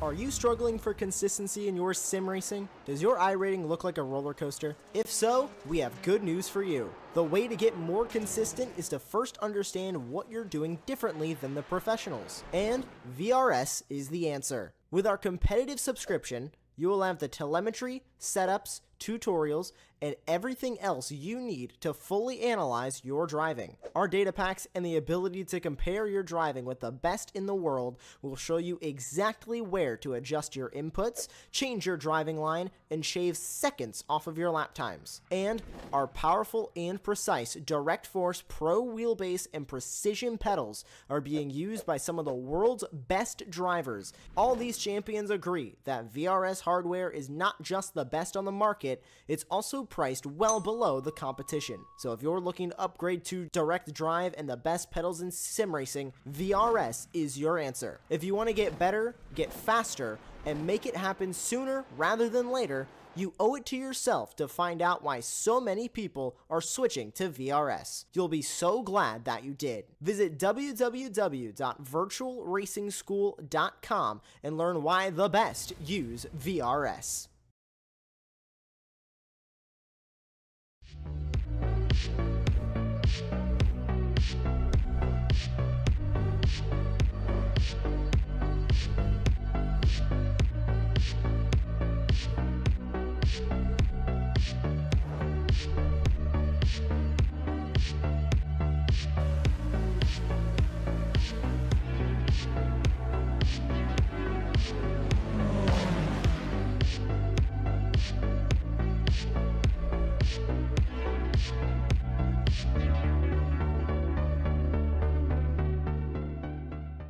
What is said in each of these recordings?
Are you struggling for consistency in your sim racing? Does your iRating look like a roller coaster? If so, we have good news for you. The way to get more consistent is to first understand what you're doing differently than the professionals. And VRS is the answer. With our competitive subscription, you will have the telemetry, setups, tutorials, and everything else you need to fully analyze your driving. Our data packs and the ability to compare your driving with the best in the world will show you exactly where to adjust your inputs, change your driving line, and shave seconds off of your lap times. And our powerful and precise Direct Force Pro wheelbase and precision pedals are being used by some of the world's best drivers. All these champions agree that VRS hardware is not just the best on the market, it's also priced well below the competition. So if you're looking to upgrade to direct drive and the best pedals in sim racing, VRS is your answer. If you want to get better, get faster, and make it happen sooner rather than later, you owe it to yourself to find out why so many people are switching to VRS. You'll be so glad that you did. Visit www.virtualracingschool.com and learn why the best use VRS.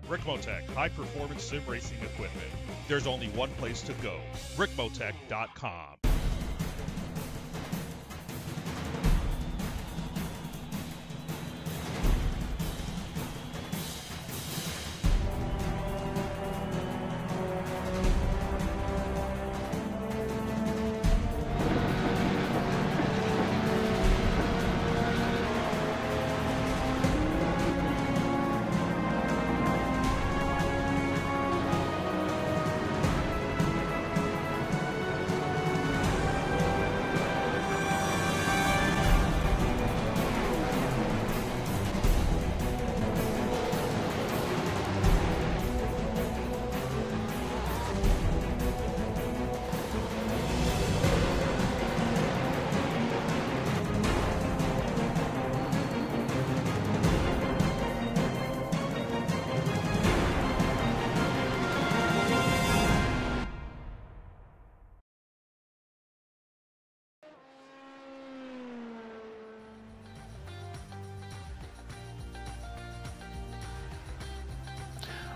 Ricmotech, high-performance sim racing equipment. There's only one place to go, Ricmotech.com.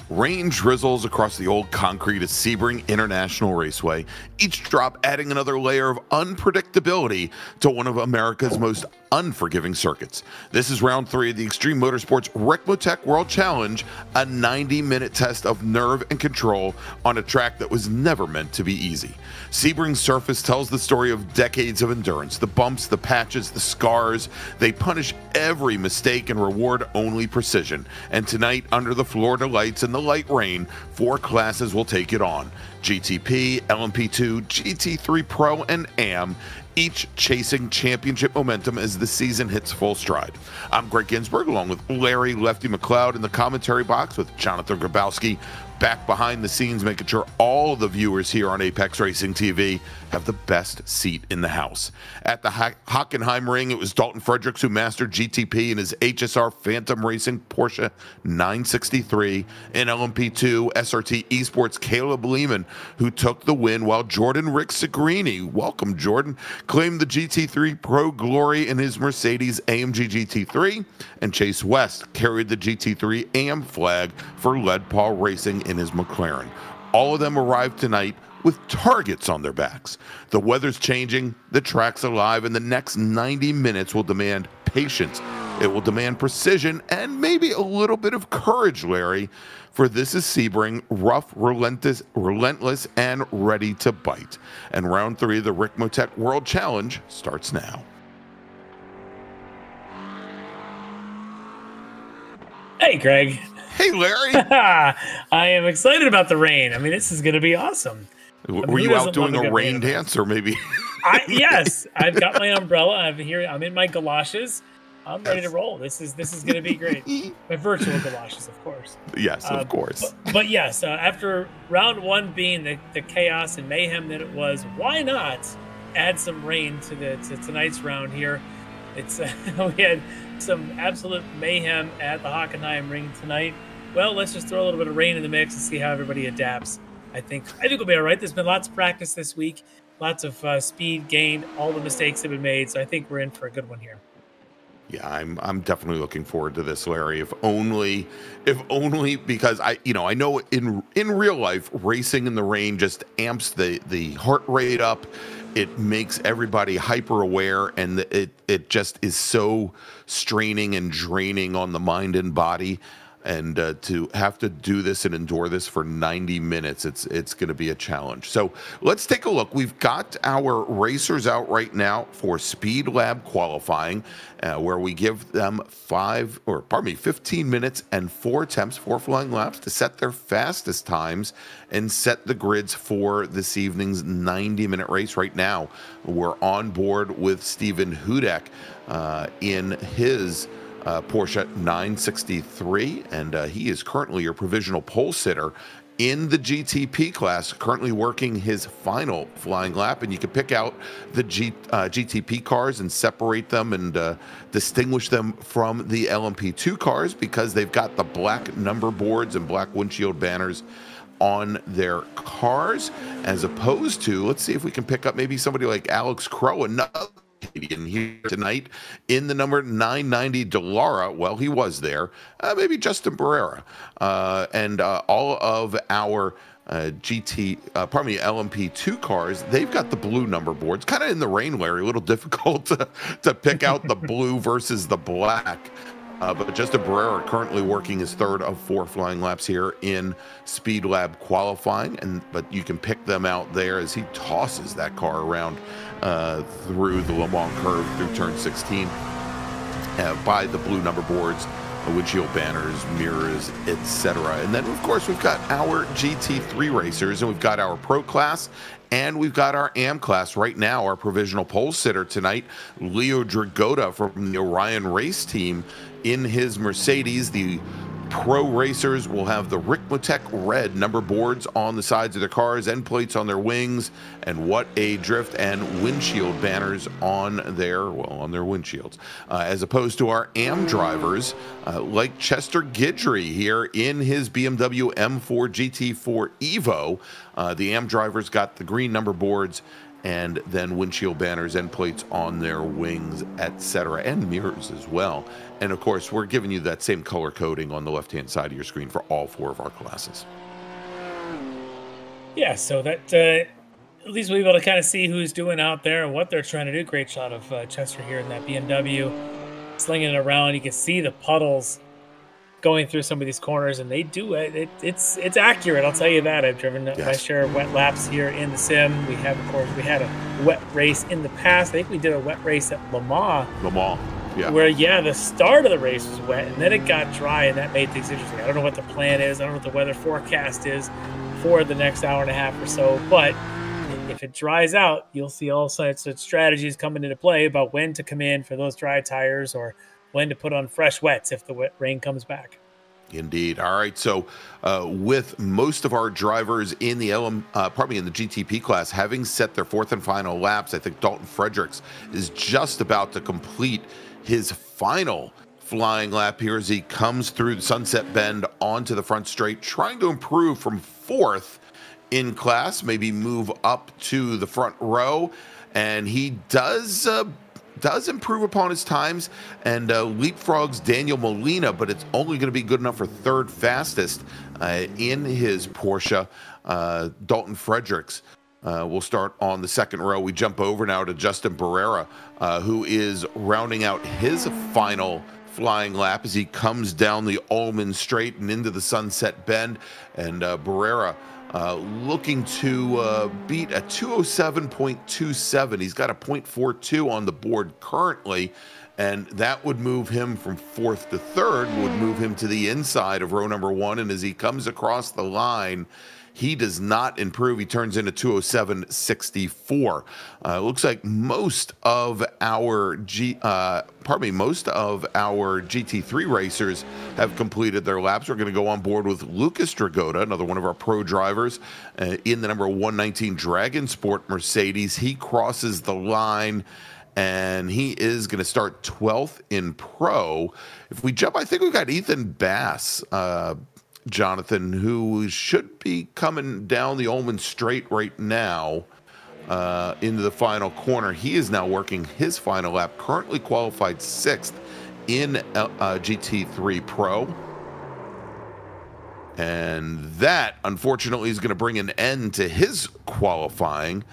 Rain drizzles across the old concrete of Sebring International Raceway, each drop adding another layer of unpredictability to one of America's most unforgiving circuits. This is round 3 of the Extreme Motorsports Ricmotech World Challenge, a 90-minute test of nerve and control on a track that was never meant to be easy. Sebring's surface tells the story of decades of endurance. The bumps, the patches, the scars, they punish every mistake and reward only precision. And tonight, under the Florida lights and the light rain, 4 classes will take it on. GTP, LMP2, GT3 Pro, and AM, each chasing championship momentum as the season hits full stride. I'm Greg Ginsburg, along with Larry Lefty McLeod in the commentary box with Jonathan Grabowski back behind the scenes, making sure all the viewers here on Apex Racing TV have the best seat in the house. At the Hockenheim ring, it was Dalton Fredericks who mastered GTP in his HSR Phantom Racing Porsche 963. In LMP2 SRT Esports, Caleb Lehman who took the win, while Jordan Rick Segrini, welcome Jordan, claimed the GT3 Pro glory in his Mercedes AMG GT3, and Chase West carried the GT3 AM flag for Lead Paul Racing in his McLaren. All of them arrived tonight with targets on their backs. The weather's changing, the track's alive, and the next 90 minutes will demand patience. It will demand precision and maybe a little bit of courage, Larry, for this is Sebring, rough, relentless, and ready to bite. And round 3 of the Ricmotech World Challenge starts now. Hey, Greg. Hey, Larry. I am excited about the rain. I mean, this is going to be awesome. Were you out doing a rain dance or maybe? Yes, I've got my umbrella. I'm in my galoshes. I'm ready to roll. This is going to be great. My virtual galoshes, of course. Yes, of course. But yes, after round one being the chaos and mayhem that it was, why not add some rain to tonight's round here? It's we had some absolute mayhem at the Hockenheim ring tonight. Well, let's just throw a little bit of rain in the mix and see how everybody adapts. I think we'll be all right. There's been lots of practice this week, lots of speed gained. All the mistakes have been made, so I think we're in for a good one here. Yeah, I'm definitely looking forward to this, Larry. If only because I know in real life, racing in the rain just amps the heart rate up. It makes everybody hyper aware, and it just is so straining and draining on the mind and body. And to have to do this and endure this for 90 minutes, it's going to be a challenge. So let's take a look. We've got our racers out right now for Speed Lab qualifying, where we give them 15 minutes and 4 attempts, 4 flying laps to set their fastest times and set the grids for this evening's 90-minute race. Right now, we're on board with Steven Hudek in his Porsche 963, and he is currently your provisional pole sitter in the GTP class, currently working his final flying lap. And you can pick out the GTP cars and separate them and distinguish them from the LMP2 cars because they've got the black number boards and black windshield banners on their cars, as opposed to, let's see if we can pick up maybe somebody like Alex Crow, another Canadian here tonight in the number 990 Dallara. Well, he was there. Maybe Justin Barrera. And all of our LMP2 cars, they've got the blue number boards. Kind of in the rain, Larry, a little difficult to pick out the blue versus the black. But Justin Barrera currently working his 3rd of 4 flying laps here in Speed Lab qualifying, but you can pick them out there as he tosses that car around through the Le Mans curve through turn 16 by the blue number boards, windshield banners, mirrors, etc. And then, of course, we've got our GT3 racers, and we've got our Pro class, and we've got our AM class right now. Our provisional pole sitter tonight, Leo Dragota from the Orion race team in his Mercedes. The Pro racers will have the Ricmotech red number boards on the sides of their cars, end plates on their wings, and what a drift and windshield banners on their windshields. As opposed to our AM drivers, like Chester Guidry here in his BMW M4 GT4 Evo. The AM drivers got the green number boards and then windshield banners, end plates on their wings, etc., and mirrors as well. And of course, we're giving you that same color coding on the left-hand side of your screen for all 4 of our classes. Yeah, so that at least we'll be able to kind of see who's doing out there and what they're trying to do. Great shot of Chester here in that BMW, slinging it around. You can see the puddles going through some of these corners, and they do it. It's accurate. I'll tell you that. I've driven my share of wet laps here in the sim. We had a wet race in the past. I think we did a wet race at Le Mans. Yeah. Where the start of the race was wet, and then it got dry, and that made things interesting. I don't know what the plan is. I don't know what the weather forecast is for the next hour and a half or so, but if it dries out, you'll see all sorts of strategies coming into play about when to come in for those dry tires or when to put on fresh wets if the wet rain comes back. Indeed. All right. So with most of our drivers in the in the GTP class having set their 4th and final laps, I think Dalton Fredericks is just about to complete his final flying lap here as he comes through the Sunset Bend onto the front straight, trying to improve from 4th in class, maybe move up to the front row. And he does improve upon his times and leapfrogs Daniel Molina, but it's only going to be good enough for 3rd fastest in his Porsche. Dalton Fredericks will start on the 2nd row. We jump over now to Justin Barrera, who is rounding out his final flying lap as he comes down the Ullman Straight and into the Sunset Bend. And Barrera looking to beat a 207.27. He's got a 0.42 on the board currently, And that would move him from 4th to 3rd, would move him to the inside of row number 1. And as he comes across the line, he does not improve. He turns into 207.64. Looks like most of our GT3 racers have completed their laps. We're going to go on board with Lucas Dragota, another one of our pro drivers, in the number 119 Rennsport Mercedes. He crosses the line, and he is going to start 12th in pro. If we jump, I think we've got Ethan Bass, Jonathan, who should be coming down the Ullman Straight right now into the final corner. He is now working his final lap, currently qualified 6th in GT3 Pro. And that, unfortunately, is going to bring an end to his qualifying.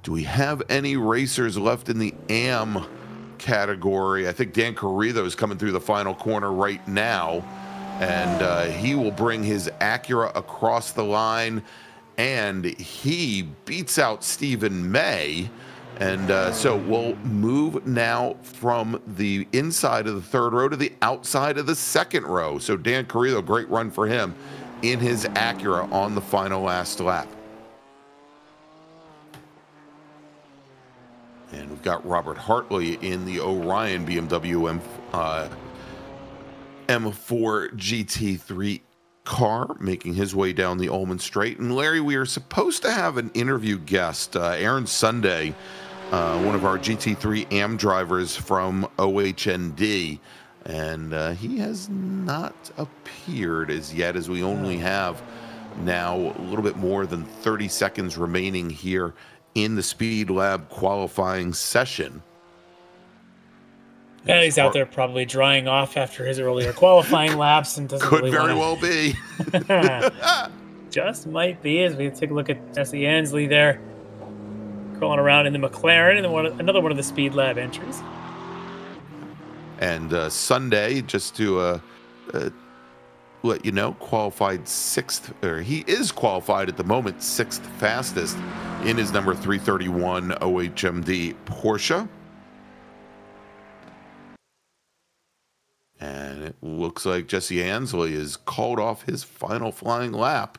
Do we have any racers left in the AM category? I think Dan Carrizo is coming through the final corner right now, and he will bring his Acura across the line, and he beats out Stephen May. And so we'll move now from the inside of the 3rd row to the outside of the 2nd row. So Dan Carrizo, great run for him in his Acura on the final last lap. And we've got Robert Hartley in the Orion BMW M4 GT3 car, making his way down the Ullman Straight. And Larry, we are supposed to have an interview guest, Aaron Sunday, one of our GT3 AM drivers from OHND, and he has not appeared as yet, as we only have now a little bit more than 30 seconds remaining here in the Speed Lab qualifying session. Yeah, he's out there probably drying off after his earlier qualifying laps and doesn't Could really very well be. Just might be, as we take a look at Jesse Ansley there, crawling around in the McLaren, and then another one of the Speed Lab entries. And Sunday, just to let you know, qualified 6th, or he is qualified at the moment 6th fastest in his number 331 OHMD Porsche. And it looks like Jesse Ansley has called off his final flying lap.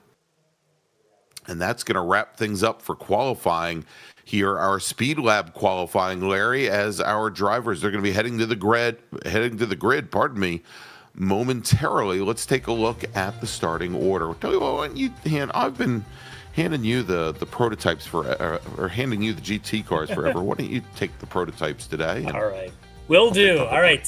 And that's going to wrap things up for qualifying here. Our Speed Lab qualifying, Larry, as our drivers, they're going to be heading to the grid, pardon me, momentarily. Let's take a look at the starting order. I'll tell you what, I've been handing you the prototypes or handing you the GT cars forever. Why don't you take the prototypes today? All right, will do. All right.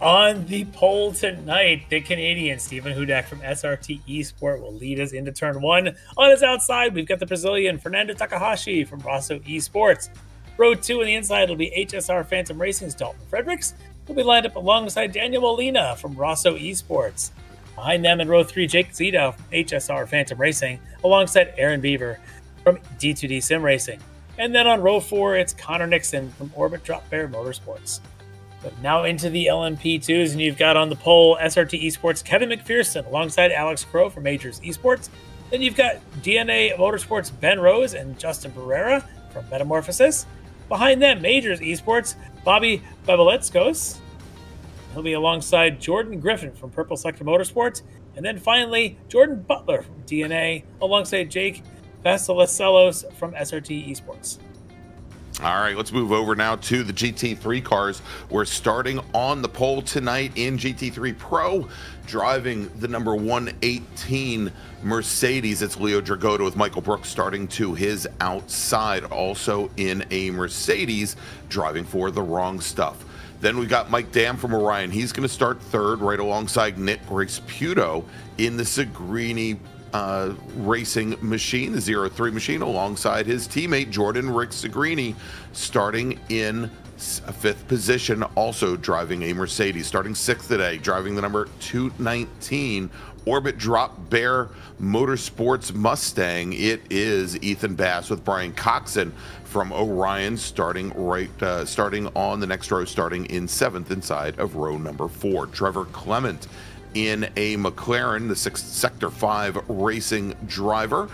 On the pole tonight, the Canadian Stephen Hudak from SRT Esport will lead us into turn 1. On his outside, we've got the Brazilian Fernando Takahashi from Rosso Esports. Row 2 on the inside will be HSR Phantom Racing's Dalton Fredericks. He'll be lined up alongside Daniel Molina from Rosso Esports. Behind them in row 3, Jake Zito from HSR Phantom Racing, alongside Aaron Beaver from D2D Sim Racing. And then on row 4, it's Connor Nixon from Orbit Drop Bear Motorsports. But now into the LMP2s, and you've got on the pole SRT Esports Kevin McPherson alongside Alex Crow from Majors Esports. Then you've got DNA Motorsports Ben Rose and Justin Barrera from Metamorphosis. Behind them, Majors Esports Bobby Babeletskos. He'll be alongside Jordan Griffin from Purple Sector Motorsports. And then finally, Jordan Butler from DNA alongside Jake Vasiliselos from SRT Esports. All right, let's move over now to the GT3 cars. We're starting on the pole tonight in GT3 Pro, driving the number 118 Mercedes. It's Leo Dragota with Michael Brooks starting to his outside, also in a Mercedes, driving for the Wrong Stuff. Then we got Mike Dam from Orion. He's going to start 3rd right alongside Nick Rasputo in the Segrini racing machine, the 03 machine, alongside his teammate Jordan Rick Segrini, starting in 5th position, also driving a Mercedes, starting 6th today, driving the number 219 Orbit Drop Bear Motorsports Mustang. It is Ethan Bass with Brian Coxon from Orion, starting on the next row, starting in 7th inside of row number 4. Trevor Clement in a McLaren, the 6th Sector 5 racing driver,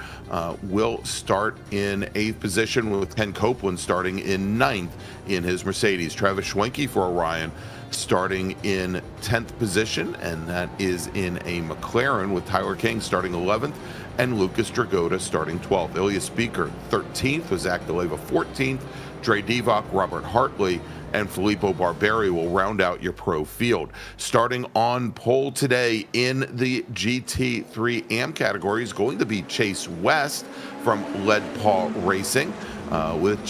will start in 8th position, with Ken Copeland starting in 9th in his Mercedes. Travis Schwenke for Orion starting in 10th position, and that is in a McLaren with Tyler King starting 11th and Lucas Dragotta starting 12th. Ilya Speaker 13th, with Zach DeLeva 14th, Dre Divock, Robert Hartley, and Filippo Barberi will round out your pro field. Starting on pole today in the GT3 AM category is going to be Chase West from Lead Paw Racing, with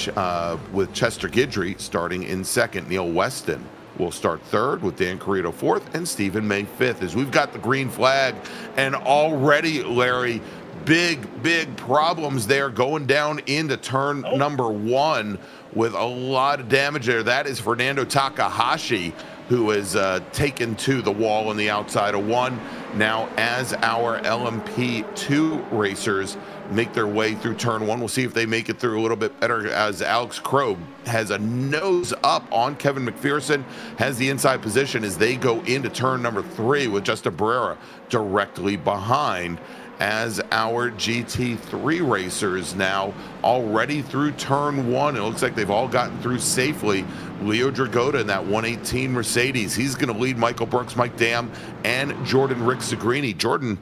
Chester Guidry starting in second. Neil Weston will start third, with Dan Carrito fourth and Stephen May fifth. As we've got the green flag, and already, Larry, big problems there going down into turn number 1 with a lot of damage there. That is Fernando Takahashi, who is taken to the wall on the outside of 1. Now, as our LMP2 racers make their way through turn 1, we'll see if they make it through a little bit better, as Alex Crow has a nose up on Kevin McPherson, has the inside position as they go into turn number 3, with Justin Barrera directly behind, as our GT3 racers now already through turn 1. It looks like they've all gotten through safely. Leo Dragotta in that 118 Mercedes, he's going to lead Michael Brooks, Mike Dam, and Jordan Rick Zagrini. Jordan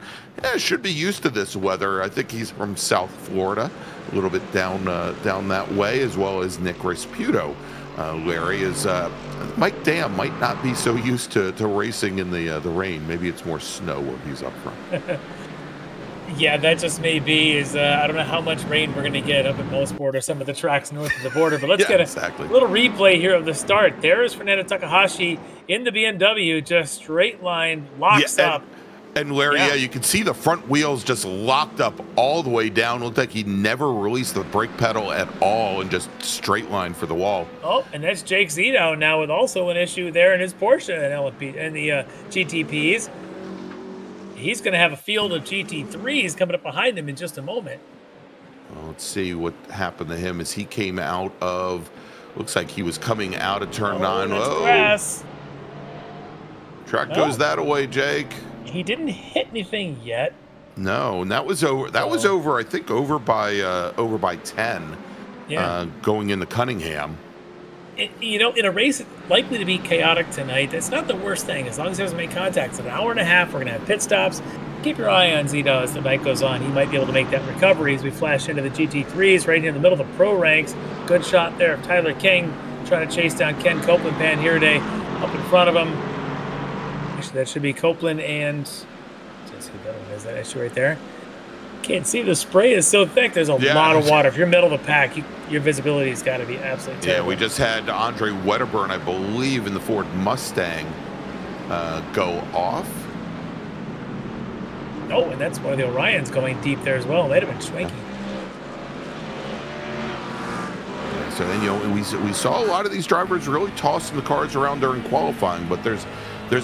should be used to this weather. I think he's from South Florida, a little bit down that way, as well as Nick Rasputo. Larry is Mike Dam might not be so used to racing in the rain. Maybe it's more snow where he's up from. Yeah, that just may be. I don't know how much rain we're going to get up in Rennsport or some of the tracks north of the border, but let's get a little replay here of the start. There's Fernando Takahashi in the BMW, just straight line, locks up. And Larry, you can see the front wheels just locked up all the way down. It looked like he never released the brake pedal at all and just straight line for the wall. Oh, and that's Jake Zito now with also an issue there in his Porsche and LMP and the GTPs. He's going to have a field of GT3s coming up behind him in just a moment. Well, let's see what happened to him as he came out of, looks like he was coming out of turn 9. Grass. Track goes that away, Jake. He didn't hit anything yet. No, and that was over. That was over, I think, over by 10. Yeah. Going into Cunningham. You know, in a race it's likely to be chaotic tonight, that's not the worst thing. As long as he doesn't make contact, it's an hour and a half. We're going to have pit stops. Keep your eye on Zito as the night goes on. He might be able to make that recovery as we flash into the GT3s right here in the middle of the pro ranks. Good shot there of Tyler King trying to chase down Ken Copeland, Panhirde up in front of him. Actually, that should be Copeland and there's that issue right there. Can't see, the spray is so thick. There's a lot of water. If you're middle of the pack, your visibility has got to be absolutely terrible. Yeah, we just had Andre Wedderburn, I believe, in the Ford Mustang go off. Oh, and that's one of the Orions going deep there as well. They'd have been swanky. So then, you know, we saw a lot of these drivers really tossing the cars around during qualifying, but there's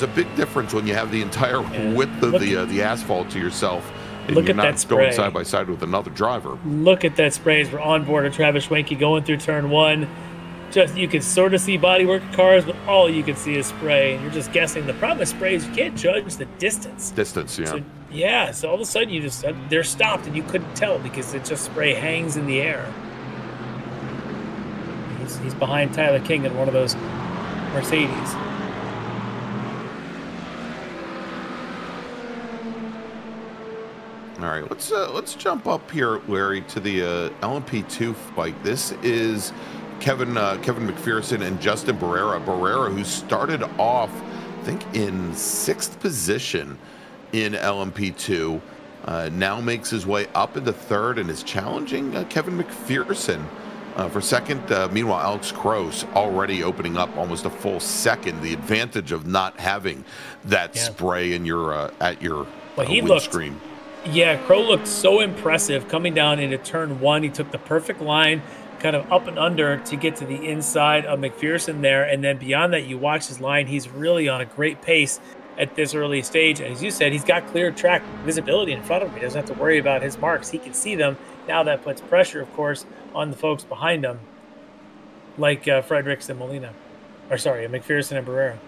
a big difference when you have the entire width of the asphalt to yourself. Look at that spray. Going side by side with another driver. Look at that spray as we're on board of Travis Schwenke going through turn 1. Just, you can sort of see bodywork of cars, but all you can see is spray, and you're just guessing. The problem with spray is you can't judge the distance. So all of a sudden you just they're stopped and you couldn't tell because it just spray hangs in the air. He's behind Tyler King in one of those Mercedes. All right, let's jump up here, Larry, to the LMP2 fight. This is Kevin McPherson and Justin Barrera. Barrera, who started off, I think, in 6th position in LMP2, now makes his way up into 3rd and is challenging Kevin McPherson for 2nd. Meanwhile, Alex Cross already opening up almost a full second. The advantage of not having that spray in your at your windscreen. Yeah, Crow looked so impressive coming down into turn 1. He took the perfect line, kind of up and under to get to the inside of McPherson there. And then beyond that, you watch his line. He's really on a great pace at this early stage. And as you said, he's got clear track visibility in front of him. He doesn't have to worry about his marks. He can see them. Now that puts pressure, of course, on the folks behind him, like Fredericks and Molina. Or sorry, McPherson and Barrera.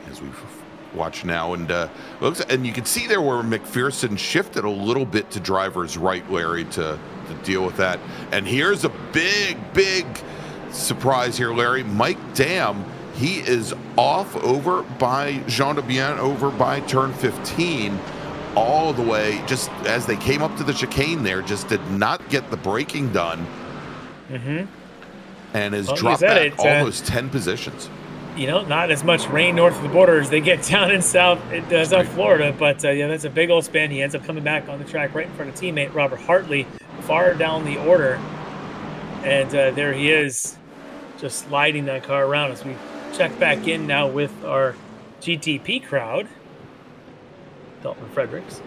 As we've watch now, and you can see there where McPherson shifted a little bit to driver's right, Larry, to deal with that. And here's a big surprise here, Larry. Mike Dam, he is off over by Jean de Bien, over by turn 15, all the way, just as they came up to the chicane there, just did not get the braking done. And has dropped back almost 10 positions. You know, not as much rain north of the border as they get down in South Florida, but yeah, that's a big old spin. He ends up coming back on the track right in front of teammate Robert Hartley, far down the order. And there he is, just sliding that car around as we check back in now with our GTP crowd. Dalton Fredericks.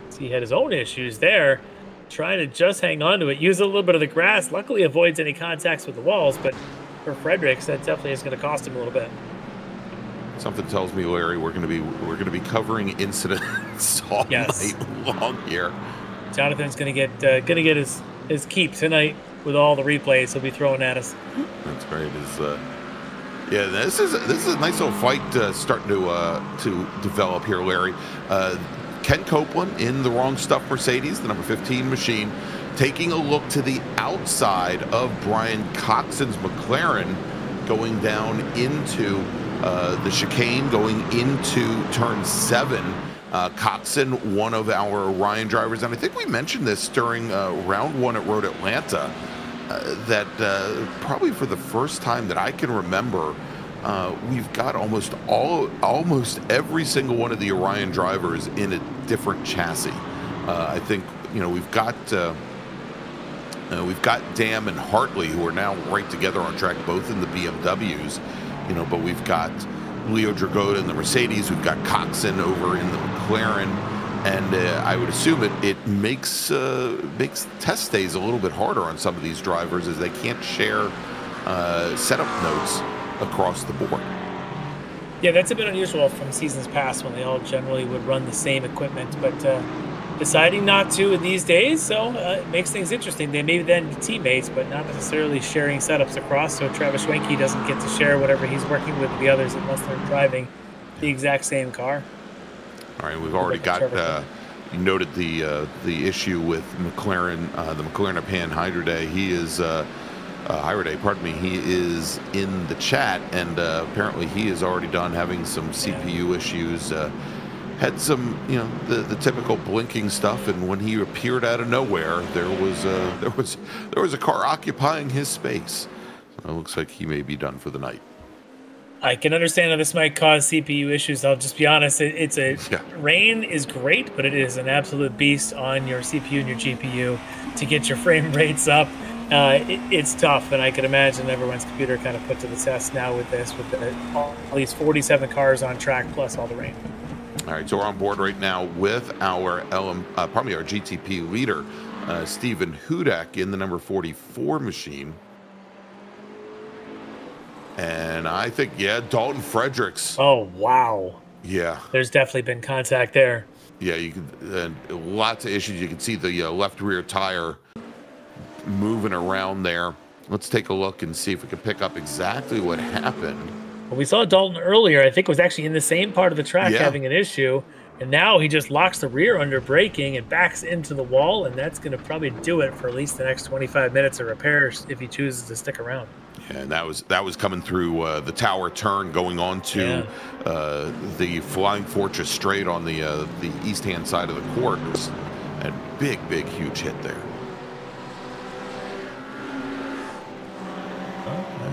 So he had his own issues there, trying to just hang on to it, use a little bit of the grass. Luckily avoids any contacts with the walls, but for Fredericks, that definitely is going to cost him a little bit. Something tells me, Larry, we're going to be covering incidents all night long here. Jonathan's going to get his keep tonight with all the replays he'll be throwing at us. That's great. Yeah, this is a nice little fight starting to develop here, Larry. Ken Copeland in the Wrong Stuff Mercedes, the number 15 machine, taking a look to the outside of Brian Coxon's McLaren, going down into the chicane, going into turn 7. Coxon, one of our Orion drivers, and I think we mentioned this during round 1 at Road Atlanta, that probably for the first time that I can remember, we've got almost every single one of the Orion drivers in a different chassis. I think, you know, we've got Dam and Hartley, who are now right together on track, both in the BMWs, you know, but we've got Leo Dragotta in the Mercedes, we've got Coxon over in the McLaren, and I would assume it makes test days a little bit harder on some of these drivers, as they can't share setup notes across the board. Yeah, that's a bit unusual from seasons past when they all generally would run the same equipment, but deciding not to in these days, so it makes things interesting. They may then be teammates, but not necessarily sharing setups across, so Travis Schwenke doesn't get to share whatever he's working with the others unless they're driving the exact same car. All right, we've already got, you noted the issue with McLaren, the McLaren Pan Hydraday. He is, Hydraday, pardon me, he is in the chat, and apparently he is already done having some CPU issues. Had some, you know, the typical blinking stuff, and when he appeared out of nowhere, there was a car occupying his space. So it looks like he may be done for the night. I can understand how this might cause CPU issues. I'll just be honest. Rain is great, but it is an absolute beast on your CPU and your GPU to get your frame rates up. It's tough, and I can imagine everyone's computer kind of put to the test now with this, with at least 47 cars on track plus all the rain. All right, so we're on board right now with our our GTP leader, Stephen Hudak, in the number 44 machine. And I think, yeah, Dalton Fredericks. Oh, wow. Yeah. There's definitely been contact there. Yeah, you can, lots of issues. You can see the left rear tire moving around there. Let's take a look and see if we can pick up exactly what happened. Well, we saw Dalton earlier. I think was actually in the same part of the track having an issue. And now he just locks the rear under braking and backs into the wall. And that's going to probably do it for at least the next 25 minutes of repairs if he chooses to stick around. Yeah, and that was coming through the tower turn, going on to the Flying Fortress straight on the east-hand side of the court. And big, huge hit there.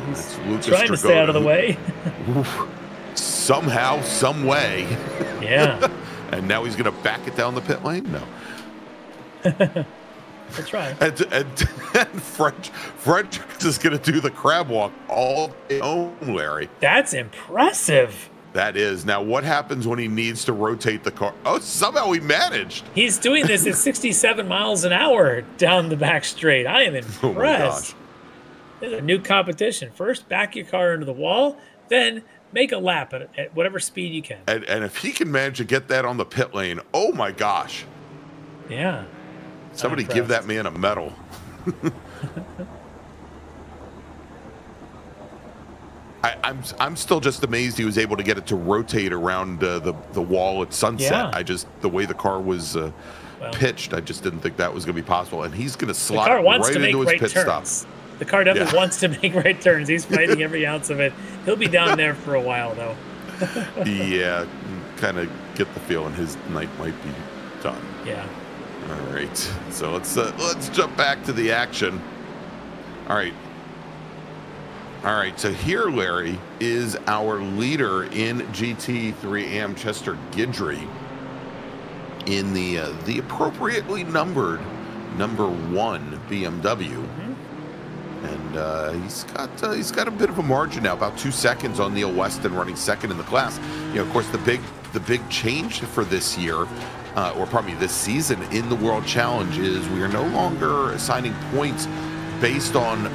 He's trying to stay out of the way. Somehow, some way. Yeah. And now he's going to back it down the pit lane? No. That's right. And French is going to do the crab walk all day home, Larry. That's impressive. That is. Now, what happens when he needs to rotate the car? Oh, somehow he managed. He's doing this at 67 miles an hour down the back straight. I am impressed. Oh, my gosh. There's a new competition. First, back your car into the wall, then make a lap at whatever speed you can. And if he can manage to get that on the pit lane, oh, my gosh. Yeah. Somebody give that man a medal. I'm still just amazed he was able to get it to rotate around the wall at sunset. Yeah. The way the car was pitched. I just didn't think that was going to be possible. And he's going to slot right into his right pit turns. stop. The car definitely wants to make right turns. He's fighting every ounce of it. He'll be down there for a while, though. Yeah, kind of get the feeling his night might be done. Yeah. All right, so let's jump back to the action. All right. So here, Larry, is our leader in GT3 AM, Chester Guidry, in the appropriately numbered number 1 BMW. And he's got a bit of a margin now, about 2 seconds on Neil Weston, running second in the class. You know, of course, the big change for this year, or probably this season in the World Challenge, is we are no longer assigning points based on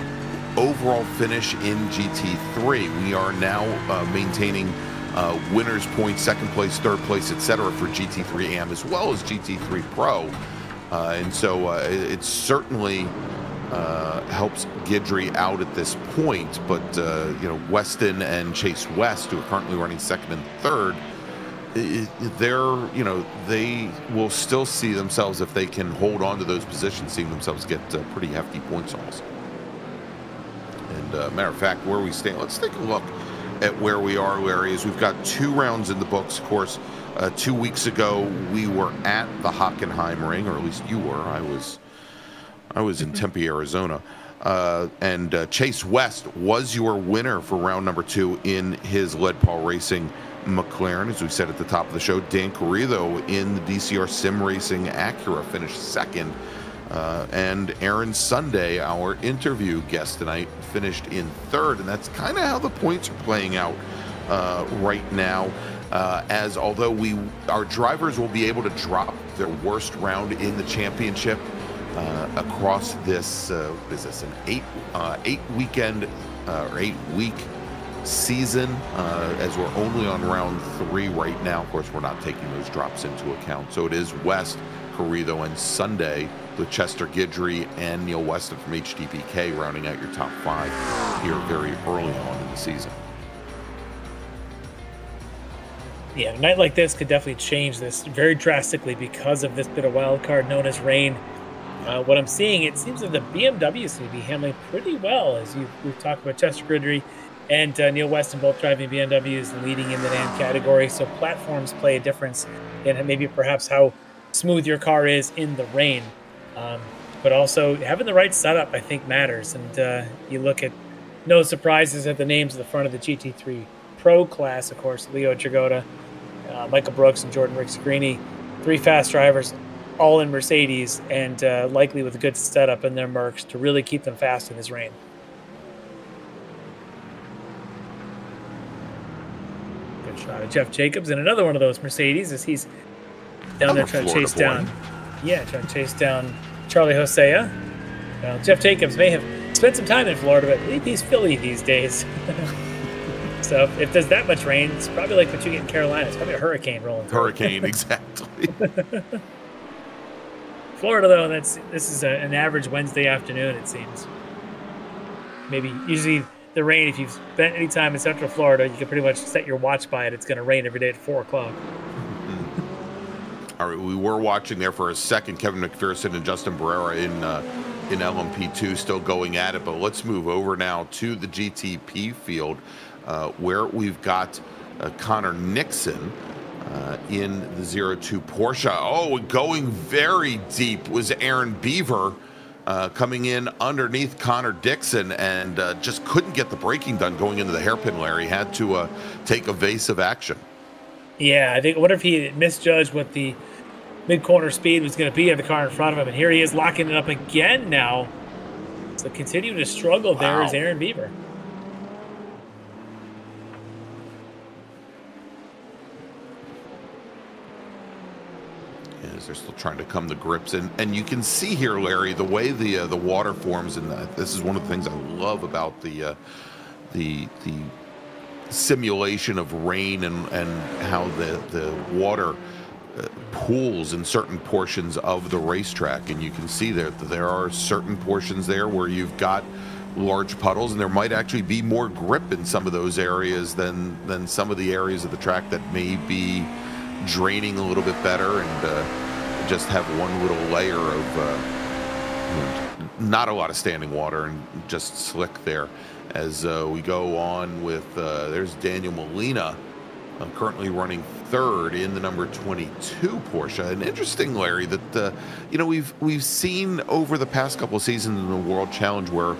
overall finish in GT3. We are now maintaining winners points, second place, third place, etc. for GT3 AM as well as GT3 Pro, and so it certainly helps Guidry out at this point. But you know, Weston and Chase West, who are currently running second and third, they will still see themselves, if they can hold on to those positions, seeing themselves get pretty hefty points also. And matter of fact, where we stand, let's take a look at where we are, Larry, is we've got 2 rounds in the books. Of course, 2 weeks ago, we were at the Hockenheim ring, or at least you were. I was in Tempe, Arizona. And Chase West was your winner for round number 2 in his Lead Paul Racing McLaren, as we said at the top of the show. Dan Carrillo in the DCR Sim Racing Acura finished second. And Aaron Sunday, our interview guest tonight, finished in third. And that's kind of how the points are playing out right now. As although our drivers will be able to drop their worst round in the championship across this, is this an 8-week season, as we're only on round 3 right now. Of course, we're not taking those drops into account. So it is West, Carrillo, and Sunday, with Chester Guidry and Neil Weston from HTPK rounding out your top 5 here very early on in the season. Yeah, a night like this could definitely change this very drastically because of this bit of wild card known as rain. What I'm seeing, it seems that the BMW seem to be handling pretty well, as we've talked about Chester Guidry and Neil Weston both driving BMWs and leading in the NAM category. So platforms play a difference in maybe perhaps how smooth your car is in the rain. But also having the right setup, I think, matters. And you look at, no surprises at the names at the front of the GT3 Pro class, of course, Leo Dragota, Michael Brooks, and Jordan Ricksgrini, 3 fast drivers, all in Mercedes, and likely with a good setup in their Mercs to really keep them fast in this rain. Good shot of Jeff Jacobs and another one of those Mercedes as he's down there trying to chase down. Yeah, trying to chase down Charlie Hosea. Well, Jeff Jacobs may have spent some time in Florida, but I believe he's Philly these days. So if there's that much rain, it's probably like what you get in Carolina. It's probably a hurricane rolling through. Hurricane, exactly. Florida, though, this is an average Wednesday afternoon, it seems. Maybe usually the rain, if you've spent any time in Central Florida, you can pretty much set your watch by it. It's going to rain every day at 4 o'clock. All right, we were watching there for a second. Kevin McPherson and Justin Barrera in LMP2 still going at it. But let's move over now to the GTP field, where we've got Connor Nixon in the 02 Porsche. Oh, going very deep was Aaron Beaver, coming in underneath Connor Dixon, and just couldn't get the braking done going into the hairpin, Larry. Had to take evasive action. Yeah, I think, what if he misjudged what the mid-corner speed was going to be of the car in front of him, and here he is locking it up again now. So continuing to struggle there is Aaron Beaver. They're still trying to come to grips, and you can see here, Larry, the way the water forms, and this is one of the things I love about the simulation of rain and how the water pools in certain portions of the racetrack. And you can see that there are certain portions there where you've got large puddles, and there might actually be more grip in some of those areas than some of the areas of the track that may be draining a little bit better. And just have one little layer of not a lot of standing water and just slick there. As we go on with, there's Daniel Molina, currently running third in the number 22 Porsche. And interesting, Larry, that we've seen over the past couple of seasons in the World Challenge where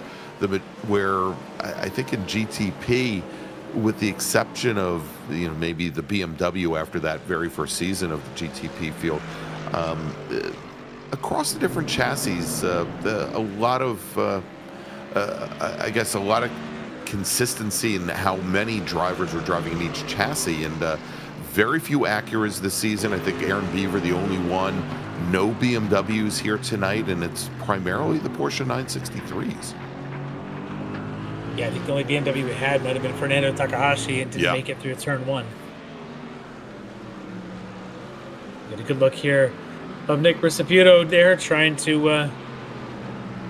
I think in GTP, with the exception of maybe the BMW after that very first season of the GTP field, across the different chassis, a lot of I guess a lot of consistency in how many drivers were driving in each chassis, and very few Acuras this season. I think Aaron Beaver the only one. No BMWs here tonight, and it's primarily the Porsche 963s. Yeah, I think the only BMW we had might have been Fernando Takahashi, and didn't make it through turn one. Get a good look here of Nick Ricmotech there, trying to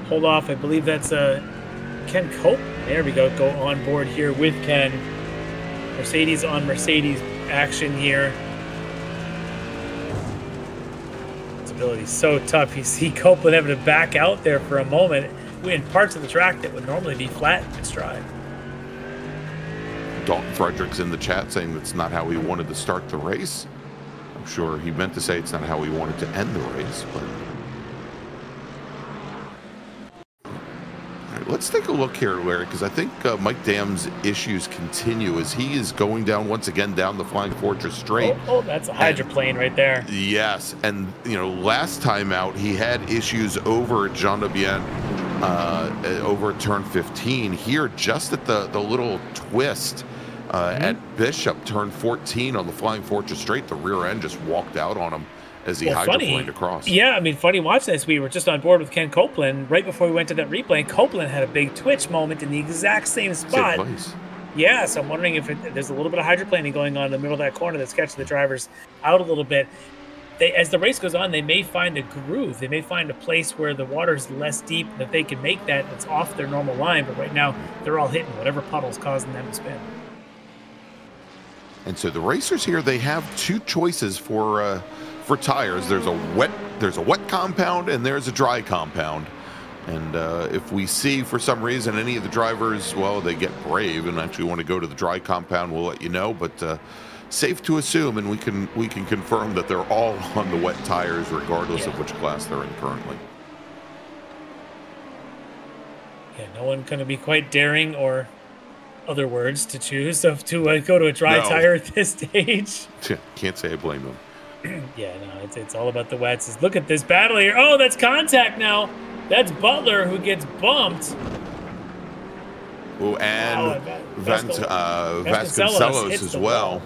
hold off. I believe that's Ken Cope. There we go. Go on board here with Ken. Mercedes on Mercedes action here. This ability is so tough. You see Copeland having to back out there for a moment in parts of the track that would normally be flat in stride. Dalton Frederick's in the chat saying that's not how he wanted to start the race. I'm sure he meant to say it's not how he wanted to end the race, but let's take a look here, Larry, because I think Mike Dam's issues continue as he is going down once again down the Flying Fortress Straight. Oh, that's a hydroplane right there. Yes, and last time out he had issues over at Jean de Bien, over at turn 15. Here, just at the little twist at Bishop, turn 14 on the Flying Fortress Straight, the rear end just walked out on him as he hydroplaned across. Yeah, I mean, funny watching this. We were just on board with Ken Copeland right before we went to that replay, and Copeland had a big twitch moment in the exact same spot. Same place. Yeah, so I'm wondering if there's a little bit of hydroplaning going on in the middle of that corner that's catching the drivers out a little bit. As the race goes on, they may find a groove. They may find a place where the water's less deep, that they can make that's off their normal line. But right now, they're all hitting whatever puddle's causing them to spin. And so the racers here, they have two choices for tires. There's a wet compound and there's a dry compound. And if we see for some reason any of the drivers, well, they get brave and actually want to go to the dry compound, we'll let you know. But safe to assume, and we can confirm that they're all on the wet tires, regardless of which class they're in currently. Yeah, no one going to be quite daring or other words to choose to go to a dry tire at this stage. Can't say I blame them. Yeah, no, it's all about the wets. Look at this battle here. Oh, that's contact now. That's Butler who gets bumped. Oh, and Vasconcelos as well.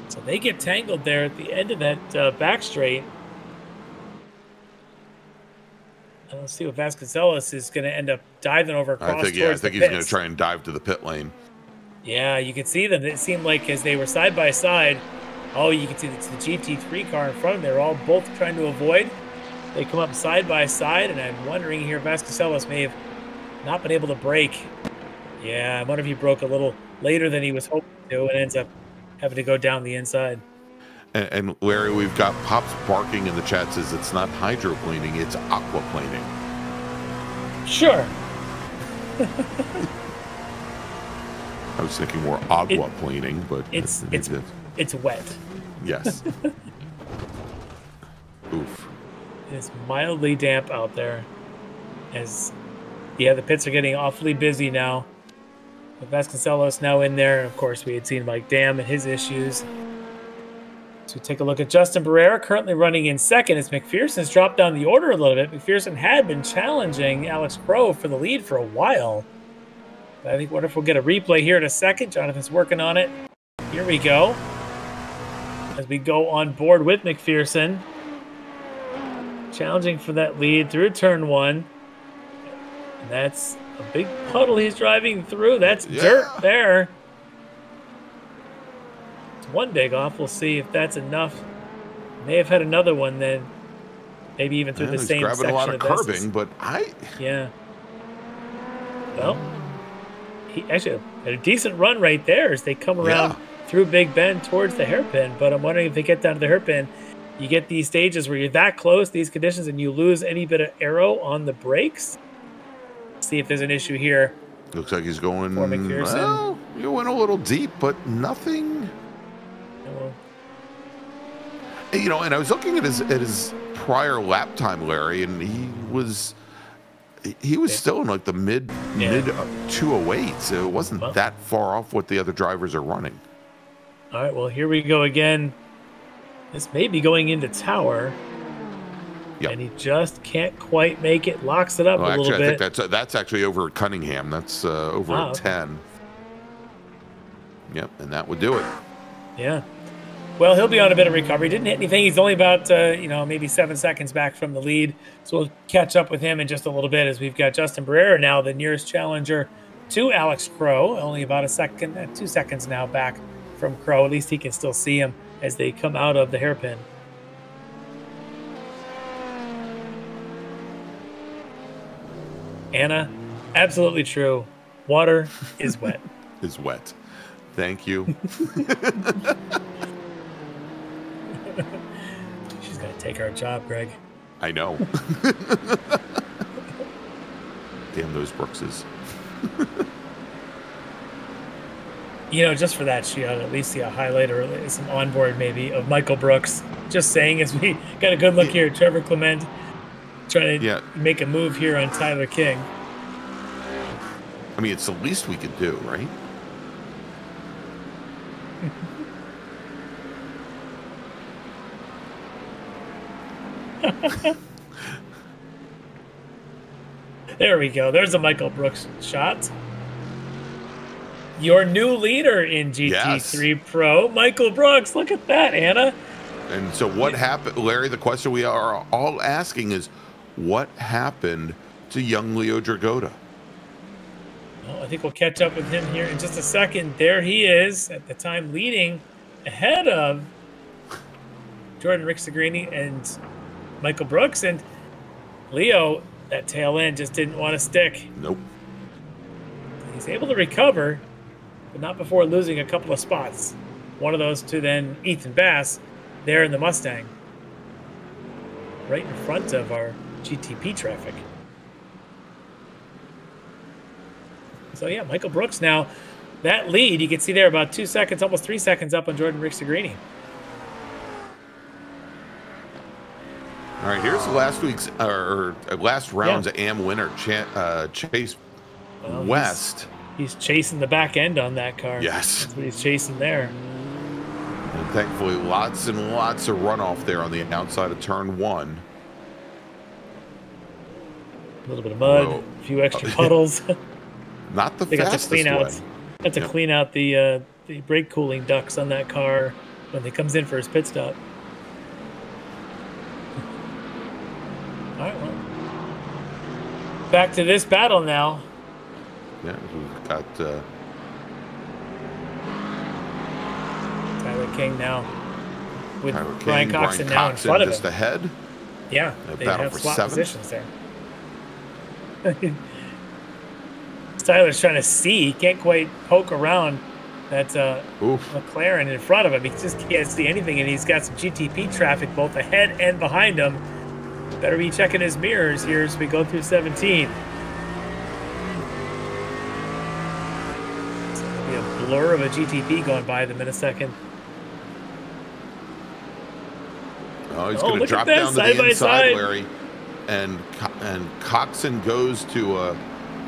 So they get tangled there at the end of that back straight. And let's see what Vasconcelos is going to end up diving over across. I think he's going to try and dive to the pit lane. Yeah, you can see them. It seemed like as they were side by side. Oh, you can see it's the GT3 car in front of them. They're all both trying to avoid. They come up side by side, and I'm wondering here, Vasconcelos may have not been able to brake. Yeah, I wonder if he broke a little later than he was hoping to and ends up having to go down the inside. And Larry, we've got Pops barking in the chat, says it's not hydroplaning, it's aquaplaning. Sure. I was thinking more aquaplaning, but it's wet. Yes. Oof. It's mildly damp out there. The pits are getting awfully busy now. With Vasconcelos now in there. Of course, we had seen Mike Dam and his issues. So take a look at Justin Barrera, currently running in second as McPherson's dropped down the order a little bit. McPherson had been challenging Alex Crowe for the lead for a while. But I think what if we'll get a replay here in a second. Jonathan's working on it. Here we go. As we go on board with McPherson. Challenging for that lead through turn one. And that's a big puddle he's driving through. That's dirt there. It's one dig off. We'll see if that's enough. May have had another one then. Maybe even through the same section. Grabbing a lot of curbing, but Yeah. Well, he actually had a decent run right there as they come around through Big Bend towards the hairpin. But I'm wondering if they get down to the hairpin. you get these stages where you're that close, these conditions, and you lose any bit of aero on the brakes. See if there's an issue here. Looks like he's going. For McPherson. Well, you went a little deep, but nothing. Oh. You know, and I was looking at his prior lap time, Larry, and he was still in like the mid 208, so it wasn't that far off what the other drivers are running. All right, well, here we go again. This may be going into tower. Yep. And he just can't quite make it. Locks it up a little bit. I think that's actually over at Cunningham. That's over at 10. Yep, and that would do it. Yeah. Well, he'll be on a bit of recovery. Didn't hit anything. He's only about, maybe 7 seconds back from the lead. So we'll catch up with him in just a little bit as we've got Justin Barrera now, the nearest challenger to Alex Crow. Only about 2 seconds now back from Crow. At least he can still see him as they come out of the hairpin. Anna, absolutely true. Water is wet. Is wet. Thank you. She's going to take our job, Greg. I know. Damn those Brookses. Just for that, she ought to at least see a highlight or some onboard maybe of Michael Brooks. Just saying, as we got a good look here, Trevor Clement trying to make a move here on Tyler King. I mean, it's the least we could do, right? There we go. There's a Michael Brooks shot. Your new leader in GT3 Pro, Michael Brooks. Look at that, Anna. And so what happened, Larry? The question we are all asking is, what happened to young Leo Dragota? Well, I think we'll catch up with him here in just a second. There he is, at the time leading ahead of Jordan Ricmotech and Michael Brooks. And Leo, that tail end just didn't want to stick. Nope. He's able to recover, but not before losing a couple of spots. One of those to then Ethan Bass there in the Mustang, right in front of our GTP traffic. So yeah, Michael Brooks now, that lead, you can see there about 2 seconds, almost 3 seconds up on Jordan Ricmotech. All right, here's last week's last round's AM winner, Chase West. He's chasing the back end on that car. Yes. That's what he's chasing there. And thankfully, lots and lots of runoff there on the outside of turn 1. A little bit of mud, a few extra puddles. Not the they fastest way. Have to Yep. clean out the brake cooling ducts on that car when he comes in for his pit stop. All right, well, back to this battle now. Yeah, we've got Tyler King now with Tyler Brian King, Coxon now in front of just him. ahead. Yeah, they have for swap 7th. positions there. Tyler's trying to see. He can't quite poke around that McLaren in front of him. He just can't see anything, and he's got some GTP traffic both ahead and behind him. Better be checking his mirrors here as we go through 17. It's going to be a blur of a GTP going by them in a second. Oh, he's going to drop down to the inside, Larry. And Coxon goes to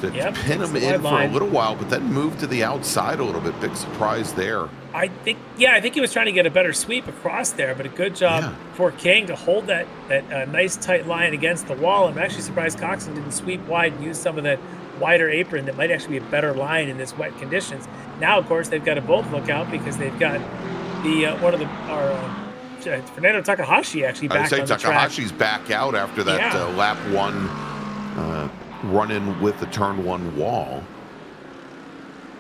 pin him in for a little while, but then move to the outside a little bit. Big surprise there. I think he was trying to get a better sweep across there, but a good job for King to hold that nice tight line against the wall. I'm actually surprised Coxon didn't sweep wide and use some of that wider apron that might actually be a better line in this wet conditions. Now, of course, they've got to both look out because they've got the Fernando Takahashi actually back on the track. Takahashi's back out after that lap 1 run-in with the turn 1 wall.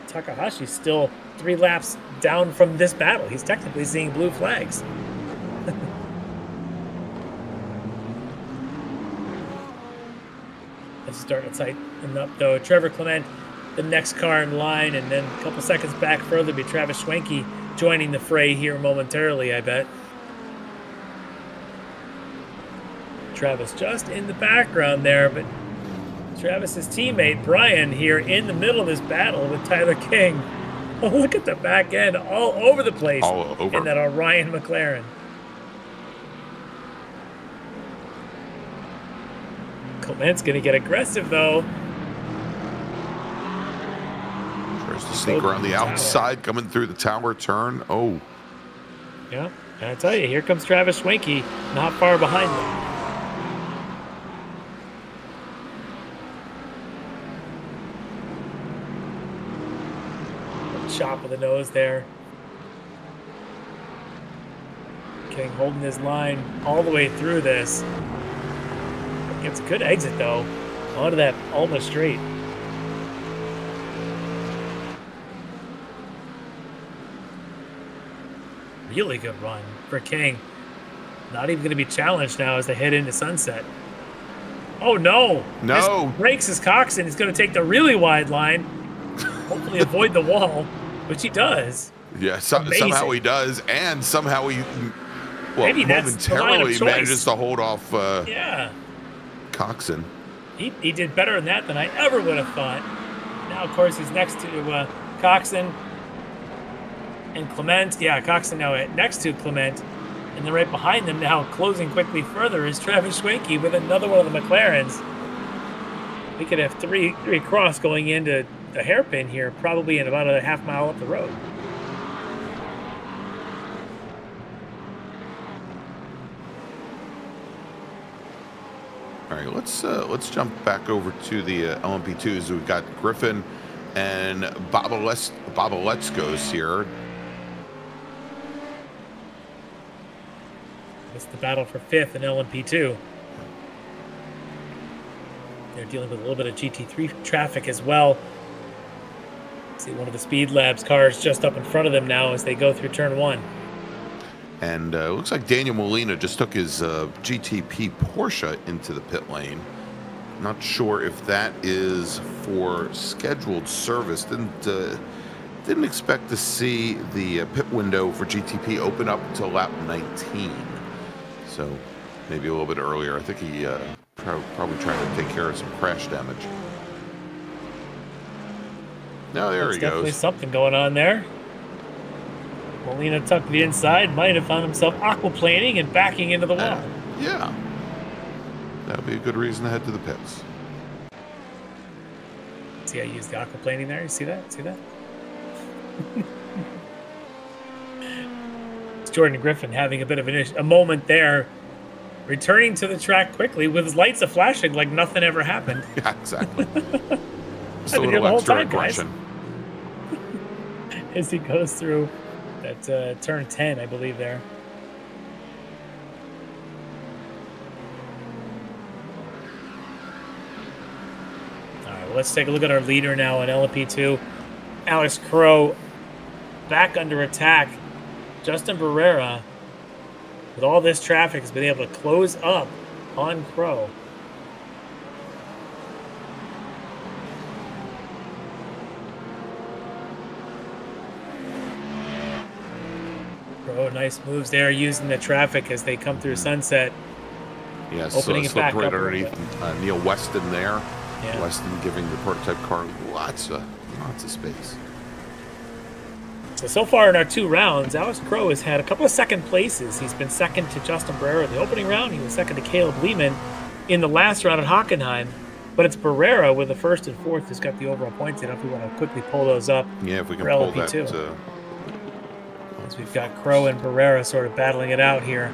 Takahashi's still 3 laps down from this battle. He's technically seeing blue flags. Let's start to tighten up, though. Trevor Clement, the next car in line, and then a couple seconds back further be Travis Schwenke joining the fray here momentarily, I bet. Travis just in the background there, but Travis's teammate Brian here in the middle of this battle with Tyler King. Oh, look at the back end all over the place. All over. In that Orion McLaren. Clement's going to get aggressive, though. Tries to sneak around the outside, coming through the tower turn. Oh. Yeah, I tell you, here comes Travis Schwenke, not far behind them. Chop of the nose there. King holding his line all the way through this. Gets a good exit, though, onto that almost straight. Really good run for King. Not even going to be challenged now as they head into sunset. Oh, no. No. This breaks his Coxon. He's going to take the really wide line. Hopefully avoid the wall, which he does. Yeah, somehow he does. And somehow he, well, maybe momentarily manages to hold off yeah. Coxon. He did better than that than I ever would have thought. Now, of course, he's next to Coxon and Clement. Yeah, Coxon now next to Clement. And then right behind them now, closing quickly further, is Travis Schwenke with another one of the McLarens. We could have three across going into the hairpin here, probably in about a half mile up the road. All right, let's jump back over to the LMP2s. We've got Griffin and Boboletskos here. It's the battle for 5th in LMP2. They're dealing with a little bit of GT3 traffic as well. See one of the Speed Labs cars just up in front of them now as they go through turn 1. And looks like Daniel Molina just took his GTP Porsche into the pit lane. Not sure if that is for scheduled service. Didn't expect to see the pit window for GTP open up until lap 19. So maybe a little bit earlier. I think he probably trying to take care of some crash damage. No, there he goes. Definitely something going on there. Molina tucked to the inside, might have found himself aquaplaning and backing into the wall. Yeah. That would be a good reason to head to the pits. See how you used the aquaplaning there? You see that? See that? It's Jordan Griffin having a bit of a moment there, returning to the track quickly with his lights flashing like nothing ever happened. Yeah, exactly. Just a I've been here little the whole extra time, aggression. As he goes through that turn 10, I believe there. All right, well, let's take a look at our leader now in LMP2. Alex Crow back under attack. Justin Barrera, with all this traffic, has been able to close up on Crow. Nice moves there, using the traffic as they come through sunset. Yes, opening it back right up underneath Neil Weston there. Yeah. Weston giving the prototype car lots of space. So far in our 2 rounds, Alex Crow has had a couple of second places. He's been second to Justin Barrera in the opening round. He was second to Caleb Lehman in the last round at Hockenheim. But it's Barrera with the 1st and 4th who's got the overall points in. If we want to quickly pull those up. Yeah, if we can for pull LMP2. that. So we've got Crow and Barrera sort of battling it out here.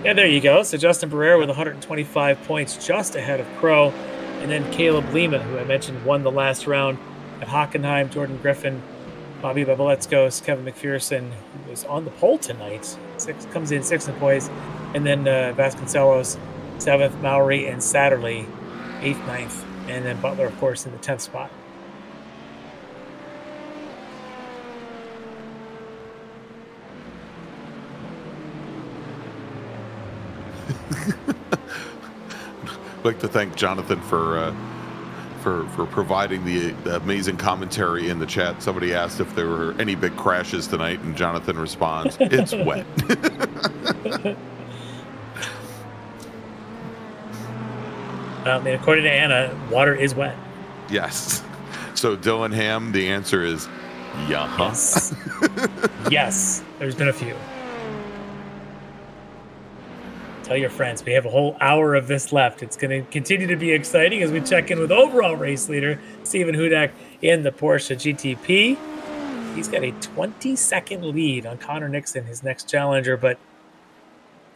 Yeah, there you go. So Justin Barrera with 125 points just ahead of Crow. And then Caleb Lehman, who I mentioned won the last round at Hockenheim. Jordan Griffin, Bobby Babaletskos, Kevin McPherson, who was on the pole tonight. Comes in 6th in points. And then Vasconcelos, 7th, Mowry and Satterley, 8th, 9th. And then Butler, of course, in the 10th spot. I'd like to thank Jonathan for providing the amazing commentary in the chat. Somebody asked if there were any big crashes tonight, and Jonathan responds, "It's wet." And according to Anna, water is wet. Yes. So Dillingham, the answer is yes. Yes, there's been a few. Tell your friends, we have a whole hour of this left. It's going to continue to be exciting as we check in with overall race leader Stephen Hudak in the Porsche GTP. He's got a 20-second lead on Connor Nixon, his next challenger, but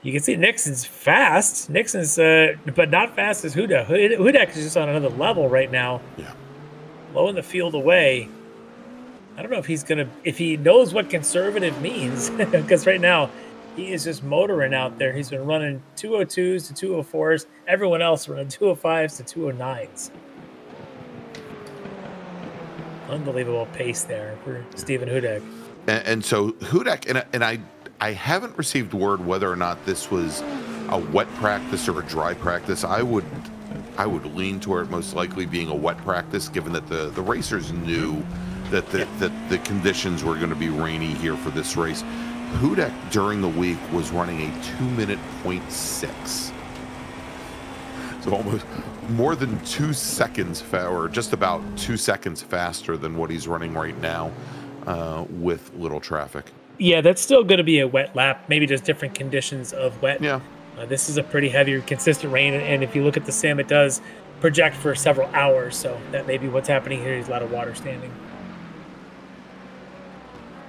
you can see Nixon's fast. Nixon's, but not fast as Hudak. Hudak is just on another level right now. Yeah. Low in the field away. I don't know if he's gonna, if he knows what conservative means, because right now he is just motoring out there. He's been running 202s to 204s. Everyone else running 205s to 209s. Unbelievable pace there for Stephen Hudak. And so Hudak, and I haven't received word whether or not this was a wet practice or a dry practice. I would lean toward most likely being a wet practice, given that the racers knew that the conditions were going to be rainy here for this race. Hudak during the week was running a 2-minute 0.6. So almost more than 2 seconds, or just about 2 seconds faster than what he's running right now with little traffic. Yeah, that's still going to be a wet lap, maybe just different conditions of wet. Yeah. This is a pretty heavy, consistent rain, and if you look at the sim, it does project for several hours, so that may be what's happening here. There's a lot of water standing.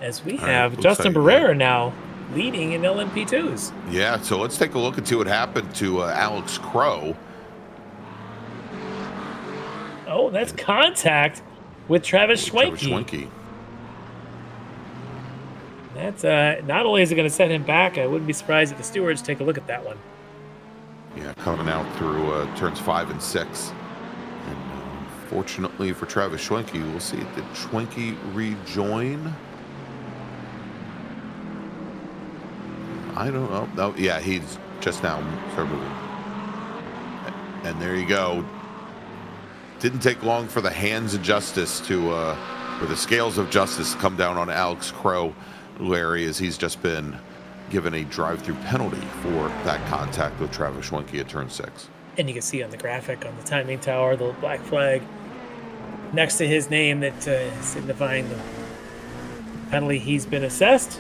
As we have Justin Barrera now leading in LMP2s. Yeah, so let's take a look and see what happened to Alex Crow. Oh, that's contact with Travis Schwenke. That's not only is it going to set him back, I wouldn't be surprised if the stewards take a look at that one. Yeah, coming out through turns 5 and 6. And fortunately for Travis Schwenke, we'll see, did Schwenke rejoin? I don't know. No, yeah, he's just now started moving. And there you go. Didn't take long for the hands of justice to, or the scales of justice to come down on Alex Crow, Larry, as he's just been given a drive-through penalty for that contact with Travis Schwenke at turn 6. And you can see on the graphic on the timing tower, the black flag next to his name that signifying the penalty he's been assessed.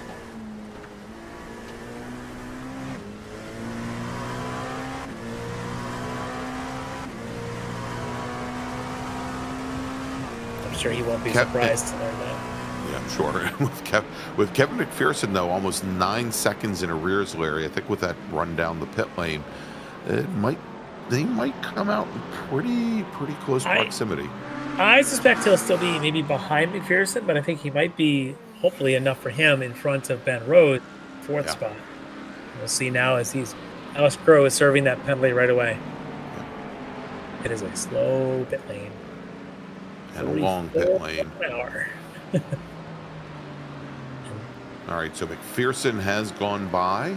I'm sure he won't be surprised to learn that. Yeah, I'm sure. With Kevin McPherson, though, almost 9 seconds in arrears, Larry, I think with that run down the pit lane, they might come out in pretty close proximity. I suspect he'll still be maybe behind McPherson, but I think he might be, hopefully enough for him, in front of Ben Rose, 4th spot. We'll see now as Alex Crow is serving that penalty right away. It is a slow pit lane. And a long pit lane. All right, so McPherson has gone by.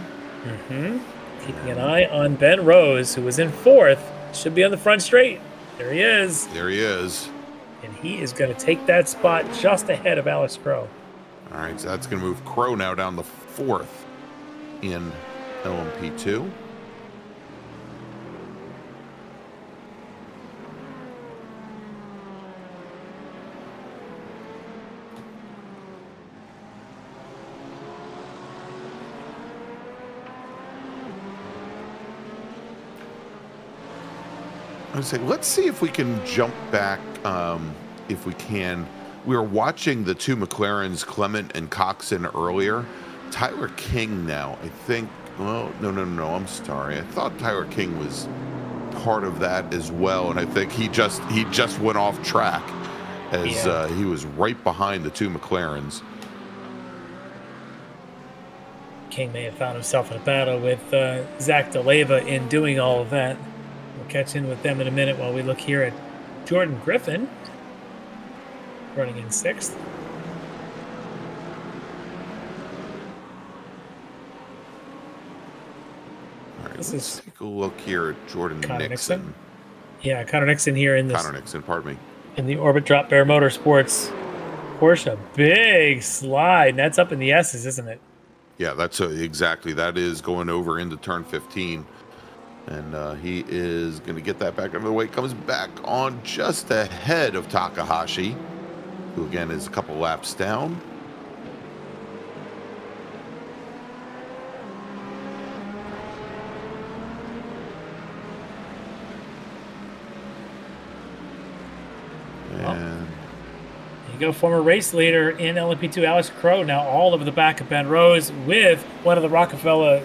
Keeping an eye on Ben Rose, who was in 4th. Should be on the front straight. There he is. There he is. And he is going to take that spot just ahead of Alex Crow. All right, so that's going to move Crow now down to 4th in LMP2. I would say, let's see if we can jump back, if we can. We were watching the two McLarens, Clement and Coxon, earlier. Tyler King now, I think, well, no, I'm sorry. I thought Tyler King was part of that as well, and I think he just went off track as he was right behind the two McLarens. King may have found himself in a battle with Zach DeLeva in doing all of that. We'll catch in with them in a minute while we look here at Jordan Griffin, running in 6th. All right, let's take a look here at Jordan Nixon. Yeah, Connor Nixon here in this. Connor Nixon, pardon me. In the Orbit Drop Bear Motorsports Porsche. Big slide. And that's up in the S's, isn't it? Yeah, that's exactly. That is going over into turn 15. And he is going to get that back over the way. Comes back on just ahead of Takahashi, who again is a couple laps down. And you go, former race leader in LMP2, Alex Crow, now all over the back of Ben Rose with one of the Rockefeller,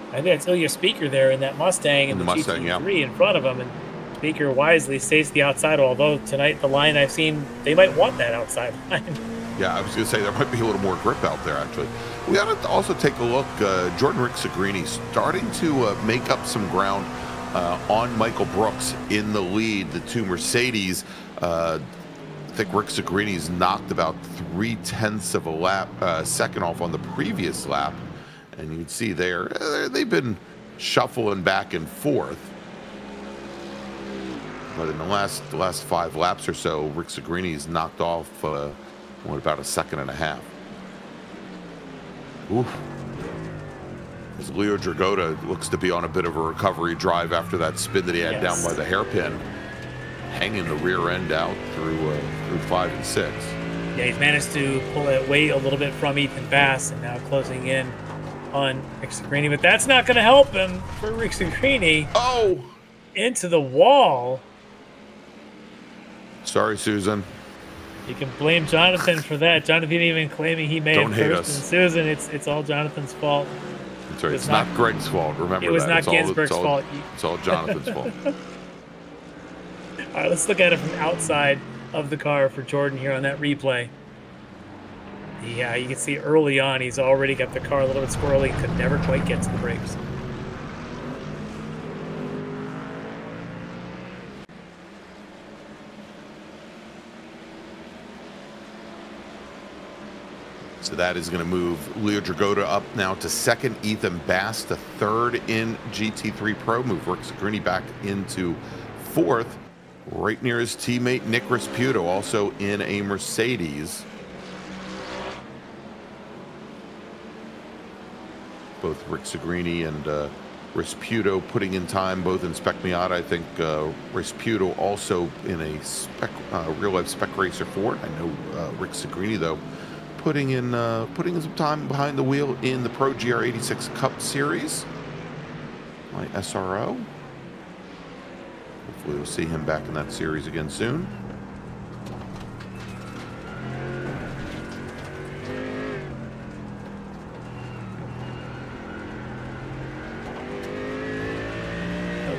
I think that's Ilya Speaker there in that Mustang, and the Mustang, GT3 in front of him. And Speaker wisely stays to the outside, although tonight the line I've seen, they might want that outside line. Yeah, I was going to say there might be a little more grip out there, actually. We ought to also take a look. Jordan Ricmotech starting to make up some ground on Michael Brooks in the lead. The two Mercedes, I think Ricmotech's knocked about 0.3 of a lap, second off on the previous lap. And you can see there, they've been shuffling back and forth. But in the last 5 laps or so, Ricmotech's knocked off about 1.5 seconds. Oof. As Leo Dragota looks to be on a bit of a recovery drive after that spin that he had down by the hairpin, hanging the rear end out through 5 and 6. Yeah, he's managed to pull that weight a little bit from Ethan Bass and now closing in on Ricmotech, but that's not going to help him for Ricmotech. Oh! Into the wall. Sorry, Susan. You can blame Jonathan for that. Jonathan even claiming he made it first. And Susan, it's all Jonathan's fault. That's right. It's not Greg's fault. Remember that. It was not Ginsburg's fault. It's all Jonathan's fault. All right, let's look at it from outside of the car for Jordan here on that replay. Yeah, you can see early on he's already got the car a little bit squirrely. Could never quite get to the brakes. So that is going to move Leo Dragota up now to second, Ethan Bass to third in GT3 Pro, move Ricmotech back into fourth, right near his teammate Nick Resputo, also in a Mercedes. Both Ricmotech and Resputo putting in time, both in Spec Miata. I think Resputo also in a real-life Spec Racer Ford. I know Ricmotech, though, putting in some time behind the wheel in the Pro GR86 Cup Series, my SRO. Hopefully we'll see him back in that series again soon.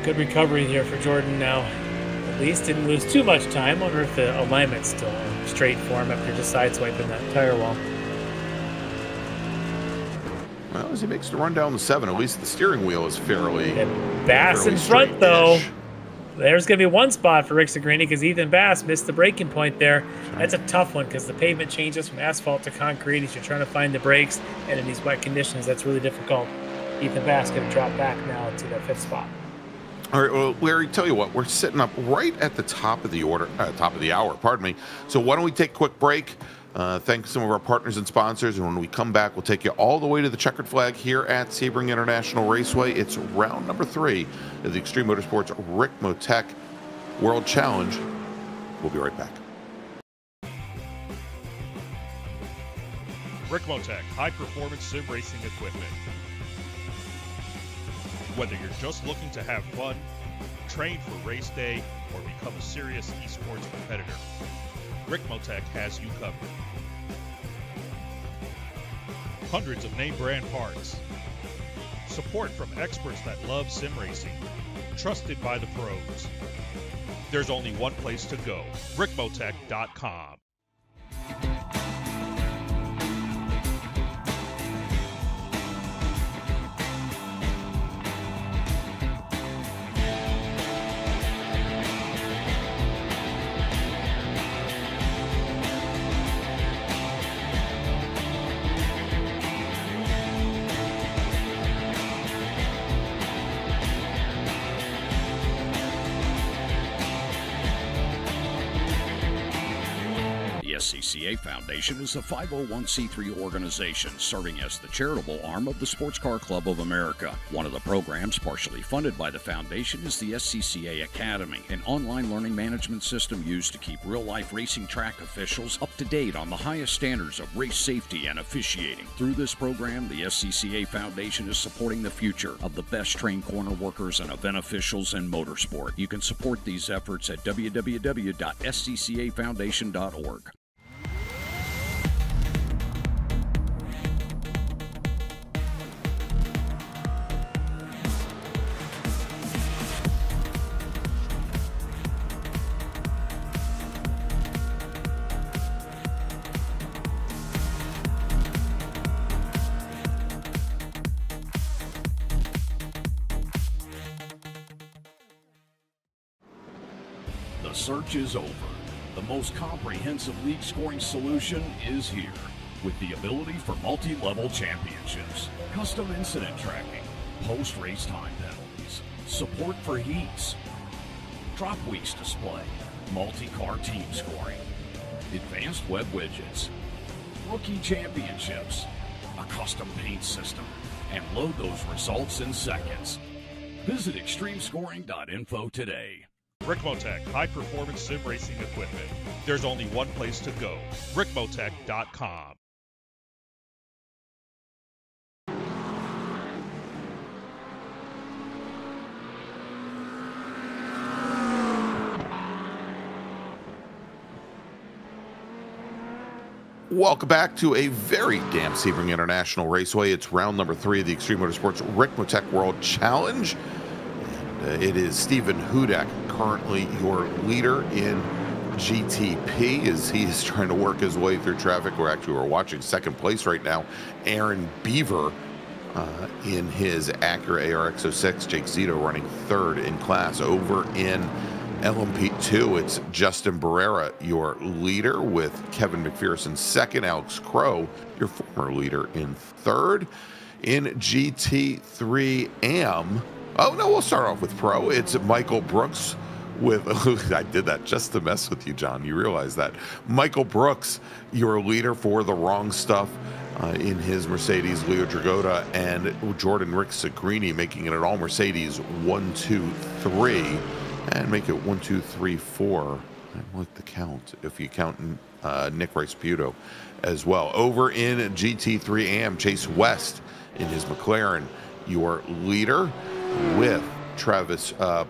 Good recovery here for Jordan now. At least didn't lose too much time. Wonder if the alignment's still straight for him after just sideswiping that tire wall. Well, as he makes the run down the 7, at least the steering wheel is fairly. And Bass in front, though. There's going to be one spot for Ricmotech because Ethan Bass missed the braking point there. That's a tough one because the pavement changes from asphalt to concrete as you're trying to find the brakes, and in these wet conditions, that's really difficult. Ethan Bass going to drop back now to that 5th spot. All right, well, Larry, tell you what, we're sitting up right at the top of the hour, pardon me. So why don't we take a quick break, thank some of our partners and sponsors, and when we come back, we'll take you all the way to the checkered flag here at Sebring International Raceway. It's round number 3 of the Extreme Motorsports Ricmotech World Challenge. We'll be right back. Ricmotech, high-performance sim racing equipment. Whether you're just looking to have fun, train for race day, or become a serious esports competitor, Ricmotech has you covered. Hundreds of name brand parts. Support from experts that love sim racing. Trusted by the pros. There's only one place to go, Ricmotech.com. SCCA Foundation is a 501c3 organization serving as the charitable arm of the Sports Car Club of America. One of the programs partially funded by the foundation is the SCCA Academy, an online learning management system used to keep real-life racing track officials up to date on the highest standards of race safety and officiating. Through this program, the SCCA Foundation is supporting the future of the best trained corner workers and event officials in motorsport. You can support these efforts at www.sccafoundation.org. The search is over. The most comprehensive league scoring solution is here, with the ability for multi-level championships, custom incident tracking, post-race time penalties, support for heats, drop weeks display, multi-car team scoring, advanced web widgets, rookie championships, a custom paint system, and load those results in seconds. Visit extremescoring.info today. Ricmotech, high-performance sim racing equipment. There's only one place to go, Ricmotech.com. Welcome back to a very damn Sebring International Raceway. It's round number 3 of the Extreme Motorsports Ricmotech World Challenge. It is Stephen Hudak, currently your leader in GTP, as he is trying to work his way through traffic. We're watching second place right now. Aaron Beaver in his Acura ARX-06. Jake Zito running third in class. Over in LMP2, it's Justin Barrera, your leader, with Kevin McPherson second. Alex Crow, your former leader, in third. In GT3AM, oh no, we'll start off with Pro. It's Michael Brooks with, I did that just to mess with you, John. You realize that. Michael Brooks, your leader for the wrong stuff in his Mercedes Leo Dragota, and Jordan Rick Sagrini making it an all Mercedes 1, 2, 3, and make it 1, 2, 3, 4. I like the count if you count Nick Rice-Puto as well. Over in GT3AM, Chase West in his McLaren, your leader, with Travis, oh,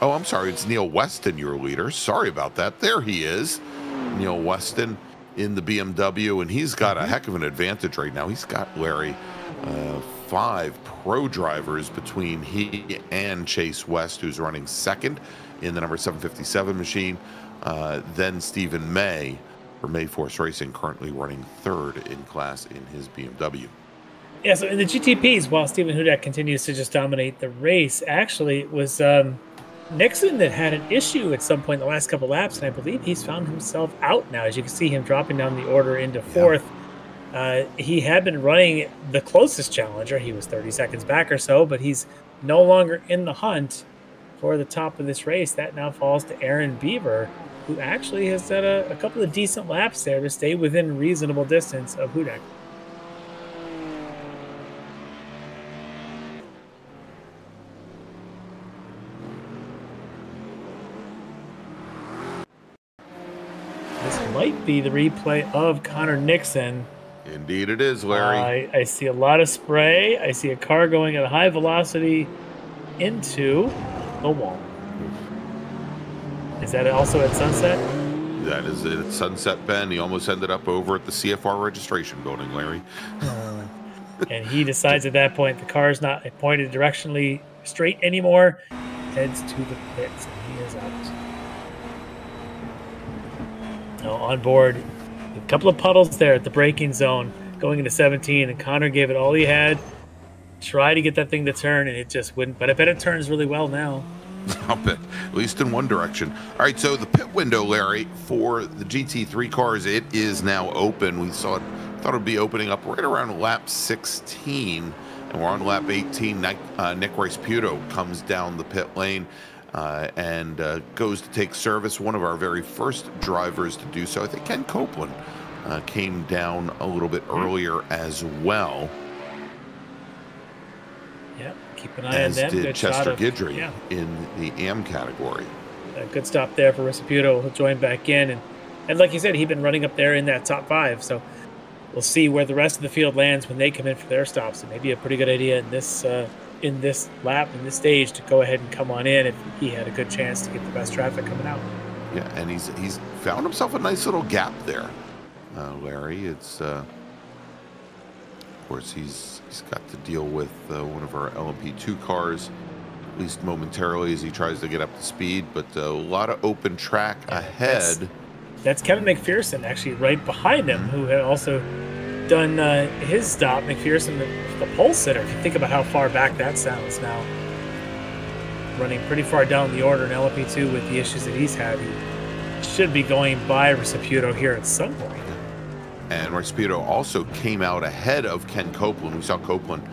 I'm sorry, it's Neil Weston, your leader. Sorry about that. There he is, Neil Weston in the BMW, and he's got a heck of an advantage right now. He's got, Larry, 5 pro drivers between he and Chase West, who's running second in the number 757 machine. Then Stephen May for Mayforce Racing, currently running third in class in his BMW. Yeah, so in the GTPs, while Stephen Hudak continues to just dominate the race, actually it was Nixon that had an issue at some point in the last couple laps, and I believe he's found himself out now. As you can see him dropping down the order into fourth. Yeah. He had been running the closest challenger. He was 30 seconds back or so, but he's no longer in the hunt for the top of this race. That now falls to Aaron Beaver, who actually has done a couple of decent laps there to stay within reasonable distance of Hudak. Might be the replay of Connor Nixon. Indeed it is, Larry. I see a lot of spray. I see a car going at a high velocity into the wall. Is that also at Sunset? That is at Sunset Bend. He almost ended up over at the CFR registration building, Larry. And he decides at that point the car is not pointed directionally straight anymore. Heads to the pits, and he is out. Now on board, a couple of puddles there at the braking zone going into 17, and Connor gave it all he had. Tried to get that thing to turn, and it just wouldn't. But I bet it turns really well now. I'll bet, at least in one direction. All right, so the pit window, Larry, for the GT3 cars, it is now open. We thought it would be opening up right around lap 16, and we're on lap 18. Nick Rice-Puto comes down the pit lane. and goes to take service. One of our very first drivers to do so. I think Ken Copeland came down a little bit earlier as well. Yeah, keep an eye on them. As did Good Chester shot Guidry in the AM category. A good stop there for Ricmotech. He'll join back in. And like you said, he'd been running up there in that top 5. So we'll see where the rest of the field lands when they come in for their stops. It may be a pretty good idea in this lap, in this stage, to go ahead and come on in if he had a good chance to get the best traffic coming out. Yeah, and he's found himself a nice little gap there, Larry. It's of course he's got to deal with one of our LMP2 cars, at least momentarily, as he tries to get up to speed. But a lot of open track ahead. That's Kevin McPherson, actually right behind him, who had also done his stop. McPherson, the pole sitter. If you think about how far back that sounds now, running pretty far down the order in LMP2 with the issues that he's had, he should be going by Ricmotech here at some point. And Ricmotech also came out ahead of Ken Copeland. We saw Copeland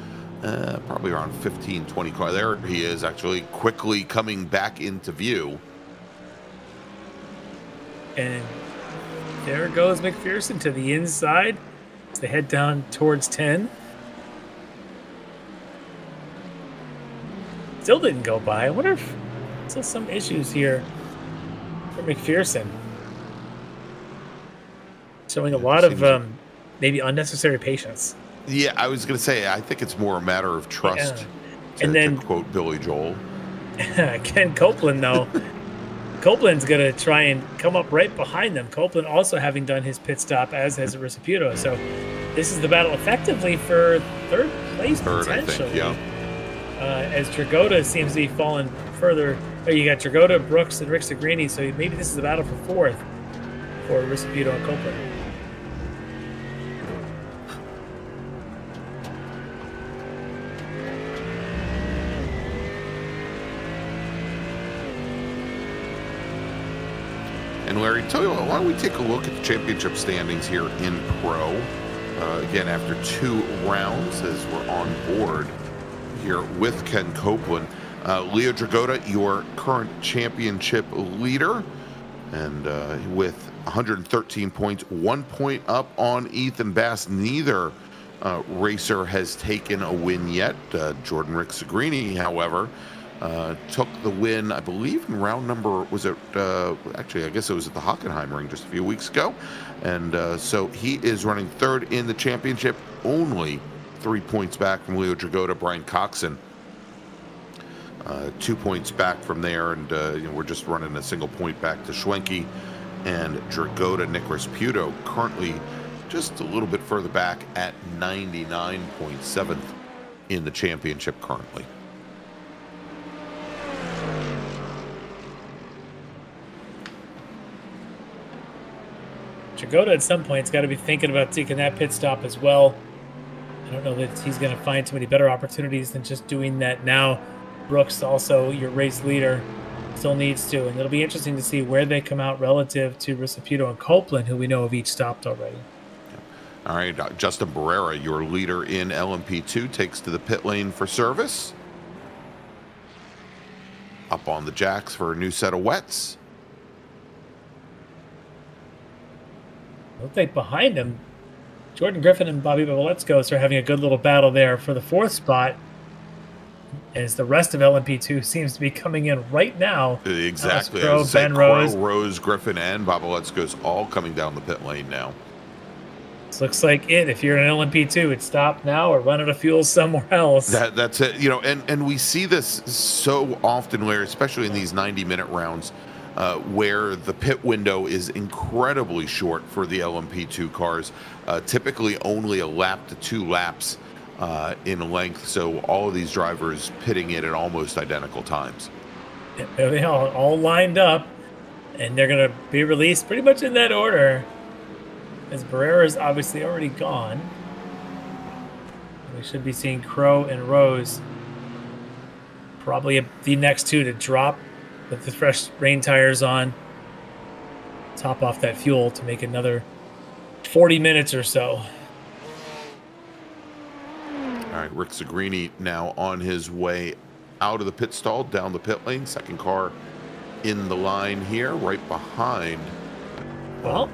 probably around 15, 20 cars. There he is, actually quickly coming back into view. And there goes McPherson to the inside. They head down towards 10. Still didn't go by. I wonder if still some issues here for McPherson. Showing a lot of maybe unnecessary patience. Yeah, I was going to say, I think it's more a matter of trust, to quote Billy Joel. Ken Copeland, though. Copeland's going to try and come up right behind them. Copeland also having done his pit stop, as has Ricmotech. So this is the battle effectively for third place, potentially. I think, as Dragotta seems to be falling further. Oh, you got Dragotta, Brooks, and Rick Segrini. So maybe this is the battle for fourth for Ricmotech and Copeland. And Larry, tell you what, why don't we take a look at the championship standings here in Pro? Again, after 2 rounds, as we're on board here with Ken Copeland. Leo Dragotta, your current championship leader, and with 113 points, 1 point up on Ethan Bass. Neither racer has taken a win yet. Jordan Rick Segrini, however, took the win, I believe, in round number, was it, actually, I guess it was at the Hockenheim ring just a few weeks ago. And so he is running third in the championship, only 3 points back from Leo Dragotta. Brian Coxon, 2 points back from there, and we're just running a single point back to Schwenke and Dragotta. Nick Ricmotech currently just a little bit further back at 99.7th in the championship currently. Dragotta at some point has got to be thinking about taking that pit stop as well. I don't know that he's going to find too many better opportunities than just doing that now. Brooks, also your race leader, still needs to. And it'll be interesting to see where they come out relative to Ricmotech and Copeland, who we know have each stopped already. All right, Justin Barrera, your leader in LMP2, takes to the pit lane for service. Up on the jacks for a new set of wets. Looks like behind him, Jordan Griffin and Bobby Babaletskos are having a good little battle there for the 4th spot, as the rest of LMP2 seems to be coming in right now. Exactly. Crow, Ben Rose. Rose, Griffin, and Babaletskos all coming down the pit lane now. This looks like it. If you're an LMP2, it's stop now or run out of fuel somewhere else. That's it. You know, and we see this so often, Larry, especially in these 90-minute rounds, where the pit window is incredibly short for the LMP2 cars, typically only a lap to 2 laps in length. So all of these drivers pitting in at almost identical times. They all lined up, and they're going to be released pretty much in that order, as Barrera is obviously already gone. We should be seeing Crow and Rose probably the next 2 to drop with the fresh rain tires on, top off that fuel to make another 40 minutes or so. All right, Rick Segrini now on his way out of the pit stall, down the pit lane. Second car in the line here, right behind. Well,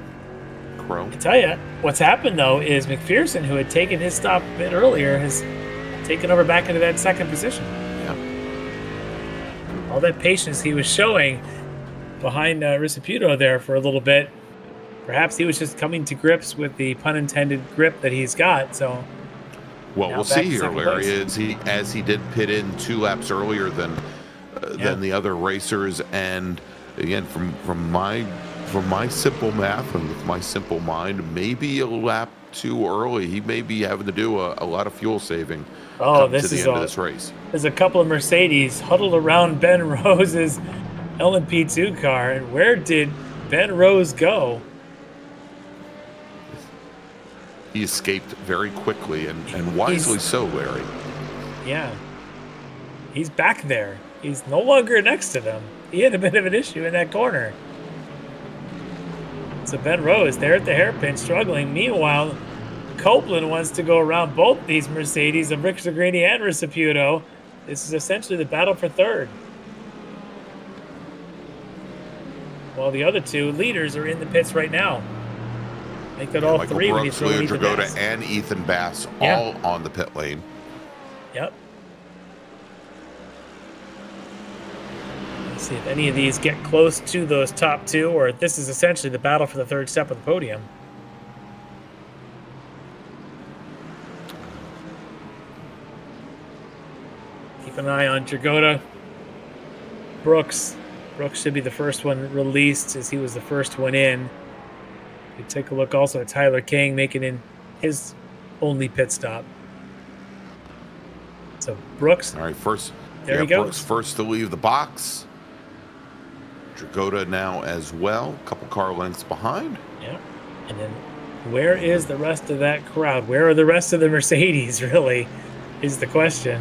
Crow. I tell you, what's happened though is McPherson, who had taken his stop a bit earlier, has taken over back into that second position. Yeah. All that patience he was showing behind Ricmotech there for a little bit. Perhaps he was just coming to grips with the pun intended grip that he's got. So, well, we'll see here, Larry. As he did pit in 2 laps earlier than the other racers, and again, from my simple math and with my simple mind, maybe a lap too early. He may be having to do a lot of fuel saving. This to the end of this race. There's a couple of Mercedes huddled around Ben Rose's LMP2 car, and where did Ben Rose go? He escaped very quickly, and wisely so, Larry. Yeah. He's back there. He's no longer next to them. He had a bit of an issue in that corner. So Ben Rose there at the hairpin, struggling. Meanwhile, Copeland wants to go around both these Mercedes of Rick Zagrini and Ricmotech. This is essentially the battle for third. While the other 2 leaders are in the pits right now. Make that all Michael 3 when Brooks, you throw Leo Ethan Dragotta, Bass. and Ethan Bass all on the pit lane. Yep. Let's see if any of these get close to those top 2, or if this is essentially the battle for the third step of the podium. Keep an eye on Dragotta. Brooks should be the first one released, as he was the first one in. You take a look also at Tyler King making in his only pit stop. So Brooks. All right, first. There he goes. Brooks first to leave the box. Dragotta now as well. A couple car lengths behind. Yeah. And then where is the rest of that crowd? Where are the rest of the Mercedes, really, is the question.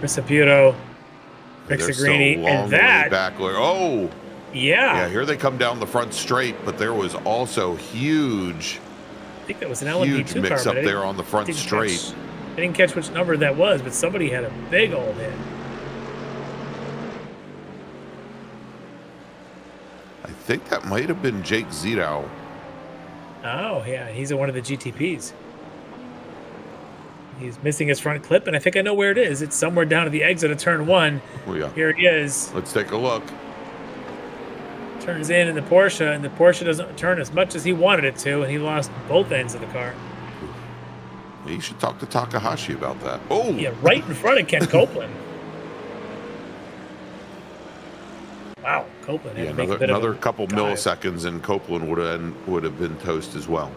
Ricmotech, Rick Zagrini, and that. Back. Oh! Yeah, here they come down the front straight, but there was also huge. I think that was an LMP2 car. Mix up there on the front straight. I didn't catch which number that was, but somebody had a big old hit. I think that might have been Jake Zito. Oh, yeah, he's one of the GTPs. He's missing his front clip, and I think I know where it is. It's somewhere down at the exit of turn 1. Oh, yeah. Here he is. Let's take a look. Turns in the Porsche, and the Porsche doesn't turn as much as he wanted it to, and he lost both ends of the car. You should talk to Takahashi about that. Oh! Yeah, right in front of Ken Copeland. Wow, Copeland. Yeah, another couple milliseconds, and Copeland would have been toast as well.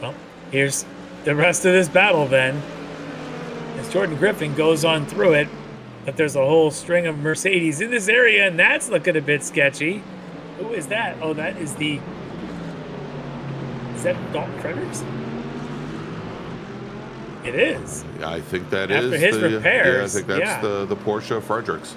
Well, here's the rest of this battle then. As Jordan Griffin goes on through it, but there's a whole string of Mercedes in this area, and that's looking a bit sketchy. Who is that? Oh, that is the... Is that Dalton Fredericks? It is. I think that After his repairs. Yeah, I think that's the Porsche Fredericks.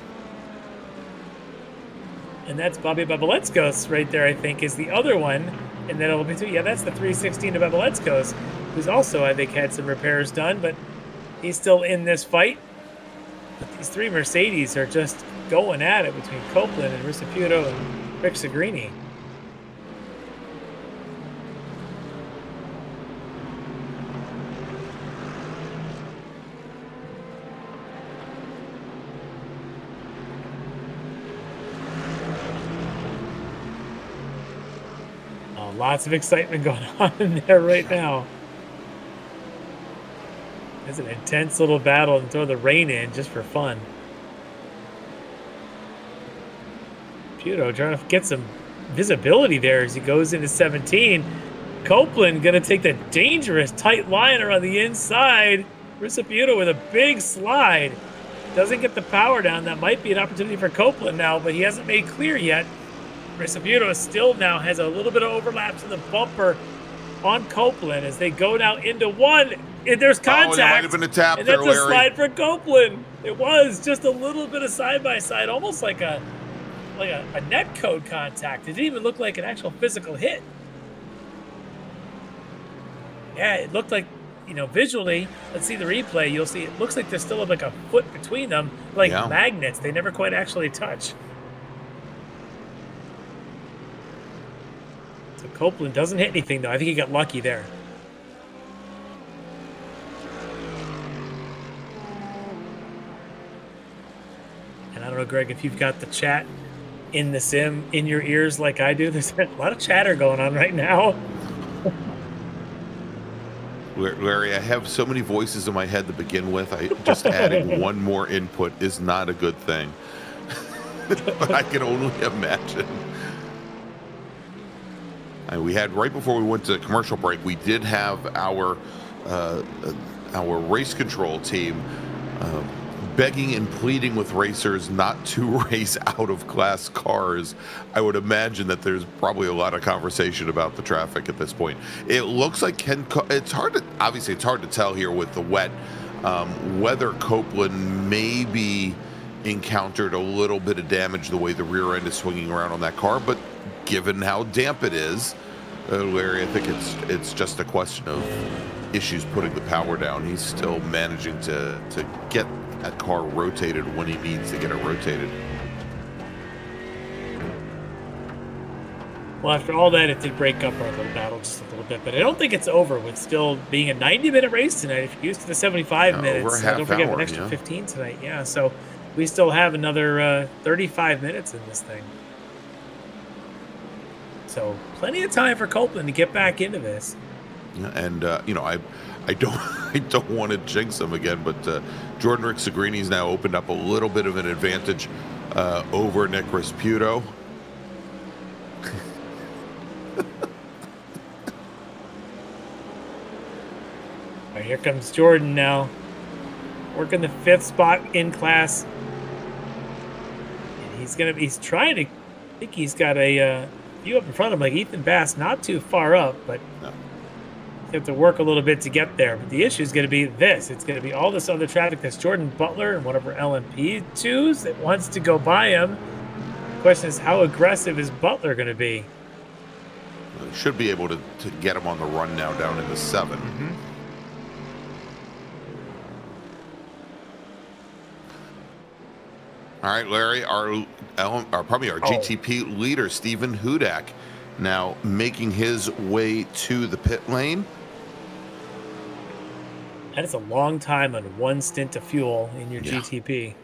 And that's Bobby Babeletskos right there, I think, is the other one. And then it'll be two. Yeah, that's the 316 of Babeletskos, who's also, I think, had some repairs done, but he's still in this fight. But these 3 Mercedes are just going at it between Copeland and Ricmotech and Rick Zagrini. Lots of excitement going on in there right now. It's an intense little battle, and throw the rain in just for fun. Puto trying to get some visibility there as he goes into 17. Copeland going to take the dangerous tight liner on the inside. Ricmotech with a big slide. Doesn't get the power down. That might be an opportunity for Copeland now, but he hasn't made clear yet. Ricmotech still now has a little bit of overlap to the bumper on Copeland as they go now into 1. And there's contact. Oh, there might have been a tap and there, that's Larry. A slide for Copeland. It was just a little bit of side-by-side, almost like a net code contact. It didn't even look like an actual physical hit. Yeah, it looked like you know, visually, let's see the replay. You'll see it looks like there's still like a foot between them, like magnets. They never quite actually touch. So Copeland doesn't hit anything, though. I think he got lucky there. And I don't know, Greg, if you've got the chat in the sim in your ears like I do. There's a lot of chatter going on right now. Larry, I have so many voices in my head to begin with. Just adding one more input is not a good thing. But I can only imagine. And we had, right before we went to commercial break, we did have our race control team begging and pleading with racers not to race out of class cars. I would imagine that there's probably a lot of conversation about the traffic at this point. It looks like it's hard to tell here with the wet whether Copeland maybe encountered a little bit of damage the way the rear end is swinging around on that car, but given how damp it is, Larry, I think it's just a question of issues putting the power down. He's still managing to get that car rotated when he needs to get it rotated. Well, after all that, it did break up our little battle just a little bit, but I don't think it's over with still being a 90-minute race tonight. If you're used to the 75 minutes, don't forget an extra 15 tonight. Yeah, so we still have another 35 minutes in this thing. So plenty of time for Copeland to get back into this. And you know, I don't want to jinx him again, but Jordan Ricsagrini's now opened up a little bit of an advantage over Nick Resputo. All right, here comes Jordan now, working the 5th spot in class. And he's trying to, I think he's got a few up in front of him, like Ethan Bass, not too far up, but no. You have to work a little bit to get there. But the issue is going to be this. It's going to be all this other traffic. That's Jordan Butler and whatever LMP2s that wants to go by him. The question is, how aggressive is Butler going to be? Well, should be able to get him on the run now down into 7. Mm-hmm. All right, Larry, our GTP leader, Stephen Hudak, now making his way to the pit lane. That is a long time on one stint of fuel in your GTP.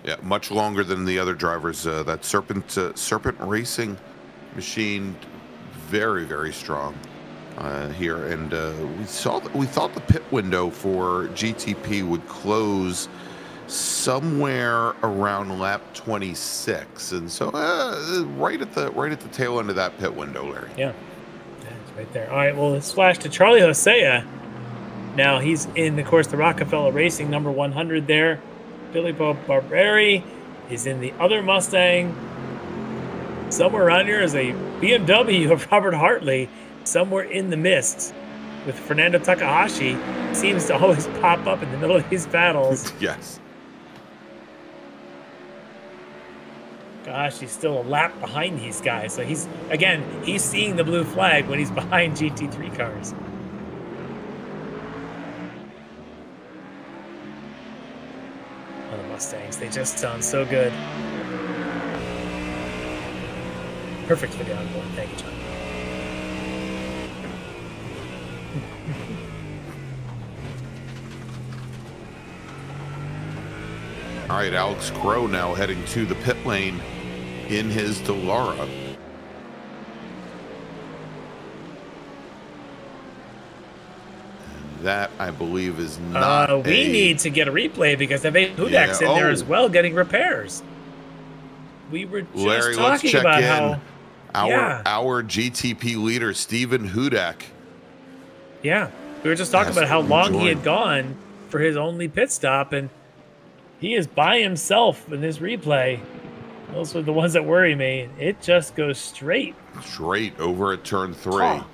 Yeah, much longer than the other drivers. That Serpent Racing machine, very, very strong here. And we thought the pit window for GTP would close somewhere around lap 26, and so right at the tail end of that pit window, Larry. Yeah, that's right there. All right, well, let's flash to Charlie Hosea. Now he's in, of course, the Rockefeller Racing number 100 there. Billy Bob Barberi is in the other Mustang. Somewhere around here is a BMW of Robert Hartley, somewhere in the mist, with Fernando Takahashi. Seems to always pop up in the middle of these battles. Yes. Gosh, he's still a lap behind these guys. So he's seeing the blue flag when he's behind GT3 cars. Oh, the Mustangs, they just sound so good. Perfect for the onboard. Thank you, John. All right, Alex Crow now heading to the pit lane in his Delara. And that, I believe, is not we need to get a replay because Ave Hudak's in there as well getting repairs. We were just Larry, talking about how our GTP leader, Stephen Hudak. Yeah, we were just talking about how long he had gone for his only pit stop, and he is by himself in this replay. Those are the ones that worry me. It just goes straight over at turn 3. Oh.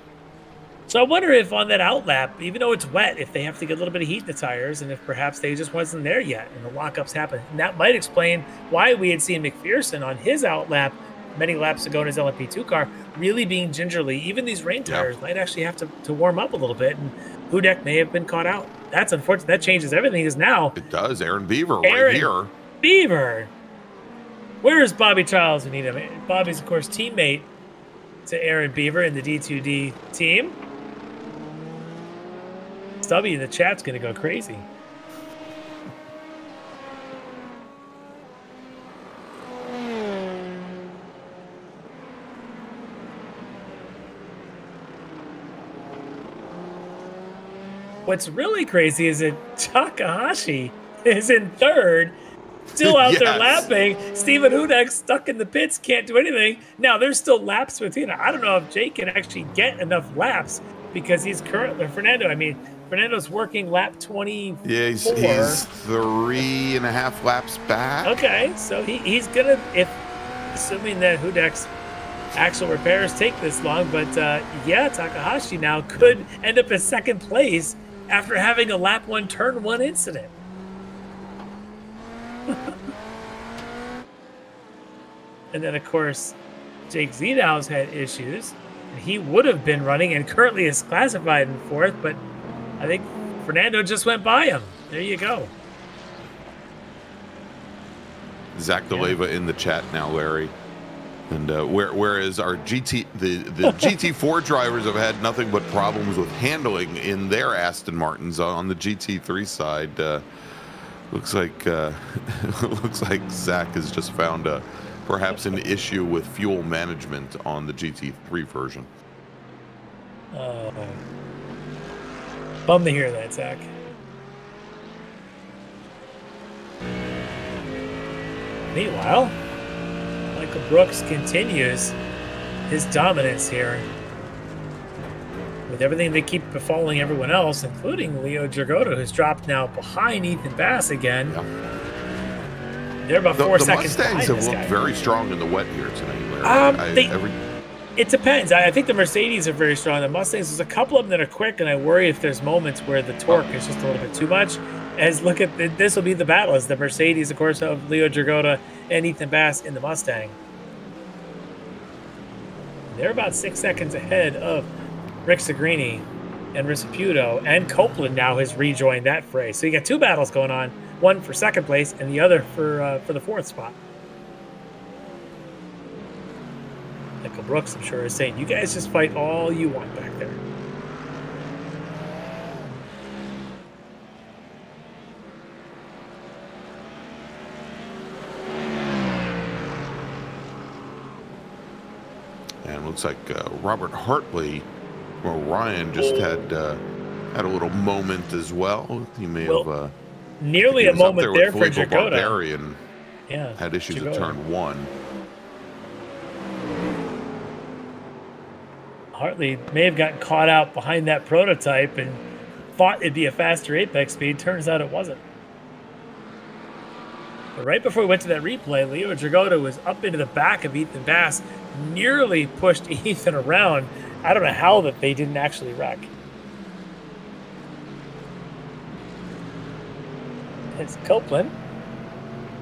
So I wonder if on that outlap, even though it's wet, if they have to get a little bit of heat in the tires, and if perhaps they just wasn't there yet and the lockups happened. And that might explain why we had seen McPherson on his outlap many laps ago in his LMP2 car really being gingerly. Even these rain tires might actually have to warm up a little bit. And Hudak may have been caught out. That's unfortunate. That changes everything. Because now it does. Aaron Beaver right here. Beaver. Where's Bobby Charles? We need him. Bobby's, of course, teammate to Aaron Beaver in the D2D team. Stubby in the chat's going to go crazy. What's really crazy is that Takahashi is in third, still out there lapping. Steven Hudak's stuck in the pits, can't do anything. Now, there's still laps between. I don't know if Jake can actually get enough laps because he's currently Fernando. I mean, Fernando's working lap 24. Yeah, he's 3.5 laps back. Okay, so he's gonna, if assuming that Hudak's actual repairs take this long, but yeah, Takahashi now could end up in second place after having a lap 1 turn 1 incident. And then, of course, Jake Zedow's had issues. He would have been running and currently is classified in 4th, but I think Fernando just went by him. There you go. Zach DeLeva in the chat now, Larry. And whereas our the GT4 drivers have had nothing but problems with handling in their Aston Martins, on the GT3 side, looks like Zach has just found perhaps an issue with fuel management on the GT3 version. Bummed to hear that, Zach. Meanwhile, Michael Brooks continues his dominance here with everything they keep befalling everyone else, including Leo Dragota, who's dropped now behind Ethan Bass again. Yeah. They're about 4 seconds behind. The Mustangs have looked very strong in the wet here tonight. It depends. I think the Mercedes are very strong. The Mustangs, there's a couple of them that are quick, and I worry if there's moments where the torque is just a little bit too much. As look at this will be the battle as the Mercedes, of course, of Leo Dragota and Ethan Bass in the Mustang. They're about 6 seconds ahead of Rick Segrini and Reciputo, and Copeland now has rejoined that fray. So you got 2 battles going on, one for second place and the other for the 4th spot. Michael Brooks, I'm sure, is saying, you guys just fight all you want back there. And looks like Robert Hartley, or Ryan, just had a little moment as well. He may have nearly a moment there for Dragota. Yeah, had issues at turn 1. Hartley may have gotten caught out behind that prototype and thought it'd be a faster apex speed. Turns out it wasn't. But right before we went to that replay, Leo Dragota was up into the back of Ethan Bass, nearly pushed Ethan around. I don't know how that they didn't actually wreck. It's Copeland.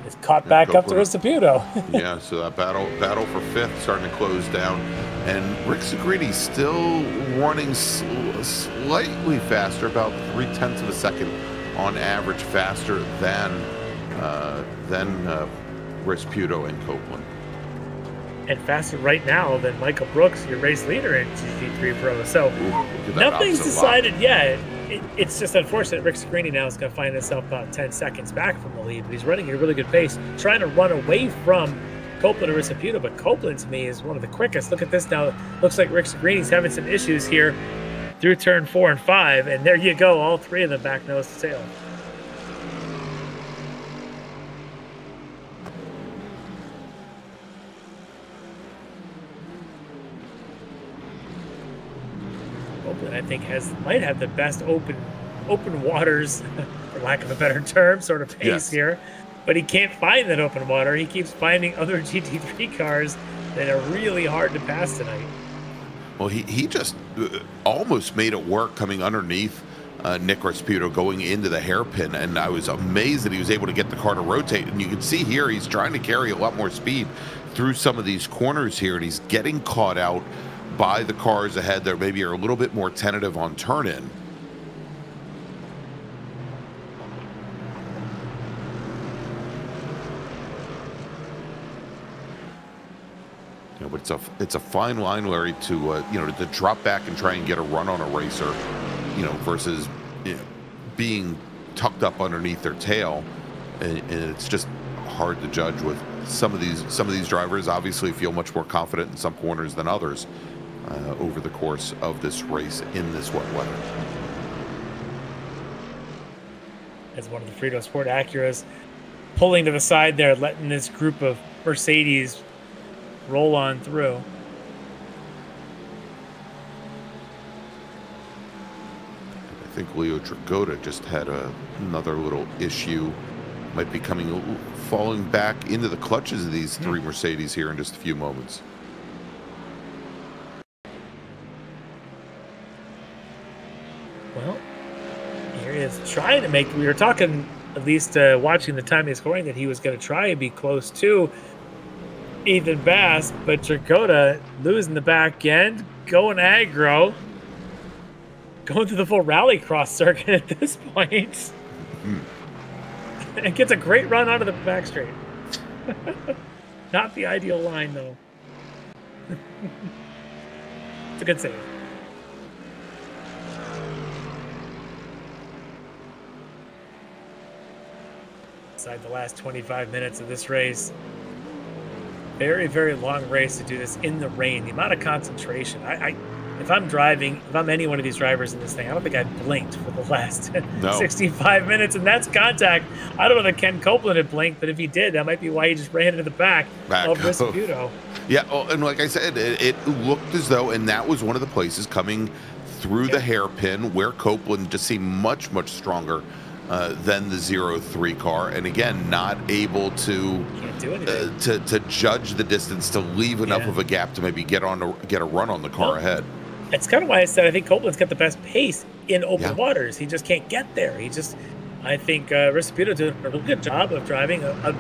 It's caught back up to Reciputo. Yeah, so that battle for 5th starting to close down. And Rick Segrini still running slightly faster, about 0.3 of a second on average faster than Reciputo and Copeland. And faster right now than Michael Brooks, your race leader in GT3 Pro. So nothing's decided yet. It's just unfortunate Rick Segrini now is going to find himself about 10 seconds back from the lead, but he's running at a really good pace, trying to run away from Copeland or Reciputo, but Copeland to me is one of the quickest. Look at this now. Looks like Rick Segrini's having some issues here through turn 4 and 5, and there you go, all 3 of them back nose to tail. Copeland, I think, might have the best open waters, for lack of a better term, sort of pace here. But he can't find that open water. He keeps finding other GT3 cars that are really hard to pass tonight. Well, he just almost made it work coming underneath Nick Reciputo going into the hairpin, and I was amazed that he was able to get the car to rotate. And you can see here he's trying to carry a lot more speed through some of these corners here, and he's getting caught out by the cars ahead that maybe are a little bit more tentative on turn-in. but it's a fine line, Larry, to to drop back and try and get a run on a racer, versus being tucked up underneath their tail, and it's just hard to judge with some of these drivers. Obviously, feel much more confident in some corners than others over the course of this race in this wet weather. As one of the Frito Sport Acuras pulling to the side there, letting this group of Mercedes roll on through. I think Leo Dragotta just had another little issue. Might be falling back into the clutches of these three Mercedes here in just a few moments. Well, here he is trying to make. We were talking, at least watching the time he's scoring, that he was going to try and be close to Ethan Bass, but Dragotta losing the back end, going aggro, going through the full rallycross circuit at this point. And gets a great run out of the back straight. Not the ideal line, though. It's a good save. Inside the last 25 minutes of this race. Very, very long race to do this in the rain. The amount of concentration. If I'm driving, if I'm any one of these drivers in this thing, I don't think I blinked for the last 65 minutes, and that's contact. I don't know that Ken Copeland had blinked, but if he did, that might be why he just ran into the back of Rennsport. Yeah, and like I said, it looked as though, and that was one of the places coming through the hairpin where Copeland just seemed much, much stronger than the 0-3 car, and again, not able to to judge the distance to leave enough of a gap to maybe get a run on the car ahead. That's kind of why I said I think Copeland's got the best pace in open waters. He just can't get there. I think Rennsport did a really good job of driving a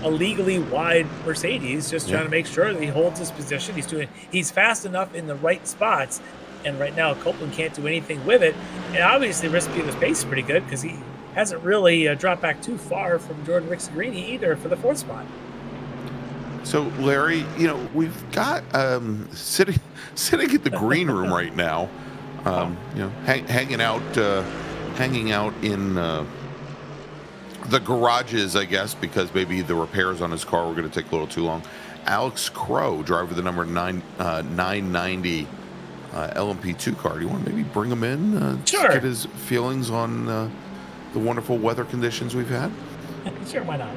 legally wide Mercedes, just trying to make sure that he holds his position. He's fast enough in the right spots, and right now Copeland can't do anything with it. And obviously Rennsport's pace is pretty good because he hasn't really dropped back too far from Jordan Ricciarini either for the fourth spot. So, Larry, we've got sitting at the green room right now, hanging out in the garages, I guess, because maybe the repairs on his car were going to take a little too long. Alex Crow, driver of the number 990 LMP2 car. Do you want to maybe bring him in? Sure. Get his feelings on the wonderful weather conditions we've had? Sure, why not?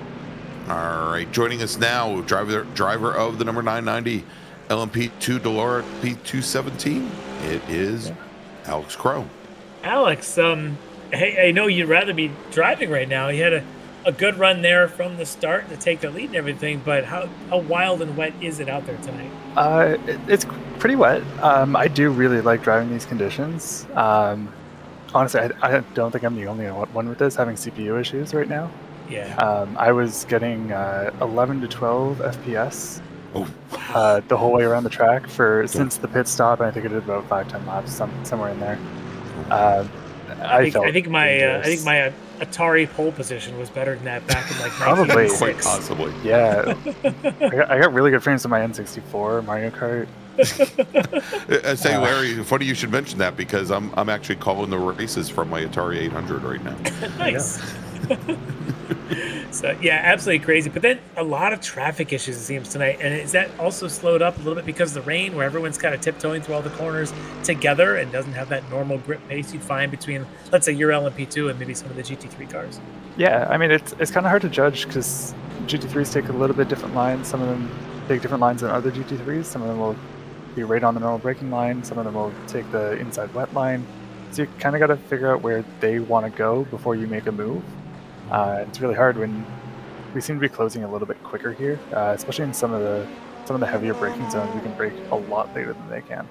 All right, joining us now, driver of the number 990 LMP2 Delora P217. It is Alex Crow. Alex, hey, I know you'd rather be driving right now. You had a good run there from the start to take the lead and everything, but how wild and wet is it out there tonight? It's pretty wet. I do really like driving these conditions. Honestly, I don't think I'm the only one with this, having CPU issues right now. Yeah. I was getting 11 to 12 FPS the whole way around the track since the pit stop, and I think I did about 5-10 laps, somewhere in there. I think my Atari pole position was better than that back in like probably 1996. Quite possibly. Yeah. I got really good frames on my N64 Mario Kart. I say, Larry, funny you should mention that because I'm actually calling the races from my Atari 800 right now. Nice. So yeah, absolutely crazy. But then a lot of traffic issues, it seems, tonight. And is that also slowed up a little bit because of the rain, where everyone's kind of tiptoeing through all the corners together and doesn't have that normal grip pace you'd find between, let's say, your LMP2 and maybe some of the GT3 cars? Yeah, I mean, it's kind of hard to judge because GT3s take a little bit different lines. Some of them take different lines than other GT3s. Some of them will be right on the normal braking line. Some of them will take the inside wet line. So you kind of got to figure out where they want to go before you make a move. It's really hard when we seem to be closing a little bit quicker here, especially in some of the heavier braking zones. We can brake a lot later than they can.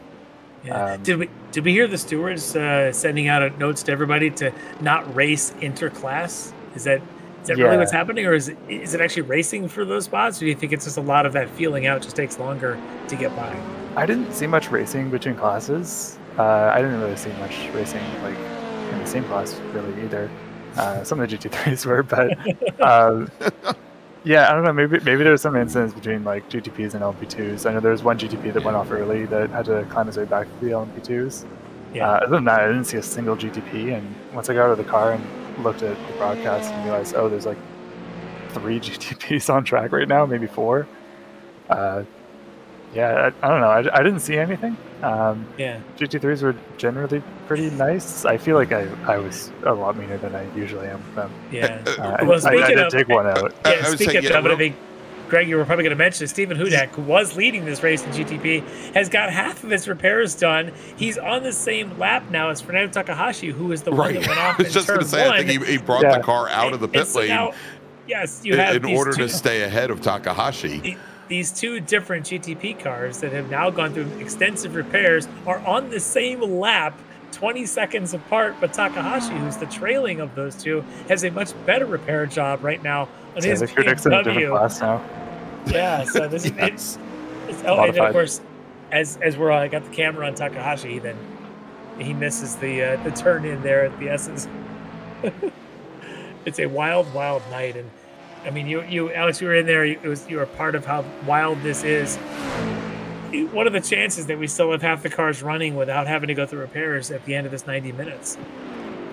Yeah. Did we hear the stewards sending out notes to everybody to not race interclass? Is that really what's happening, or is it actually racing for those spots? Or do you think it's just a lot of that feeling out just takes longer to get by? I didn't see much racing between classes. I didn't really see much racing like in the same class really either. Some of the GT3s were, but Yeah, I don't know. Maybe there's some incidents between like GTPs and LMP2s. I know there was one GTP that went off early that had to climb his way back to the LMP2s. Yeah. Other than that, I didn't see a single GTP. And once I got out of the car and looked at the broadcast and realized, oh, there's like 3 GTPs on track right now, maybe 4. Yeah, I don't know. I didn't see anything. Yeah. GT3s were generally pretty nice. I feel like I was a lot meaner than I usually am with them. Yeah. Well, I did take one out. Yeah, speaking of, I think, Greg, you were probably going to mention Stephen Hudak, who was leading this race in GTP, has got half of his repairs done. He's on the same lap now as Fernando Takahashi, who is the one that went off in turn 1. I was just going to say, I think he brought the car out of the pit lane now, yes, you have in order to stay ahead of Takahashi. These 2 different GTP cars that have now gone through extensive repairs are on the same lap, 20 seconds apart, but Takahashi, who's the trailing of those 2, has a much better repair job right now on his BMW. Class now. Yeah, so this is it's and of course, as we're I got the camera on Takahashi, then he misses the turn in there at the S's. It's a wild night, and I mean, you Alex, you were in there. You were part of how wild this is. What are the chances that we still have half the cars running without having to go through repairs at the end of this 90 minutes?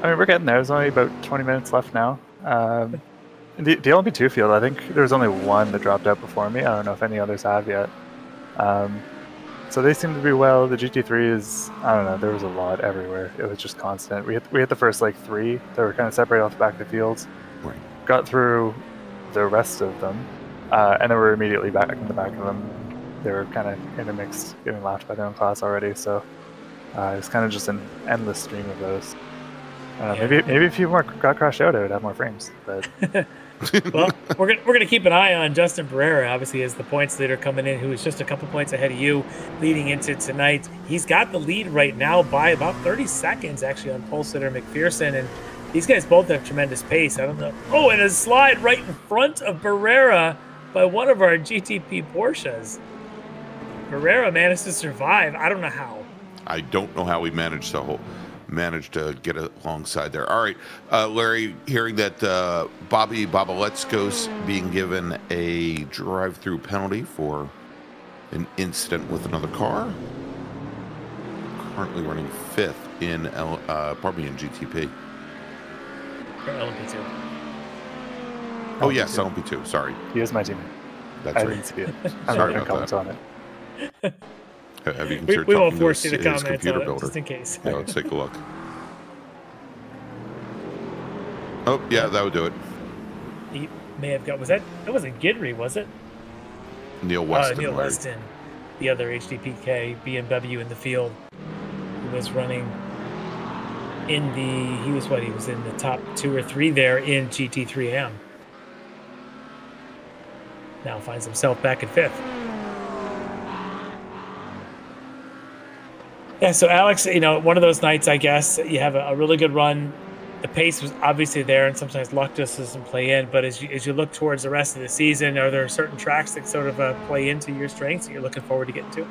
I mean, we're getting there. There's only about 20 minutes left now. The LMP2 field, I think there was only one that dropped out before me. I don't know if any others have yet. So they seem to be well. The GT3 is, I don't know, there was a lot everywhere. It was just constant. We hit the first like 3 that were kind of separated off the back of the fields. Right. Got through the rest of them, and then we're immediately back in the back of them. They were kind of intermixed, getting lapped by their own class already. So it's kind of just an endless stream of those. Maybe if a few more got crashed out, I would have more frames. But well, we're gonna keep an eye on Justin Barrera, obviously, as the points leader coming in, who is just a couple points ahead of you leading into tonight. He's got the lead right now by about 30 seconds, actually, on pole sitter McPherson, and these guys both have tremendous pace. I don't know. Oh, and a slide right in front of Barrera by one of our GTP Porsches. Barrera managed to survive. I don't know how. I don't know how he managed to get alongside there. All right, Larry, hearing that Bobby Babaletskos being given a drive-through penalty for an incident with another car. Currently running 5th in GTP. Or LMP2. Oh yes, LMP2. Sorry. He is my teammate. That's I right. didn't see it. I'm not going to comment on it. Have you considered we won't talking force to you to comment computer on builder? it, just in case. Yeah, let's take a look. Oh, yeah, that would do it. He may have got, that wasn't Gidry, was it? Neil Weston. Neil Weston, the other HDPK BMW in the field, who was running in he was in the top 2 or 3 there in GT3M. Now finds himself back at 5th. Yeah, so Alex, one of those nights, I guess, you have a really good run. The pace was obviously there, and sometimes luck just doesn't play in. But as you look towards the rest of the season, are there certain tracks that sort of play into your strengths that you're looking forward to getting to?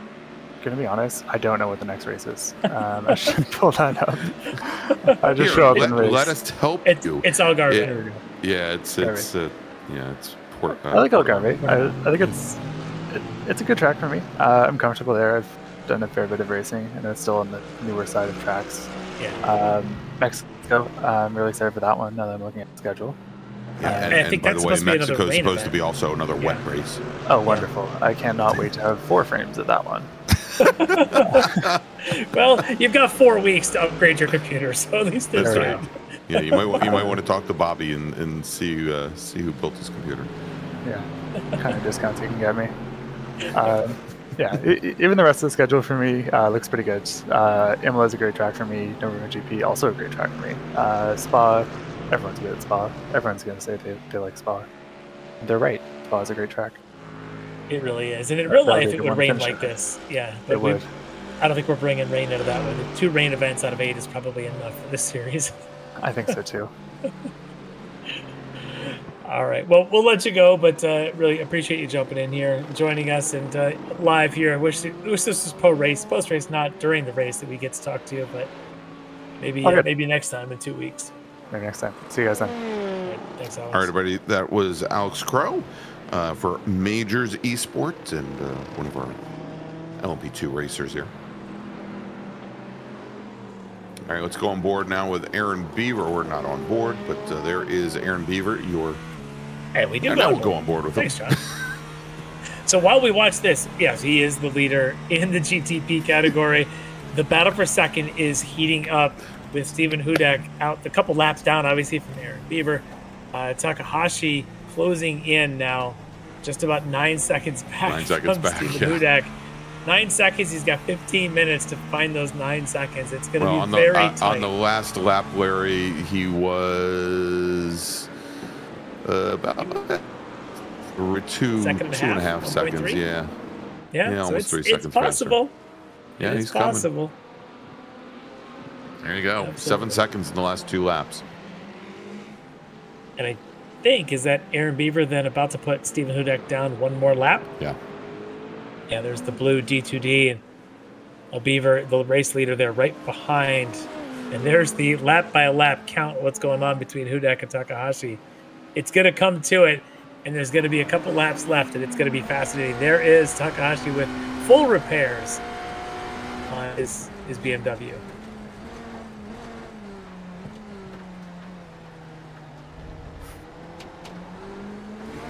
Gonna be honest, I don't know what the next race is. I should pull that up. I just show up and race. Let us help you. It's Algarve. It's Port. I like Algarve. I think it's a good track for me. I'm comfortable there. I've done a fair bit of racing, and it's still on the newer side of tracks. Yeah. Mexico, I'm really excited for that one now that I'm looking at the schedule. Yeah, I think by that's the way, supposed to be Mexico is supposed event. to be also another wet race. Oh, wonderful. I cannot wait to have 4 frames at that one. Well, you've got 4 weeks to upgrade your computer, so at least there's time. Yeah, you might want to talk to Bobby and see who built his computer. Yeah, kind of discounts you can get me. Yeah, even the rest of the schedule for me looks pretty good. Imola is a great track for me. Nürburgring GP, also a great track for me. Spa, everyone's good at Spa. Everyone's going to say they like Spa. They're right. Spa is a great track. It really is. And in real life, it would rain like this. Yeah, it would. I don't think we're bringing rain out of that one. 2 rain events out of 8 is probably enough for this series. I think so, too. All right. Well, we'll let you go, but really appreciate you jumping in here, joining us, and live here. I wish this was post-race, not during the race that we get to talk to you, but maybe next time in 2 weeks. Maybe next time. See you guys then. Thanks, Alex. All right, everybody. That was Alex Crow for Majors Esports and one of our LMP2 racers here. All right, let's go on board now with Aaron Beaver. We're not on board, but there is Aaron Beaver. Hey, we do. And now we'll go on board with him. Thanks, John. So while we watch this, yes, he is the leader in the GTP category. The battle for second is heating up with Stephen Hudek out a couple laps down, obviously, from Aaron Beaver. Takahashi closing in now, just about 9 seconds back. 9 seconds back, Stephen Hudek. 9 seconds. He's got 15 minutes to find those 9 seons. It's going to be very tight. On the last lap, Larry, he was about 2.5 seconds. Yeah, almost so 3 seconds. It's possible. Faster. Yeah, he's possible. Coming. There you go. Absolutely. 7 seconds in the last 2 laps. And I think, is that Aaron Beaver then about to put Stephen Hudek down one more lap? Yeah. Yeah, there's the blue D2D and Beaver, the race leader there right behind. And there's the lap by lap count, what's going on between Hudek and Takahashi. It's going to come to it, and there's going to be a couple laps left, and it's going to be fascinating. There is Takahashi with full repairs on his BMW.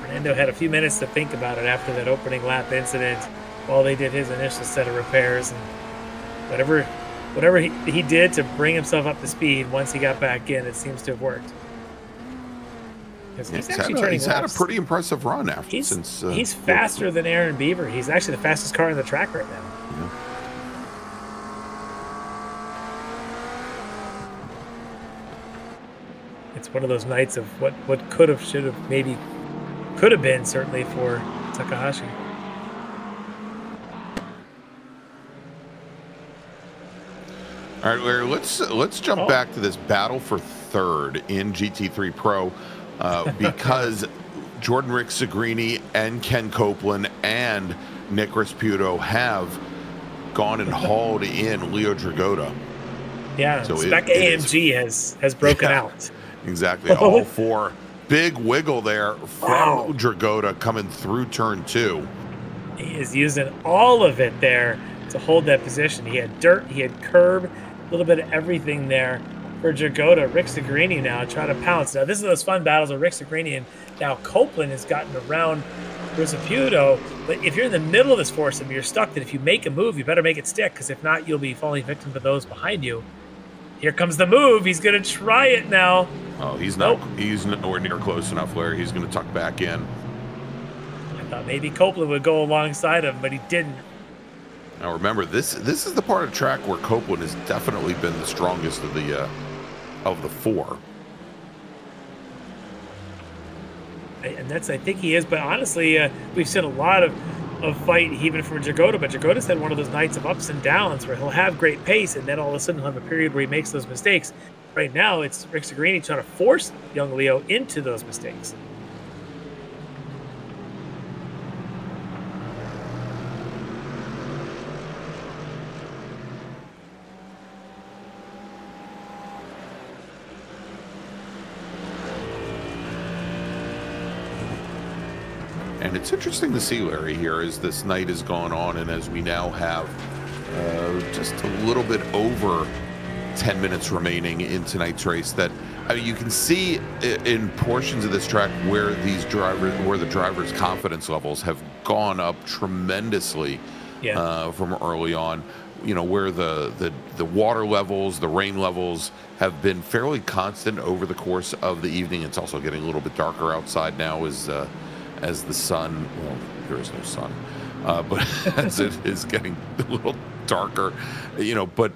Fernando had a few minutes to think about it after that opening lap incident while they did his initial set of repairs, and whatever he did to bring himself up to speed once he got back in, it seems to have worked. He's had a pretty impressive run since he's faster than Aaron Beaver. He's actually the fastest car on the track right now. Yeah. It's one of those nights of what could have, should have, maybe could have been, certainly, for Takahashi. All right, Larry, let's jump back to this battle for third in GT3 Pro because Jordan Ricmotech and Ken Copeland and Nick Rasputo have gone and hauled in Leo Dragota. Yeah, so Spec AMG has broken out. Exactly. All four. Big wiggle there from Dragota coming through turn 2. He is using all of it there to hold that position. He had dirt, he had curb, a little bit of everything there for Dragota. Rick Segrini now trying to pounce. Now, this is those fun battles of Rick Segrini, and now Copeland has gotten around Rasputo. But if you're in the middle of this foursome, you're stuck that if you make a move, you better make it stick, because if not, you'll be falling victim to those behind you. Here comes the move. He's going to try it now. Oh, he's nowhere near close enough, Larry. He's going to tuck back in. I thought maybe Copeland would go alongside him, but he didn't. Now remember, this is the part of track where Copeland has definitely been the strongest of the four. And I think he is. But honestly, we've seen a lot of fight even from Dragota, but Dragota's had one of those nights of ups and downs where he'll have great pace, and then all of a sudden he'll have a period where he makes those mistakes. Right now, it's Rick Segrini trying to force young Leo into those mistakes. And it's interesting to see, Larry, here as this night has gone on and as we now have just a little bit over 10 minutes remaining in tonight's race, that you can see in portions of this track where the drivers' confidence levels have gone up tremendously from early on. You know, where the water levels, the rain levels have been fairly constant over the course of the evening. It's also getting a little bit darker outside now as the sun, well, there is no sun, but as it is getting a little darker, you know, but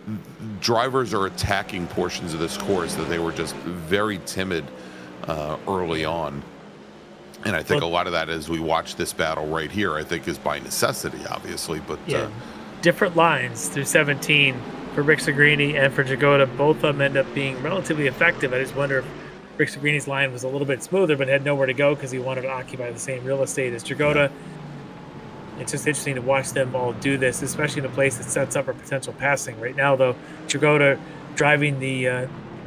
drivers are attacking portions of this course that they were just very timid early on. And I think a lot of that, as we watch this battle right here, I think is by necessity, obviously, but different lines through 17 for Rick Segrini and for Dragota. Both of them end up being relatively effective. I just wonder if Rick Segrini's line was a little bit smoother, but had nowhere to go because he wanted to occupy the same real estate as Dragota. Yeah. It's just interesting to watch them all do this, especially in a place that sets up for potential passing. Right now, though, Dragota driving the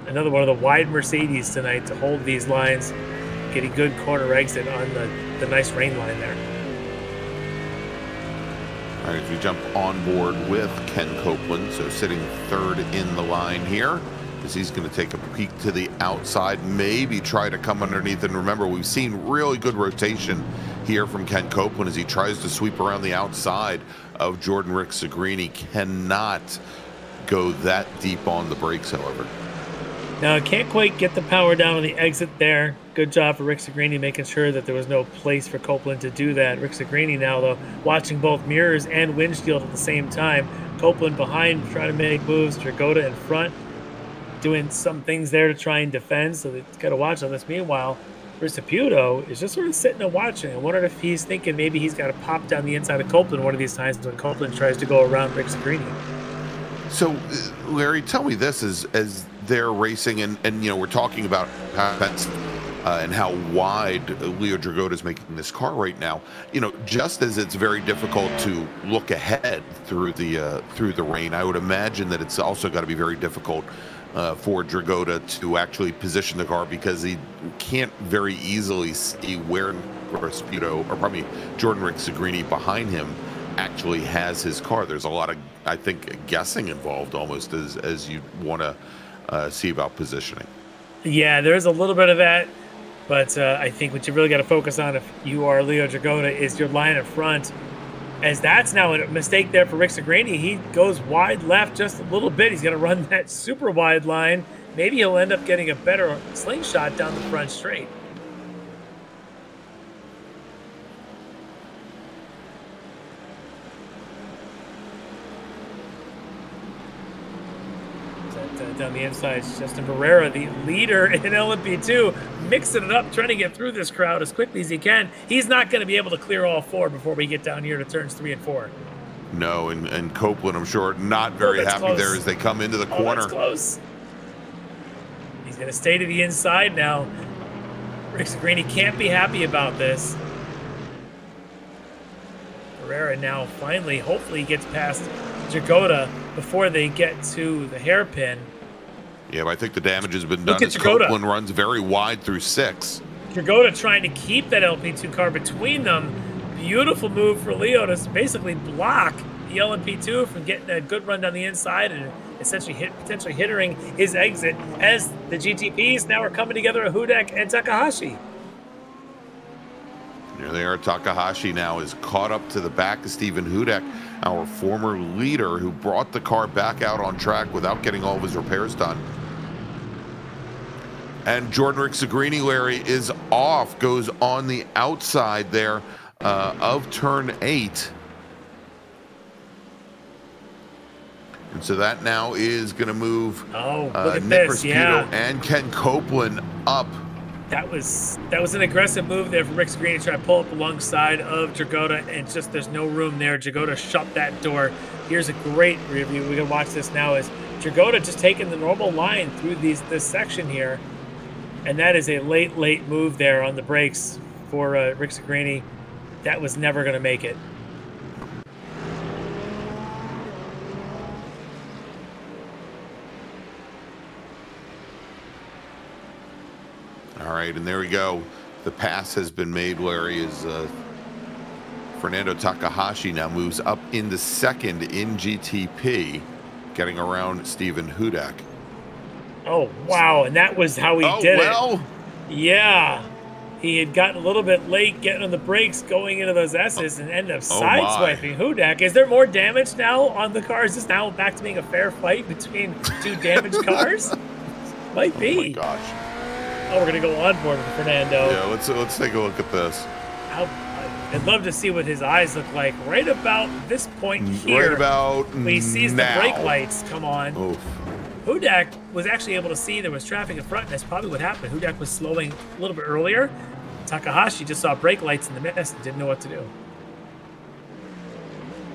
another one of the wide Mercedes tonight to hold these lines. get a good corner exit on the nice rain line there. All right, as we jump on board with Ken Copeland, so sitting third in the line here, as he's going to take a peek to the outside, maybe try to come underneath. And remember, we've seen really good rotation here from Ken Copeland as he tries to sweep around the outside of Jordan Ricmotech. Cannot go that deep on the brakes, however. Now, can't quite get the power down on the exit there. Good job for Ricmotech making sure that there was no place for Copeland to do that. Ricmotech now, though, watching both mirrors and windshield at the same time. Copeland behind, trying to make moves. Dragoda in front, doing some things there to try and defend, so they've got to watch on this. Meanwhile, Ricmotech is just sort of sitting and watching. I wondered if he's thinking maybe he's got to pop down the inside of Copeland one of these times when Copeland tries to go around Ricmotech. So, Larry, tell me this, as they're racing, and you know, we're talking about how that's and how wide Leo Dragoda is making this car right now. You know, just as it's very difficult to look ahead through the rain, I would imagine that it's also got to be very difficult for Dragoda to actually position the car, because he can't very easily see where Jordan Ricmotech behind him actually has his car. There's a lot of, I think, guessing involved almost as you want to see about positioning. Yeah, there's a little bit of that, but I think what you really got to focus on if you are Leo Dragoda is your line in front, as that's now a mistake there for Ricmotech. He goes wide left just a little bit. He's going to run that super wide line. Maybe he'll end up getting a better slingshot down the front straight. Down the inside, Justin Barrera, the leader in LMP2, mixing it up, trying to get through this crowd as quickly as he can. He's not going to be able to clear all four before we get down here to turns 3 and 4. No, and Copeland, I'm sure, not very happy close there as they come into the corner. That's close. He's going to stay to the inside now. Ricmotech can't be happy about this. Barrera now finally, hopefully, gets past Dragoda before they get to the hairpin. Yeah, but I think the damage has been done as Copeland runs very wide through 6. Dragoda trying to keep that LP2 car between them. Beautiful move for Leo to basically block the LMP2 from getting a good run down the inside and essentially potentially hindering his exit, as the GTPs now are coming together, Hudek and Takahashi. Here they are. Takahashi now is caught up to the back of Stephen Hudek, our former leader, who brought the car back out on track without getting all of his repairs done. And Jordan Ricmotech, Larry, is off, goes on the outside there of turn 8. And so that now is going to move Nick Ricmotech and Ken Copeland up. That was an aggressive move there from Ricmotech to try to pull up alongside of Dragoda, and just there's no room there. Dragoda shut that door. Here's a great review. We can watch this now as Dragoda just taking the normal line through this section here. And that is a late move there on the brakes for Ricmotech. That was never going to make it. All right, and there we go. The pass has been made, Larry, as Fernando Takahashi now moves up into second in GTP, getting around Stephen Hudek. Oh, wow, and that was how he did it. Yeah, he had gotten a little bit late getting on the brakes going into those S's and ended up sideswiping Hudek. Is there more damage now on the car? Is this now back to being a fair fight between two damaged cars? Might be. Oh, my gosh. Oh, we're going to go on board with Fernando. Yeah, let's take a look at this. I'd love to see what his eyes look like right about this point here. Right about when he sees now. The brake lights come on. Oof. Hudek was actually able to see there was traffic in front, and that's probably what happened. Hudek was slowing a little bit earlier. Takahashi just saw brake lights in the mist and didn't know what to do.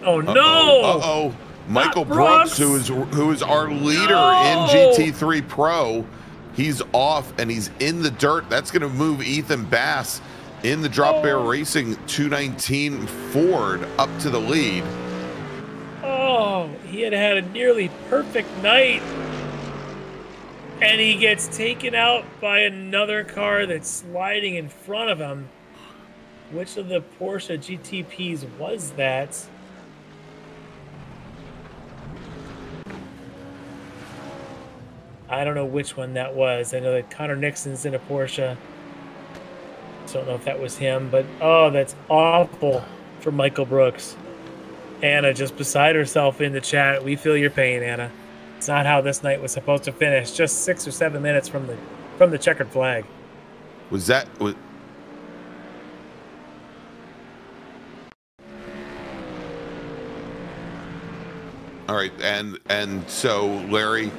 Oh, no! Uh-oh. Michael Brooks, who is our leader in GT3 Pro, he's off and he's in the dirt. That's going to move Ethan Bass in the Drop Bear Racing 219 Ford up to the lead. Oh, he had a nearly perfect night. And he gets taken out by another car that's sliding in front of him. Which of the Porsche GTPs was that? I don't know which one that was. I know that Connor Nixon's in a Porsche. Don't know if that was him, but oh, that's awful for Michael Brooks. Anna just beside herself in the chat. We feel your pain, Anna. It's not how this night was supposed to finish. Just 6 or 7 minutes from the checkered flag. Was that? All right, and so Larry,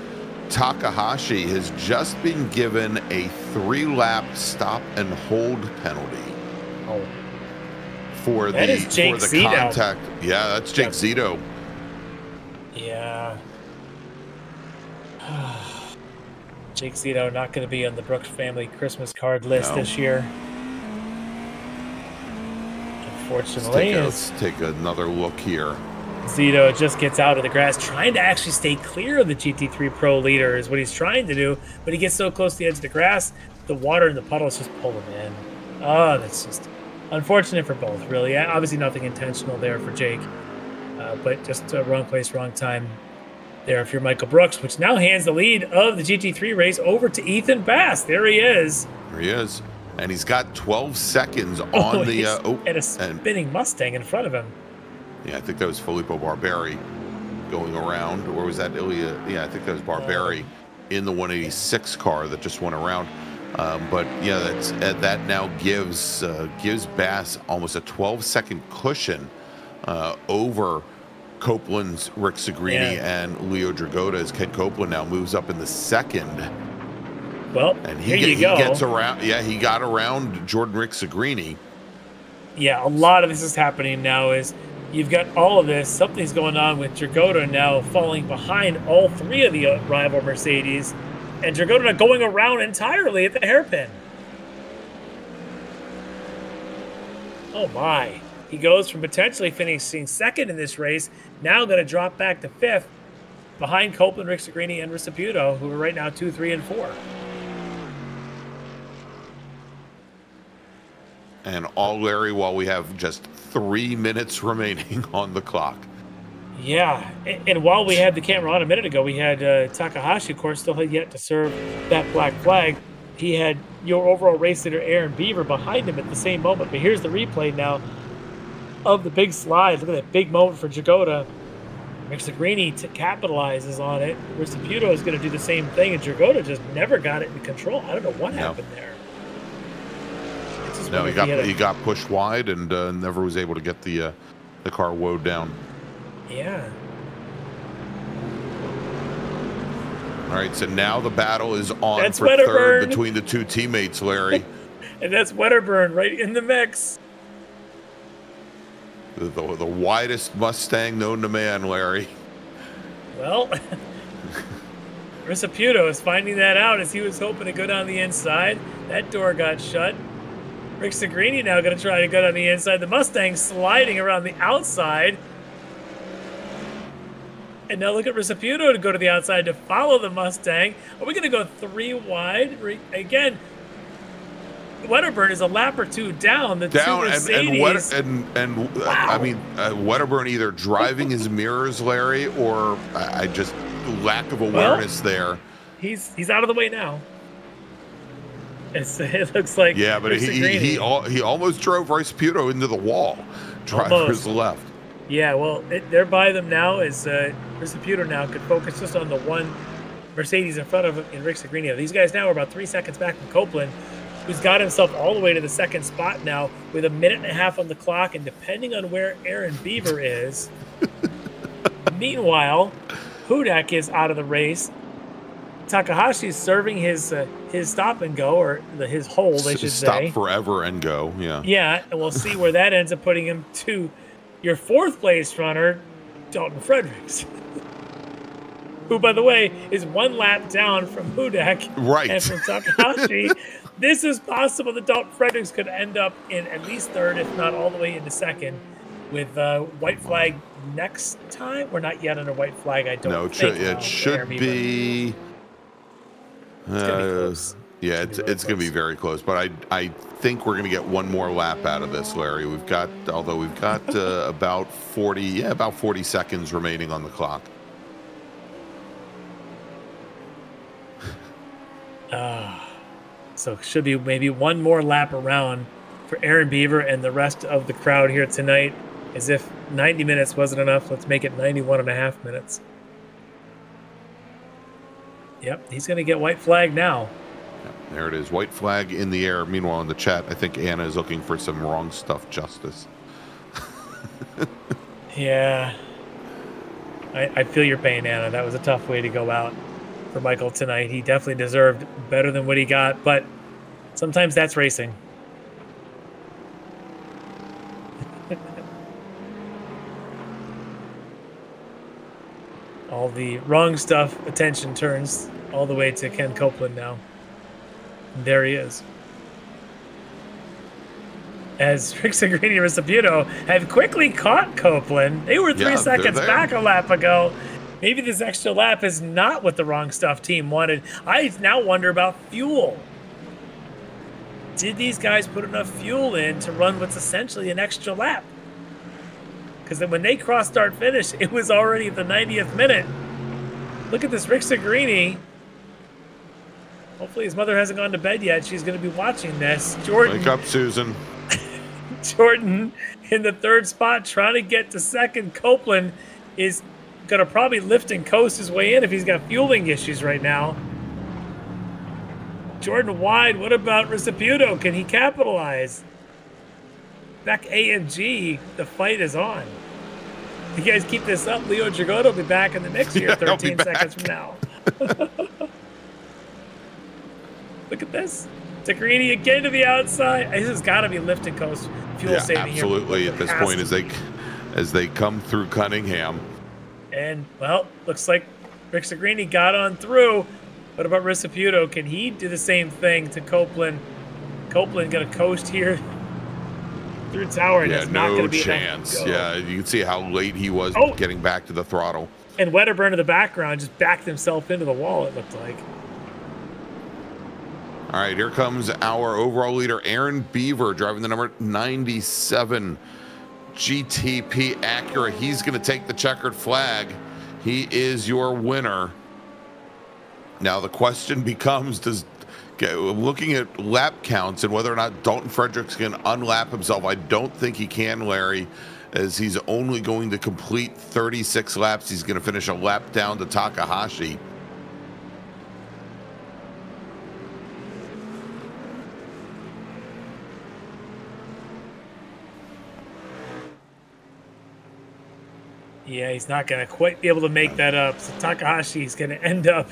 Takahashi has just been given a 3-lap stop and hold penalty. Oh. For that is Jake Zito. Contact. Yeah, that's Jake Zito. Yeah. Jake Zito not going to be on the Brooks family Christmas card list this year. Unfortunately. Let's take another look here. Zito just gets out of the grass, trying to actually stay clear of the GT3 Pro leader is what he's trying to do, but he gets so close to the edge of the grass, the water and the puddles just pull him in. Oh, that's just unfortunate for both, really. Obviously nothing intentional there for Jake, but just wrong place, wrong time there if you're Michael Brooks, which now hands the lead of the GT3 race over to Ethan Bass. There he is. There he is. And he's got 12 seconds on the... and a spinning Mustang in front of him. Yeah, I think that was Filippo Barberi going around, or was that Ilya? Yeah, I think that was Barberi in the 186 car that just went around. But yeah, that now gives Bass almost a 12-second cushion over Copeland's Rick Segrini and Leo Dragota, as Ken Copeland now moves up in the second. Well, and he gets around. Yeah, he got around Jordan Rick Segrini. Yeah, a lot of this is happening now. You've got all of this. Something's going on with Dragota now falling behind all 3 of the rival Mercedes, and Dragota going around entirely at the hairpin. Oh my. He goes from potentially finishing second in this race, now going to drop back to 5th behind Copeland, Rick Segrini, and Ricciputo, who are right now 2, 3, and 4. And all, Larry, while we have just 3 minutes remaining on the clock. Yeah, and while we had the camera on a minute ago, we had Takahashi, of course, still had yet to serve that black flag. He had your overall race leader, Aaron Beaver, behind him at the same moment. But here's the replay now of the big slide. Look at that big moment for Dragota. Rick Segrini capitalizes on it. Ricciputo is going to do the same thing, and Dragota just never got it in control. I don't know what happened there. No, he got pushed wide and never was able to get the car woed down. Yeah. All right, so now the battle is on that's for third between the 2 teammates, Larry. And that's Wedderburn right in the mix. The widest Mustang known to man, Larry. Well, Ricciputo is finding that out as he was hoping to go down the inside. That door got shut. Rick Segrini now going to try to go down the inside. The Mustang sliding around the outside. And now look at Ricciputo to go to the outside to follow the Mustang. Are we going to go 3 wide? Again, Wedderburn is a lap or 2 down. The 2 Mercedes. Wow. I mean, Wedderburn either driving his mirrors, Larry, or I just lack of awareness there. He's out of the way now. It looks like but he almost drove Ricciputo into the wall. Driver's left. Yeah, well, they're by them now as Ricciputo now could focus just on the 1 Mercedes in front of him in Rick Segrini. These guys now are about 3 seconds back from Copeland, who's got himself all the way to the 2nd spot now with 1.5 minutes on the clock, and depending on where Aaron Beaver is. Meanwhile, Hudak is out of the race. Takahashi is serving his stop and go, or his hold, I should say. Stop forever and go, yeah. Yeah, and we'll see where that ends up putting him to your 4th place runner, Dalton Fredericks. Who, by the way, is 1 lap down from Hudak and from Takahashi. This is possible that Dalton Fredericks could end up in at least 3rd, if not all the way into 2nd, with white flag next time. We're not yet under white flag, I don't think. No, it should be... It's gonna be close. Yeah, it's going to be very close, but I think we're going to get one more lap out of this, Larry. We've got about 40 seconds remaining on the clock. So it should be maybe one more lap around for Aaron Beaver and the rest of the crowd here tonight. As if 90 minutes wasn't enough, let's make it 91.5 minutes. Yep, he's going to get white flag now. There it is, white flag in the air. Meanwhile, in the chat, I think Anna is looking for some wrong stuff justice. Yeah. I feel your pain, Anna. That was a tough way to go out for Michael tonight. He definitely deserved better than what he got, but sometimes that's racing. All the wrong stuff, attention turns all the way to Ken Copeland now. And there he is. As Rick Segrini and Reciputo have quickly caught Copeland. They were 3 seconds back a lap ago. Maybe this extra lap is not what the wrong stuff team wanted. I now wonder about fuel. Did these guys put enough fuel in to run what's essentially an extra lap? Because when they cross start finish, it was already the 90th minute. Look at this Rick Segrini. Hopefully his mother hasn't gone to bed yet. She's going to be watching this. Jordan. Wake up, Susan. Jordan in the third spot trying to get to second. Copeland is going to probably lift and coast his way in if he's got fueling issues right now. Jordan wide. What about Reciputo? Can he capitalize? Back AMG, the fight is on. You guys keep this up, Leo Dragoto will be back in the mix here 13 seconds from now. Look at this. Segrini again to the outside. This has got to be lift and coast fuel saving here. Absolutely at this point as they come through Cunningham. And, well, looks like Rick Segrini got on through. What about Reciputo? Can he do the same thing to Copeland? Copeland going to coast here through tower. Yeah, it's not going to be chance. Yeah, you can see how late he was getting back to the throttle. And Wedderburn in the background just backed himself into the wall, it looked like. All right, here comes our overall leader, Aaron Beaver, driving the number 97 GTP Acura. He's going to take the checkered flag. He is your winner. Now the question becomes, looking at lap counts and whether or not Dalton Fredericks can unlap himself, I don't think he can, Larry, as he's only going to complete 36 laps. He's going to finish a lap down to Takahashi. Yeah, he's not going to quite be able to make that up. So Takahashi's going to end up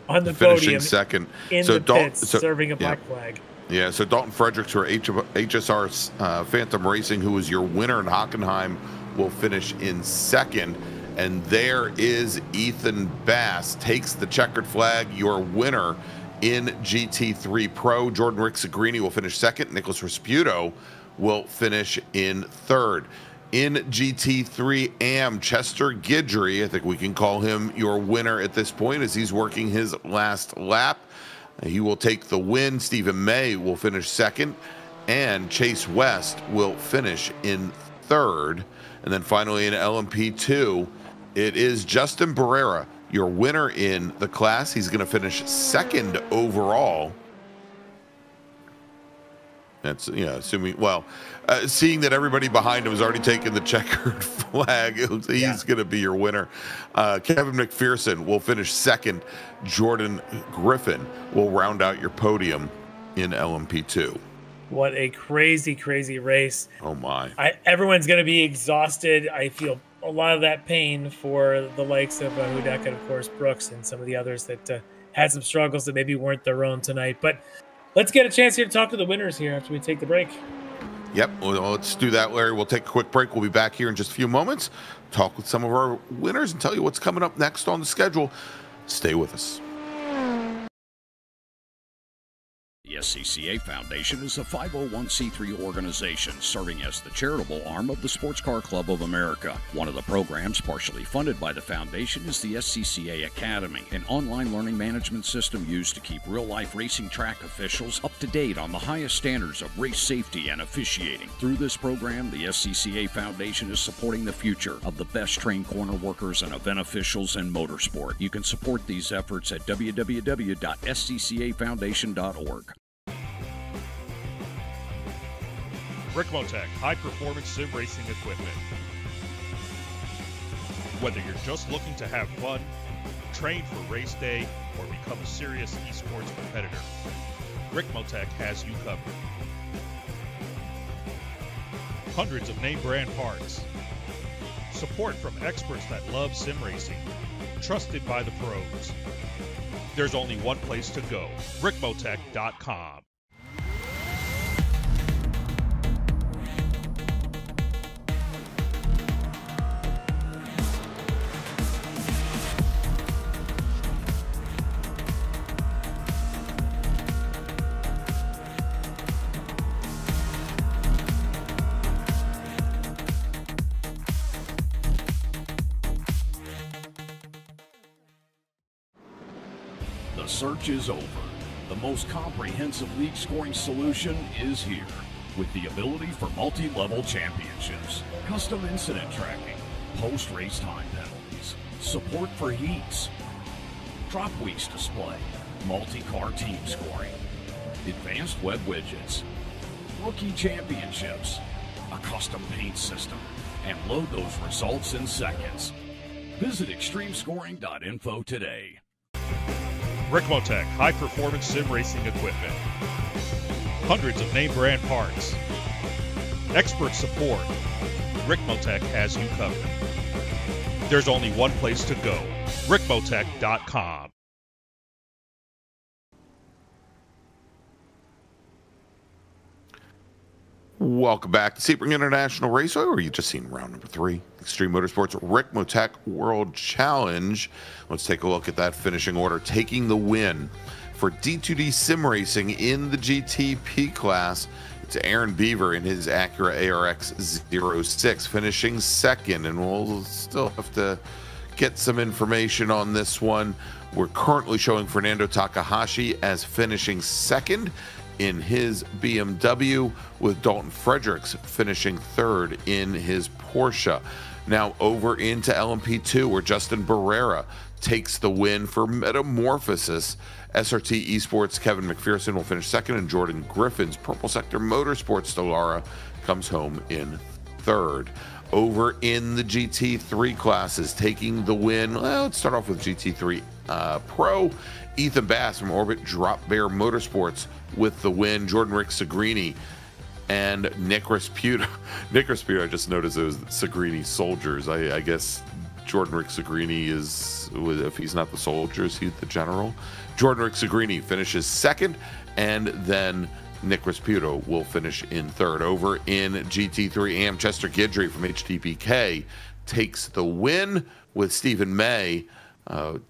on the podium second in the pits, serving a black flag. Yeah, so Dalton Fredericks for HSR Phantom Racing, who was your winner in Hockenheim, will finish in second. And there is Ethan Bass, takes the checkered flag, your winner in GT3 Pro. Jordan Rick Segrini will finish second. Nicholas Reciputo will finish in third. In GT3 AM, Chester Guidry, I think we can call him your winner at this point as he's working his last lap. He will take the win. Stephen May will finish second, and Chase West will finish in third. And then finally in LMP2, it is Justin Barrera, your winner in the class. He's going to finish second overall. That's, assuming, seeing that everybody behind him has already taken the checkered flag, he's going to be your winner. Kevin McPherson will finish second. Jordan Griffin will round out your podium in LMP2. What a crazy, crazy race. Oh, my. Everyone's going to be exhausted. I feel a lot of that pain for the likes of Hudek and, of course, Brooks and some of the others that had some struggles that maybe weren't their own tonight. But let's get a chance here to talk to the winners here after we take the break. Yep, well, let's do that, Larry. We'll take a quick break. We'll be back here in just a few moments, talk with some of our winners and tell you what's coming up next on the schedule. Stay with us. The SCCA Foundation is a 501c3 organization serving as the charitable arm of the Sports Car Club of America. One of the programs partially funded by the foundation is the SCCA Academy, an online learning management system used to keep real-life racing track officials up to date on the highest standards of race safety and officiating. Through this program, the SCCA Foundation is supporting the future of the best trained corner workers and event officials in motorsport. You can support these efforts at www.sccafoundation.org. Ricmotech high-performance sim racing equipment. Whether you're just looking to have fun, train for race day, or become a serious esports competitor, Ricmotech has you covered. Hundreds of name brand parts. Support from experts that love sim racing. Trusted by the pros. There's only one place to go, Ricmotech.com. The search is over. The most comprehensive league scoring solution is here, with the ability for multi-level championships, custom incident tracking, post-race time penalties, support for heats, drop weeks display, multi-car team scoring, advanced web widgets, rookie championships, a custom paint system, and load those results in seconds. Visit extremescoring.info today. Ricmotech high-performance sim racing equipment. Hundreds of name brand parts. Expert support. Ricmotech has you covered. There's only one place to go, Ricmotech.com. Welcome back to Sebring International Raceway, where you've just seen round number 3, Extreme Motorsports Ricmotech World Challenge. Let's take a look at that finishing order. Taking the win for D2D Sim Racing in the GTP class, it's Aaron Beaver in his Acura ARX 06, finishing second, and we'll still have to get some information on this one. We're currently showing Fernando Takahashi as finishing second in his BMW, with Dalton Fredericks finishing third in his Porsche. Now over into LMP2, where Justin Barrera takes the win for Metamorphosis. SRT Esports Kevin McPherson will finish second, and Jordan Griffin's Purple Sector Motorsports Stellara comes home in third. Over in the GT3 classes, taking the win, well, let's start off with GT3 Pro. Ethan Bass from Orbit Drop Bear Motorsports with the win. Jordan Rick Segrini and Nick Rasputo. Nick Rasputo, I just noticed it was Segrini Soldiers. I guess Jordan Rick Segrini is, if he's not the Soldiers, he's the General. Jordan Rick Segrini finishes second, and then Nick Rasputo will finish in third. Over in GT3, Am Chester Guidry from HTPK takes the win, with Stephen May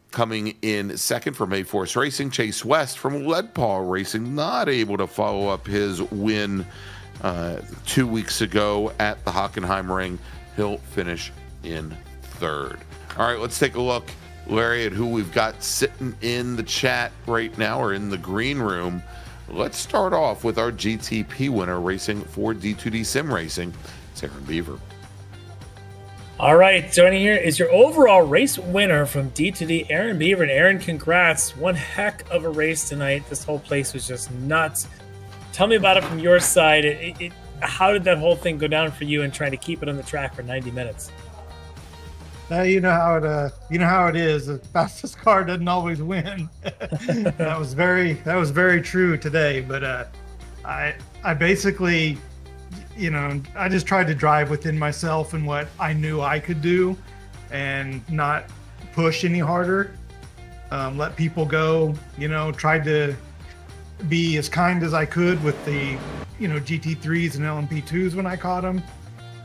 coming in second for May Force Racing. Chase West from Lead Paw Racing not able to follow up his win 2 weeks ago at the Hockenheim Ring. He'll finish in third. All right, let's take a look, Larry, at who we've got sitting in the chat right now, or in the green room. Let's start off with our GTP winner racing for D2D Sim Racing. It's Aaron Beaver. All right, joining here is your overall race winner from D2D, Aaron Beaver. And Aaron, congrats. One heck of a race tonight. This whole place was just nuts. Tell me about it from your side. How did that whole thing go down for you in trying to keep it on the track for 90 minutes? You know how it is. The fastest car doesn't always win. That was very true today. But I basically, I just tried to drive within myself and what I knew I could do, and not push any harder. Let people go. Tried to be as kind as I could with the GT3s and LMP2s when I caught them.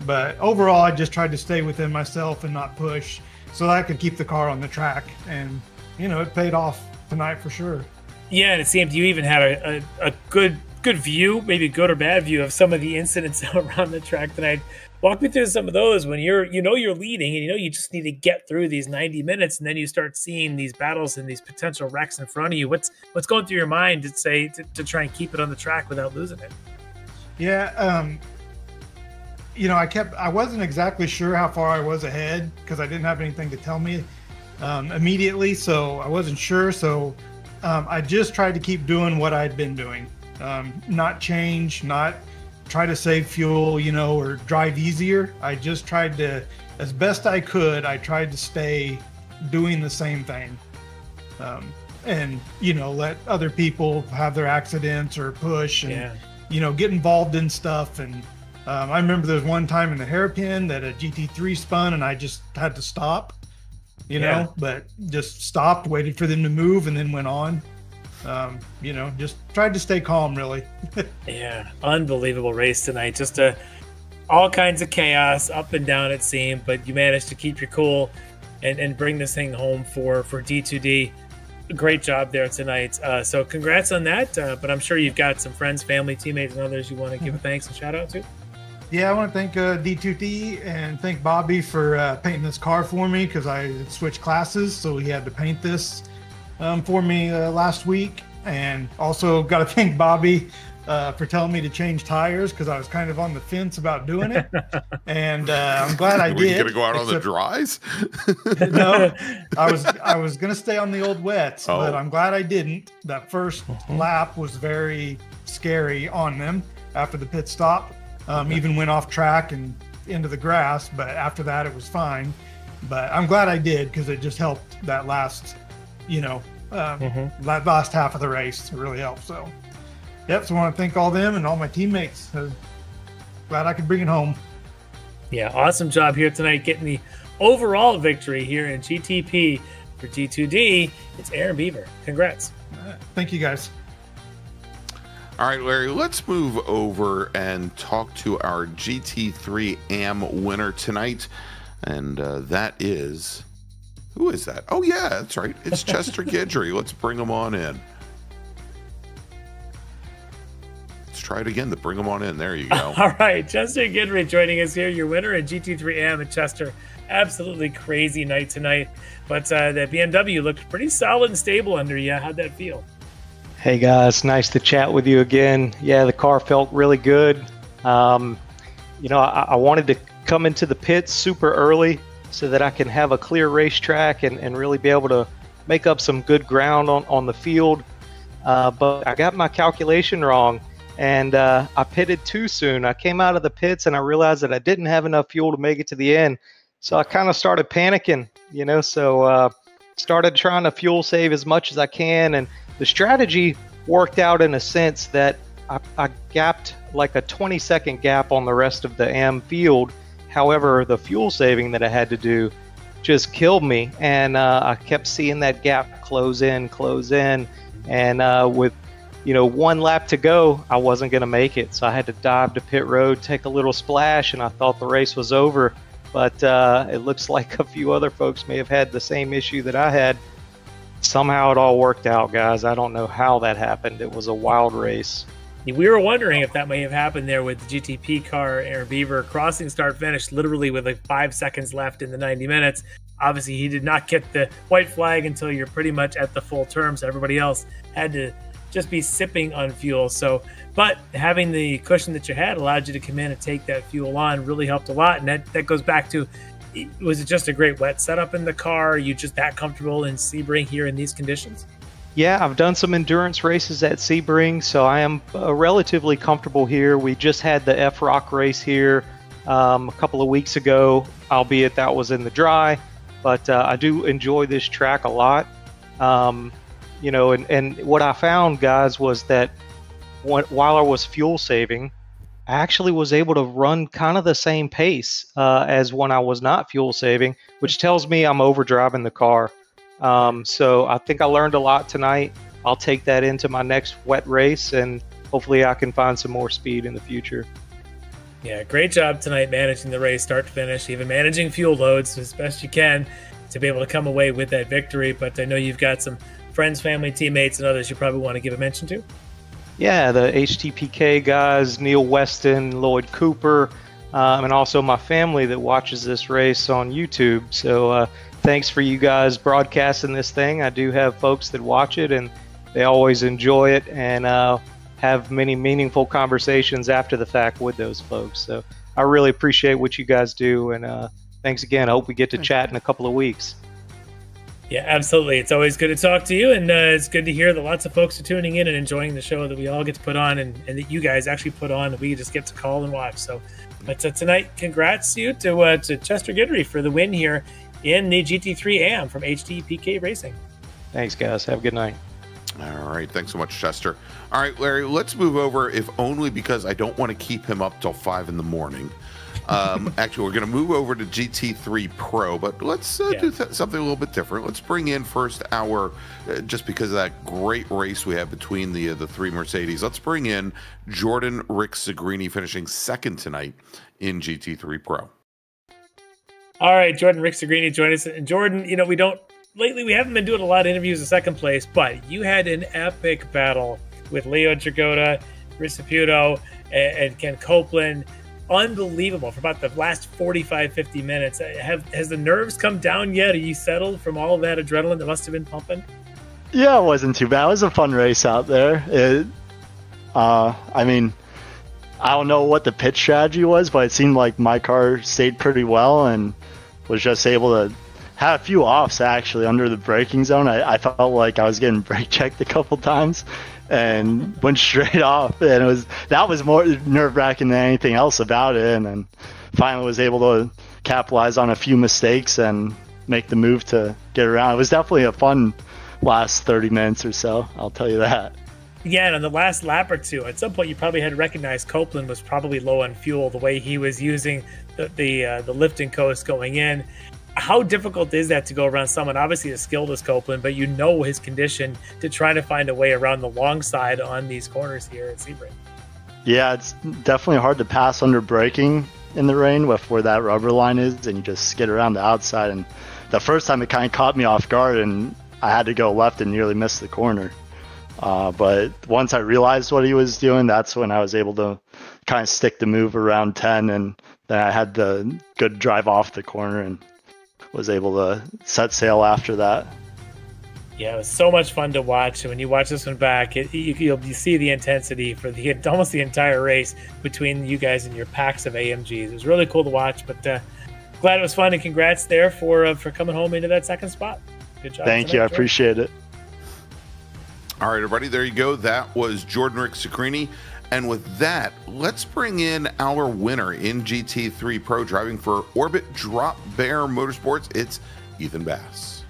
But overall, I just tried to stay within myself and not push, so that I could keep the car on the track. And it paid off tonight for sure. Yeah, and it seemed you even had a good view, maybe good or bad view of some of the incidents around the track tonight. Walk me through some of those when you're leading and you just need to get through these 90 minutes, and then you start seeing these battles and these potential wrecks in front of you. What's going through your mind to try and keep it on the track without losing it? Yeah, I wasn't exactly sure how far I was ahead because I didn't have anything to tell me immediately, so I wasn't sure. So I just tried to keep doing what I'd been doing, not change, not try to save fuel, or drive easier. I just tried to, as best I could, I tried to stay doing the same thing. And, let other people have their accidents or push and, get involved in stuff. And I remember there was one time in the hairpin that a GT3 spun and I just had to stop, but just stopped, waited for them to move and then went on. Just tried to stay calm, really. Yeah, unbelievable race tonight. Just all kinds of chaos up and down it seemed, but you managed to keep your cool and bring this thing home for D2D. Great job there tonight. So congrats on that. But I'm sure you've got some friends, family, teammates, and others you want to give a thanks and shout out to. Yeah, I want to thank D2D and thank Bobby for painting this car for me because I switched classes, so he had to paint this for me last week. And also got to thank Bobby for telling me to change tires because I was kind of on the fence about doing it. And I'm glad I did. Were you going to go out on the dries? No, I was going to stay on the old wets, but I'm glad I didn't. That first lap was very scary on them after the pit stop. Even went off track and into the grass, but after that it was fine. But I'm glad I did because it just helped that last, that last half of the race. It really helped. So, so I want to thank all them and all my teammates. Glad I could bring it home. Yeah, awesome job here tonight getting the overall victory here in GTP for D2D. It's Aaron Beaver. Congrats. Thank you, guys. All right, Larry, let's move over and talk to our GT3 AM winner tonight. And that is, who is that? Oh, yeah, that's right. It's Chester Guidry. Let's bring him on in. Let's try it again to bring him on in. There you go. All right, Chester Guidry joining us here, your winner in GT3 AM. And Chester, absolutely crazy night tonight. But that BMW looked pretty solid and stable under you. How'd that feel? Hey guys, nice to chat with you again. Yeah, the car felt really good. I wanted to come into the pits super early so that I can have a clear racetrack and really be able to make up some good ground on the field. But I got my calculation wrong and I pitted too soon. I came out of the pits and I realized that I didn't have enough fuel to make it to the end. So I kind of started panicking, started trying to fuel save as much as I can. And the strategy worked out in a sense that I gapped like a 20-second gap on the rest of the AM field. However, the fuel saving that I had to do just killed me. And I kept seeing that gap close in. And with, one lap to go, I wasn't going to make it. So I had to dive to pit road, take a little splash, and I thought the race was over. But it looks like a few other folks may have had the same issue that I had. Somehow it all worked out, guys. I don't know how that happened. It was a wild race. We were wondering if that may have happened there with the GTP car, Aaron Beaver, crossing start finish literally with like 5 seconds left in the 90 minutes. Obviously, he did not get the white flag until you're pretty much at the full term, so everybody else had to just be sipping on fuel. So, but having the cushion that you had allowed you to come in and take that fuel on really helped a lot. And that goes back to, was it just a great wet setup in the car? Are you just that comfortable in Sebring here in these conditions? Yeah, I've done some endurance races at Sebring, so I am relatively comfortable here. We just had the F-Rock race here a couple of weeks ago, albeit that was in the dry. But I do enjoy this track a lot. And what I found, guys, was that while I was fuel saving, I actually was able to run kind of the same pace as when I was not fuel saving, which tells me I'm overdriving the car. So I think I learned a lot tonight. I'll take that into my next wet race, and hopefully I can find some more speed in the future. Yeah, great job tonight managing the race start to finish, even managing fuel loads as best you can to be able to come away with that victory. But I know you've got some friends, family, teammates, and others you probably want to give a mention to? Yeah, the HTPK guys, Neil Weston, Lloyd Cooper, and also my family that watches this race on YouTube. So thanks for you guys broadcasting this thing. I do have folks that watch it, and they always enjoy it and have many meaningful conversations after the fact with those folks. So I really appreciate what you guys do, and thanks again. I hope we get to chat in a couple of weeks. Yeah, absolutely. It's always good to talk to you, and it's good to hear that lots of folks are tuning in and enjoying the show that we all get to put on, and that you guys actually put on, and we just get to call and watch. So, but tonight, congrats to Chester Guidry for the win here in the GT3 AM from HTPK Racing. Thanks, guys. Have a good night. All right. Thanks so much, Chester. All right, Larry, let's move over, if only because I don't want to keep him up till 5 in the morning. Actually, we're going to move over to GT3 Pro, but let's do something a little bit different. Let's bring in first our, just because of that great race we have between the three Mercedes, let's bring in Jordan Rick Segrini, finishing second tonight in GT3 Pro. All right, Jordan Rick Segrini joined us. And Jordan, you know, lately we haven't been doing a lot of interviews in second place, but you had an epic battle with Leo Dragotta, Ricmotech, and Ken Copeland. Unbelievable for about the last 45-50 minutes. Has the nerves come down yet? Are you settled from all of that adrenaline that must have been pumping? Yeah, it wasn't too bad. It was a fun race out there. I mean, I don't know what the pit strategy was, but it seemed like my car stayed pretty well and was just able to have a few offs actually under the braking zone. I felt like I was getting brake checked a couple times and went straight off, and that was more nerve-wracking than anything else about it. And then finally was able to capitalize on a few mistakes and make the move to get around. It was definitely a fun last 30 minutes or so, I'll tell you that. Yeah, and on the last lap or two, at some point you probably had to recognize Copeland was probably low on fuel, the way he was using the lifting coast going in. How difficult is that to go around someone obviously as skilled as Copeland, but you know his condition, to try to find a way around the long side on these corners here at Sebring? Yeah, it's definitely hard to pass under braking in the rain with where that rubber line is, and you just skid around the outside. And the first time it kind of caught me off guard, and I had to go left and nearly missed the corner. But once I realized what he was doing, that's when I was able to kind of stick the move around 10, and then I had the good drive off the corner and was able to set sail after that. Yeah, it was so much fun to watch. And when you watch this one back, you see the intensity for almost the entire race between you guys and your packs of AMGs. It was really cool to watch, but glad it was fun, and congrats there for coming home into that second spot. Good job. Thank you. I appreciate it. All right, everybody, there you go. That was Jordan Rick Segrini. And with that, let's bring in our winner in GT3 Pro, driving for Orbit Drop Bear Motorsports. It's Ethan Bass.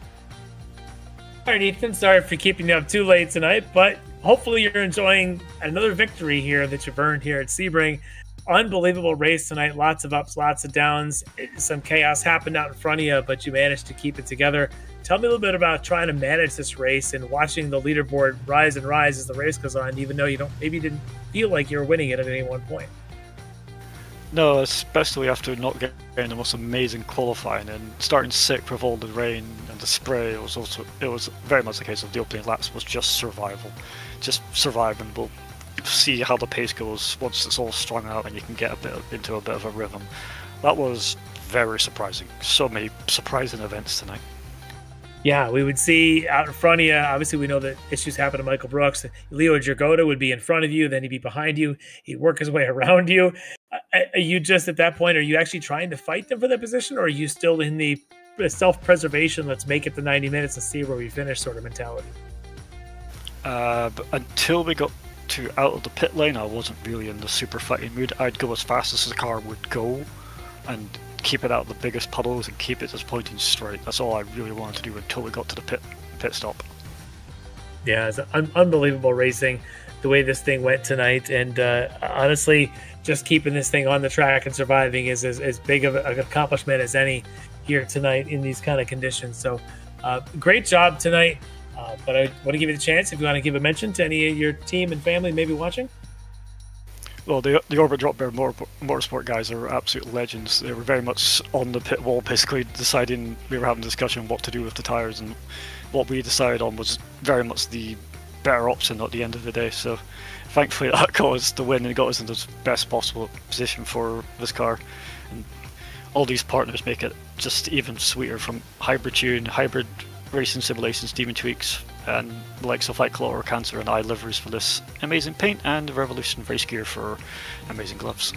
All right, Ethan, sorry for keeping you up too late tonight, but hopefully you're enjoying another victory here that you've earned here at Sebring. Unbelievable race tonight. Lots of ups, lots of downs. Some chaos happened out in front of you, but you managed to keep it together. Tell me a little bit about trying to manage this race and watching the leaderboard rise and rise as the race goes on, even though you didn't feel like you were winning it at any one point. No, especially after not getting the most amazing qualifying and starting sick with all the rain and the spray. It was very much the case of the opening laps was just survival, just survive, and we'll see how the pace goes once it's all strung out and you can get into a bit of a rhythm. That was very surprising. So many surprising events tonight. Yeah, we would see out in front of you. Obviously, we know that issues happen to Michael Brooks. Leo Dragotta would be in front of you, then he'd be behind you. He'd work his way around you. Are you just at that point, are you actually trying to fight them for that position, or are you still in the self-preservation, let's make it the 90 minutes and see where we finish sort of mentality? But until we got out of the pit lane, I wasn't really in the super fighting mood. I'd go as fast as the car would go and keep it out of the biggest puddles and keep it just pointing straight. That's all I really wanted to do until we got to the pit stop. Yeah, it's unbelievable racing the way this thing went tonight, and honestly, just keeping this thing on the track and surviving is as big of an accomplishment as any here tonight in these kind of conditions. So great job tonight, but I want to give you the chance if you want to give a mention to any of your team and family maybe watching. Well, the Orbit Drop Bear Motorsport guys are absolute legends. They were very much on the pit wall, basically deciding, we were having a discussion what to do with the tyres, and what we decided on was very much the better option at the end of the day. So thankfully that got us the win and got us in the best possible position for this car. And all these partners make it just even sweeter, from Hybrid Tune, Hybrid Racing Simulations, Demon Tweaks, and the likes of Flight Claw or Cancer and I liveries for this amazing paint, and Revolution race gear for amazing gloves.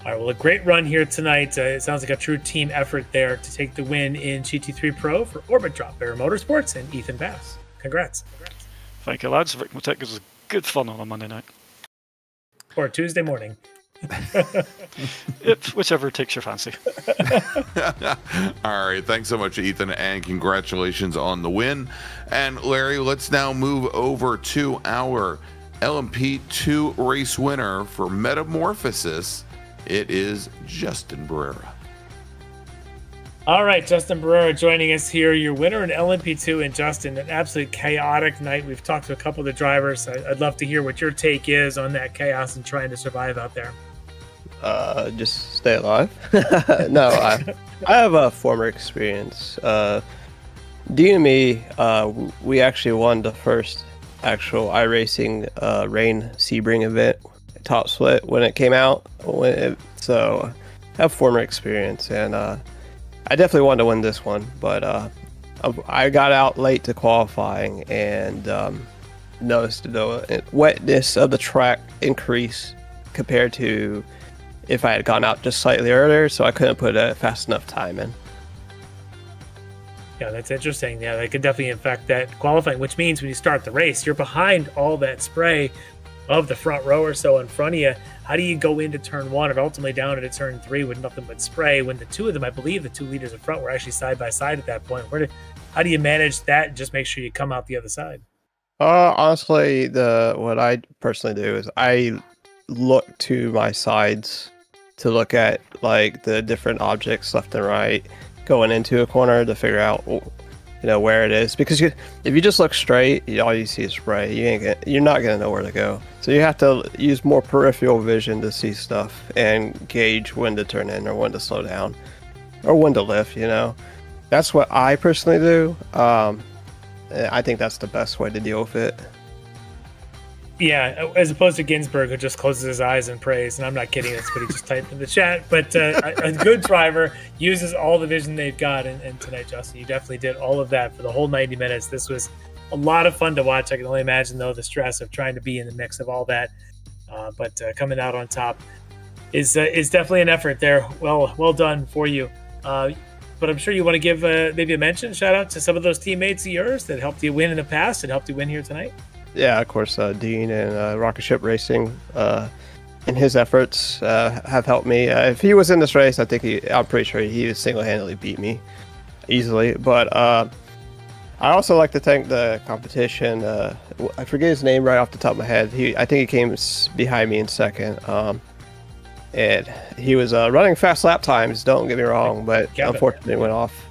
All right, well, a great run here tonight. It sounds like a true team effort there to take the win in GT3 Pro for Orbit Drop Bear Motorsports and Ethan Bass. Congrats. Thank you, lads. Ricmotech was good fun on a Monday night. Or Tuesday morning. Whichever takes your fancy. All right, thanks so much, Ethan, and congratulations on the win. And Larry, let's now move over to our LMP2 race winner for Metamorphosis. It is Justin Barrera. All right, Justin Barrera joining us here, your winner in LMP2. And Justin, an absolute chaotic night. We've talked to a couple of the drivers. I'd love to hear what your take is on that chaos and trying to survive out there. Just stay alive. No, I have a former experience. Dean and me, we actually won the first actual iRacing Rain Sebring event, Top Split, when it came out. So I have former experience, and I definitely wanted to win this one, but I got out late to qualifying and noticed the wetness of the track increase compared to if I had gone out just slightly earlier, so I couldn't put a fast enough time in. Yeah, that's interesting. Yeah, that could definitely affect that qualifying, which means when you start the race, you're behind all that spray of the front row or so in front of you. How do you go into turn 1 and ultimately down into turn 3 with nothing but spray when the two of them, I believe the 2 leaders in front were actually side by side at that point? How do you manage that and just make sure you come out the other side? Honestly, what I personally do is I look to my sides to look at like the different objects left and right going into a corner to figure out where it is, because if you just look straight, all you see is spray. You're not gonna know where to go, so you have to use more peripheral vision to see stuff and gauge when to turn in or when to slow down or when to lift. That's what I personally do. I think that's the best way to deal with it. Yeah, as opposed to Ginsburg, who just closes his eyes and prays. And I'm not kidding, that's what he just typed in the chat. But a good driver uses all the vision they've got. And tonight, Justin, you definitely did all of that for the whole 90 minutes. This was a lot of fun to watch. I can only imagine, though, the stress of trying to be in the mix of all that. But coming out on top is definitely an effort there. Well done for you. But I'm sure you want to give maybe a mention, shout out to some of those teammates of yours that helped you win in the past and helped you win here tonight. Yeah, of course, Dean and Rocket Ship Racing and his efforts have helped me. If he was in this race, I'm pretty sure he would single-handedly beat me easily. But I also like to thank the competition. I forget his name right off the top of my head. I think he came behind me in second. And he was running fast lap times, don't get me wrong, but unfortunately went off.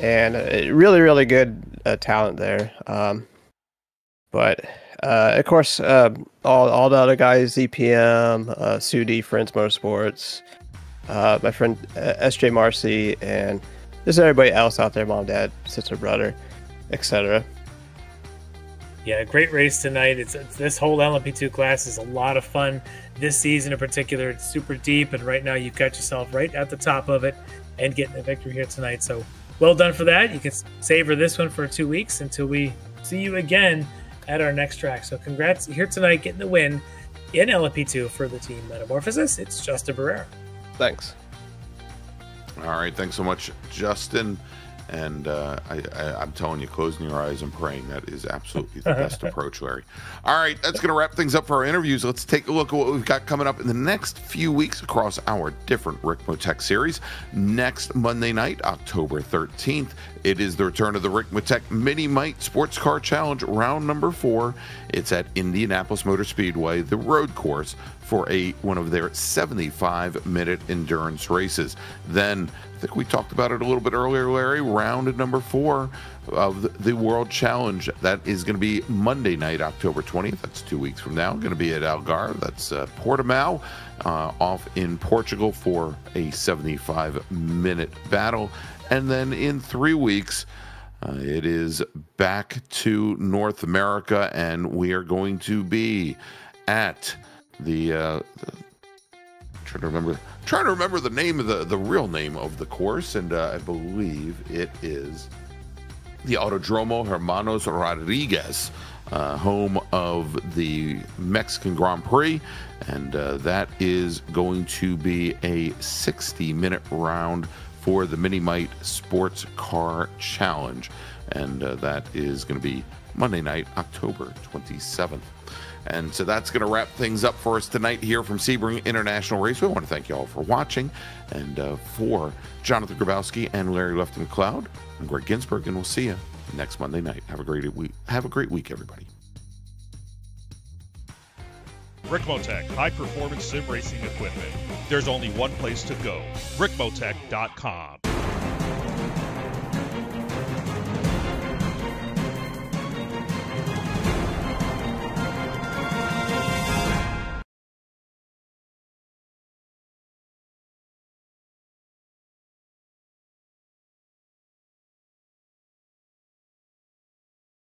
And really, really good talent there. But of course, all the other guys, ZPM, Sudi, Friends Motorsports, my friend SJ Marcy, and just everybody else out there, mom, dad, sister, brother, etc. Yeah, great race tonight. It's this whole LMP2 class is a lot of fun. This season in particular, it's super deep, and right now you've got yourself right at the top of it and getting the victory here tonight. So well done for that. You can savor this one for 2 weeks until we see you again at our next track. So congrats here tonight, getting the win in LMP2 for the team Metamorphosis. It's Justin Barrera. Thanks. All right, thanks so much, Justin. And I'm telling you, closing your eyes and praying, that is absolutely the best approach, Larry. All right, that's going to wrap things up for our interviews. Let's take a look at what we've got coming up in the next few weeks across our different Ricmotech series. Next Monday night, October 13th, it is the return of the Ricmotech Mini Mite Sports Car Challenge, round number 4. It's at Indianapolis Motor Speedway, the road course for one of their 75-minute endurance races. Then, I think we talked about it a little bit earlier, Larry, round number 4 of the World Challenge. That is going to be Monday night, October 20th. That's 2 weeks from now. Going to be at Algarve. That's Portimao, off in Portugal for a 75-minute battle. And then in 3 weeks, it is back to North America, and we are going to be at the trying to remember the name of the real name of the course, and I believe it is the Autodromo Hermanos Rodriguez, home of the Mexican Grand Prix, and that is going to be a 60-minute round for the Mini-Mite Sports Car Challenge, and that is going to be Monday night, October 27th. And so that's going to wrap things up for us tonight here from Sebring International Raceway. I want to thank you all for watching, and for Jonathan Grabowski and Larry Lefton McLeod, I'm Greg Ginsburg, and we'll see you next Monday night. Have a great week. Have a great week, everybody. Ricmotech, high-performance sim racing equipment. There's only one place to go, ricmotech.com.